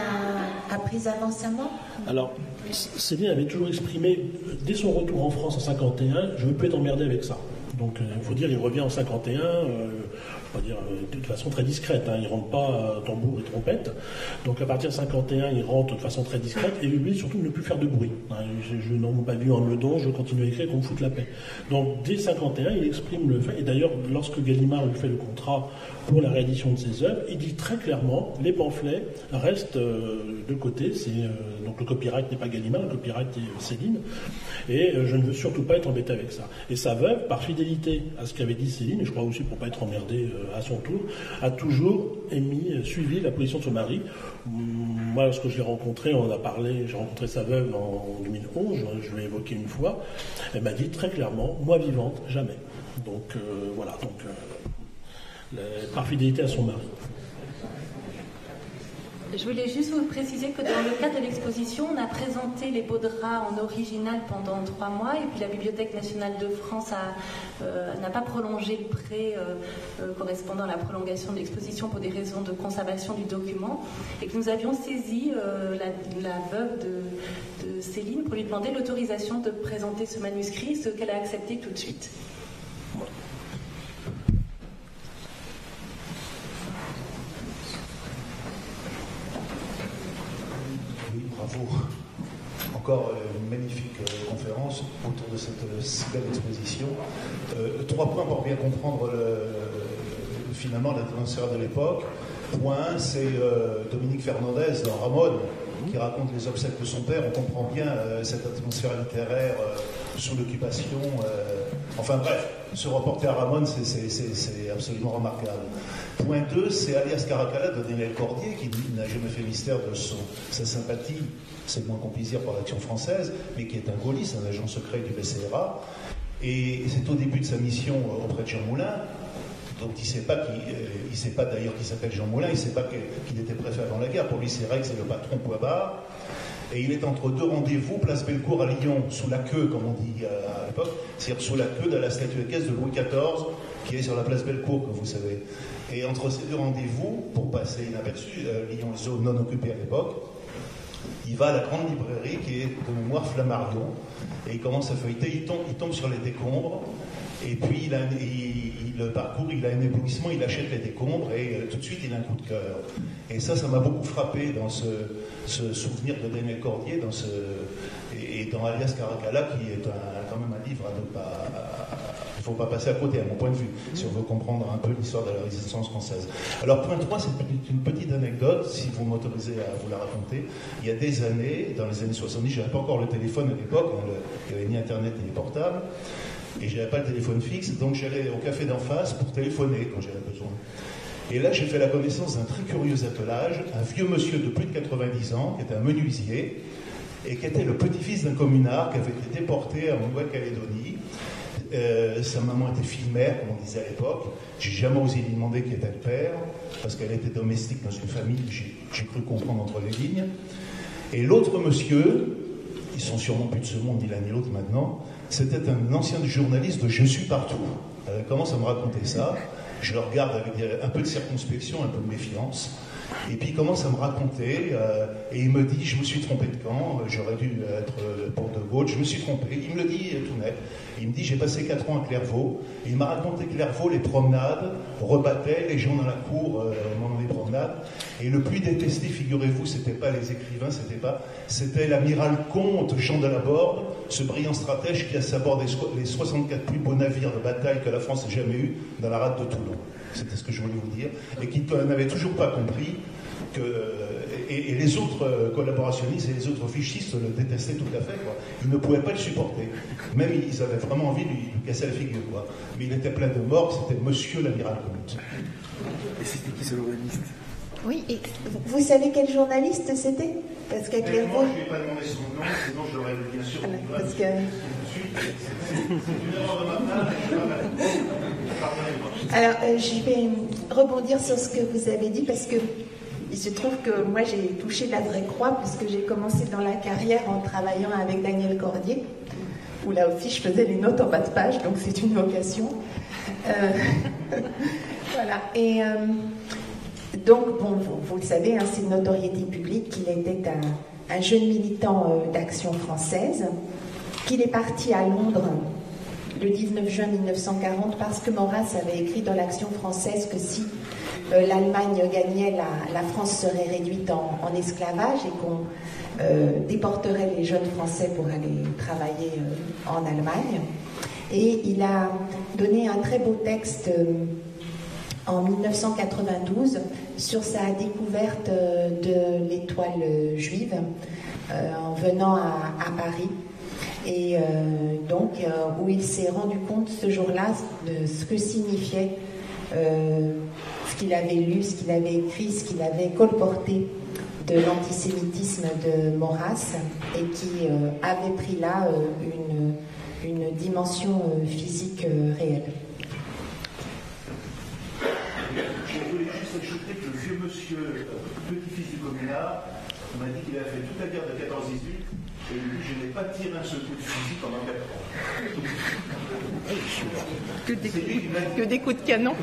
a prise avant sa mort? Alors, Céline avait toujours exprimé, dès son retour en France en 51, je ne veux plus être emmerdé avec ça. Donc, il faut dire, il revient en 51, de façon très discrète. Il ne rentre pas tambour et trompette. Donc, à partir de 51, il rentre de façon très discrète. Et lui, surtout, ne plus faire de bruit. Je n'en ai pas vu en meudon, je continue à écrire qu'on me foute la paix. Donc, dès 51, il exprime le fait. Et d'ailleurs, lorsque Gallimard lui fait le contrat pour la réédition de ses œuvres, il dit très clairement, les pamphlets restent de côté. Donc, le copyright n'est pas Gallimard, le copyright est Céline. Et je ne veux surtout pas être embêté avec ça. Et sa veuve, par fidélité à ce qu'avait dit Céline, et je crois aussi pour ne pas être emmerdé à son tour, a toujours suivi la position de son mari. Moi, lorsque je l'ai rencontré, on a parlé, j'ai rencontré sa veuve en 2011, je l'ai évoqué une fois, elle m'a dit très clairement, moi vivante, jamais. Donc voilà, par fidélité à son mari. Je voulais juste vous préciser que dans le cadre de l'exposition, on a présenté les beaux draps en original pendant 3 mois, et puis la Bibliothèque nationale de France n'a pas prolongé le prêt correspondant à la prolongation de l'exposition pour des raisons de conservation du document, et que nous avions saisi la veuve de Céline pour lui demander l'autorisation de présenter ce manuscrit, ce qu'elle a accepté tout de suite. Bravo. Encore une magnifique conférence autour de cette si belle exposition. 3 points pour bien comprendre finalement l'atmosphère de l'époque. Point 1, c'est Dominique Fernandez dans Ramon qui raconte les obsèques de son père. On comprend bien cette atmosphère littéraire sous l'occupation. Enfin bref, ce reporter à Ramon, c'est absolument remarquable. Point 2, c'est Alias Caracalla de Daniel Cordier, qui n'a jamais fait mystère de sa sympathie, c'est le moins qu'on puisse dire, pour l'Action française, mais qui est un gaulliste, un agent secret du BCRA. Et c'est au début de sa mission auprès de Jean Moulin, dont il ne sait pas d'ailleurs qu'il s'appelle Jean Moulin, il ne sait pas qu'il était préfet avant la guerre. Pour lui, c'est vrai que c'est le patron Poivard. Et il est entre 2 rendez-vous, place Bellecour à Lyon, sous la queue, comme on dit à l'époque, c'est-à-dire sous la queue de la statuette de Louis XIV, qui est sur la place Bellecour, comme vous savez. Et entre ces 2 rendez-vous, pour passer inaperçu, Lyon, zone non occupée à l'époque, il va à la grande librairie qui est de mémoire Flammarion, et il commence à feuilleter, il tombe sur les décombres, et puis le parcours, il a un éblouissement, il achète les décombres, et tout de suite il a un coup de cœur. Et ça m'a beaucoup frappé dans ce souvenir de Daniel Cordier, et dans Alias Caracalla, qui est quand même un livre à ne pas... Il ne faut pas passer à côté, à mon point de vue, si on veut comprendre un peu l'histoire de la résistance française. Alors, point 3, c'est une petite anecdote, si vous m'autorisez à vous la raconter. Il y a des années, dans les années 70, je n'avais pas encore le téléphone à l'époque, il n'y avait ni Internet ni portable, et je n'avais pas le téléphone fixe, donc j'allais au café d'en face pour téléphoner quand j'avais besoin. Et là, j'ai fait la connaissance d'un très curieux attelage, un vieux monsieur de plus de 90 ans, qui était un menuisier, et qui était le petit-fils d'un communard qui avait été déporté en Nouvelle-Calédonie. Sa maman était fille-mère, comme on disait à l'époque. J'ai jamais osé lui demander qui était le père, parce qu'elle était domestique dans une famille, j'ai cru comprendre entre les lignes. Et l'autre monsieur, ils sont sûrement plus de ce monde, ni l'un ni l'autre maintenant, c'était un ancien journaliste de Je suis partout. Elle commence à me raconter ça. Je le regarde avec un peu de circonspection, un peu de méfiance. Et puis il commence à me raconter, et il me dit, je me suis trompé de camp, j'aurais dû être pour de Gaulle, je me suis trompé. Il me le dit tout net. Il me dit, j'ai passé 4 ans à Clairvaux, et il m'a raconté Clairvaux, les promenades, rebattaient, les gens dans la cour au moment des promenades. Et le plus détesté, figurez-vous, c'était pas les écrivains, c'était l'amiral Comte Jean de la Borde, ce brillant stratège qui a à bord les 64 plus beaux navires de bataille que la France ait jamais eu dans la rade de Toulon. C'était ce que je voulais vous dire, et qui n'avait toujours pas compris que... Et les autres collaborationnistes et les autres fichistes le détestaient tout à fait, quoi. Ils ne pouvaient pas le supporter. Même ils avaient vraiment envie de lui casser la figure, quoi. Mais il était plein de morts, c'était Monsieur l'amiral Comte. Et c'était qui ce journaliste? Oui, et vous savez quel journaliste c'était? Parce qu'à Clairvaux... Moi, je ne vais pas demander son nom, sinon je l'aurais bien sûr... Parce que... C'est une erreur de ma part, Alors, je vais rebondir sur ce que vous avez dit, parce que il se trouve que moi, j'ai touché la vraie croix, puisque j'ai commencé dans la carrière en travaillant avec Daniel Cordier, où là aussi, je faisais les notes en bas de page, donc c'est une vocation. Voilà. Et donc, bon, vous le savez, hein, c'est une notoriété publique qu'il était un jeune militant d'Action française, qu'il est parti à Londres le 19 juin 1940 parce que Maurras avait écrit dans l'Action française que si l'Allemagne gagnait, la France serait réduite en esclavage et qu'on déporterait les jeunes Français pour aller travailler en Allemagne. Et il a donné un très beau texte en 1992 sur sa découverte de l'étoile juive en venant à Paris. Et donc, où il s'est rendu compte ce jour-là de ce que signifiait ce qu'il avait lu, ce qu'il avait écrit, ce qu'il avait colporté de l'antisémitisme de Maurras, et qui avait pris là une dimension physique réelle. Je voulais juste ajouter que le vieux monsieur, petit-fils du communard, m'a dit qu'il a fait toute la guerre de 14-18 et lui, je n'ai pas tiré un seul coup de fusil pendant 4 ans. Que des coups de canon.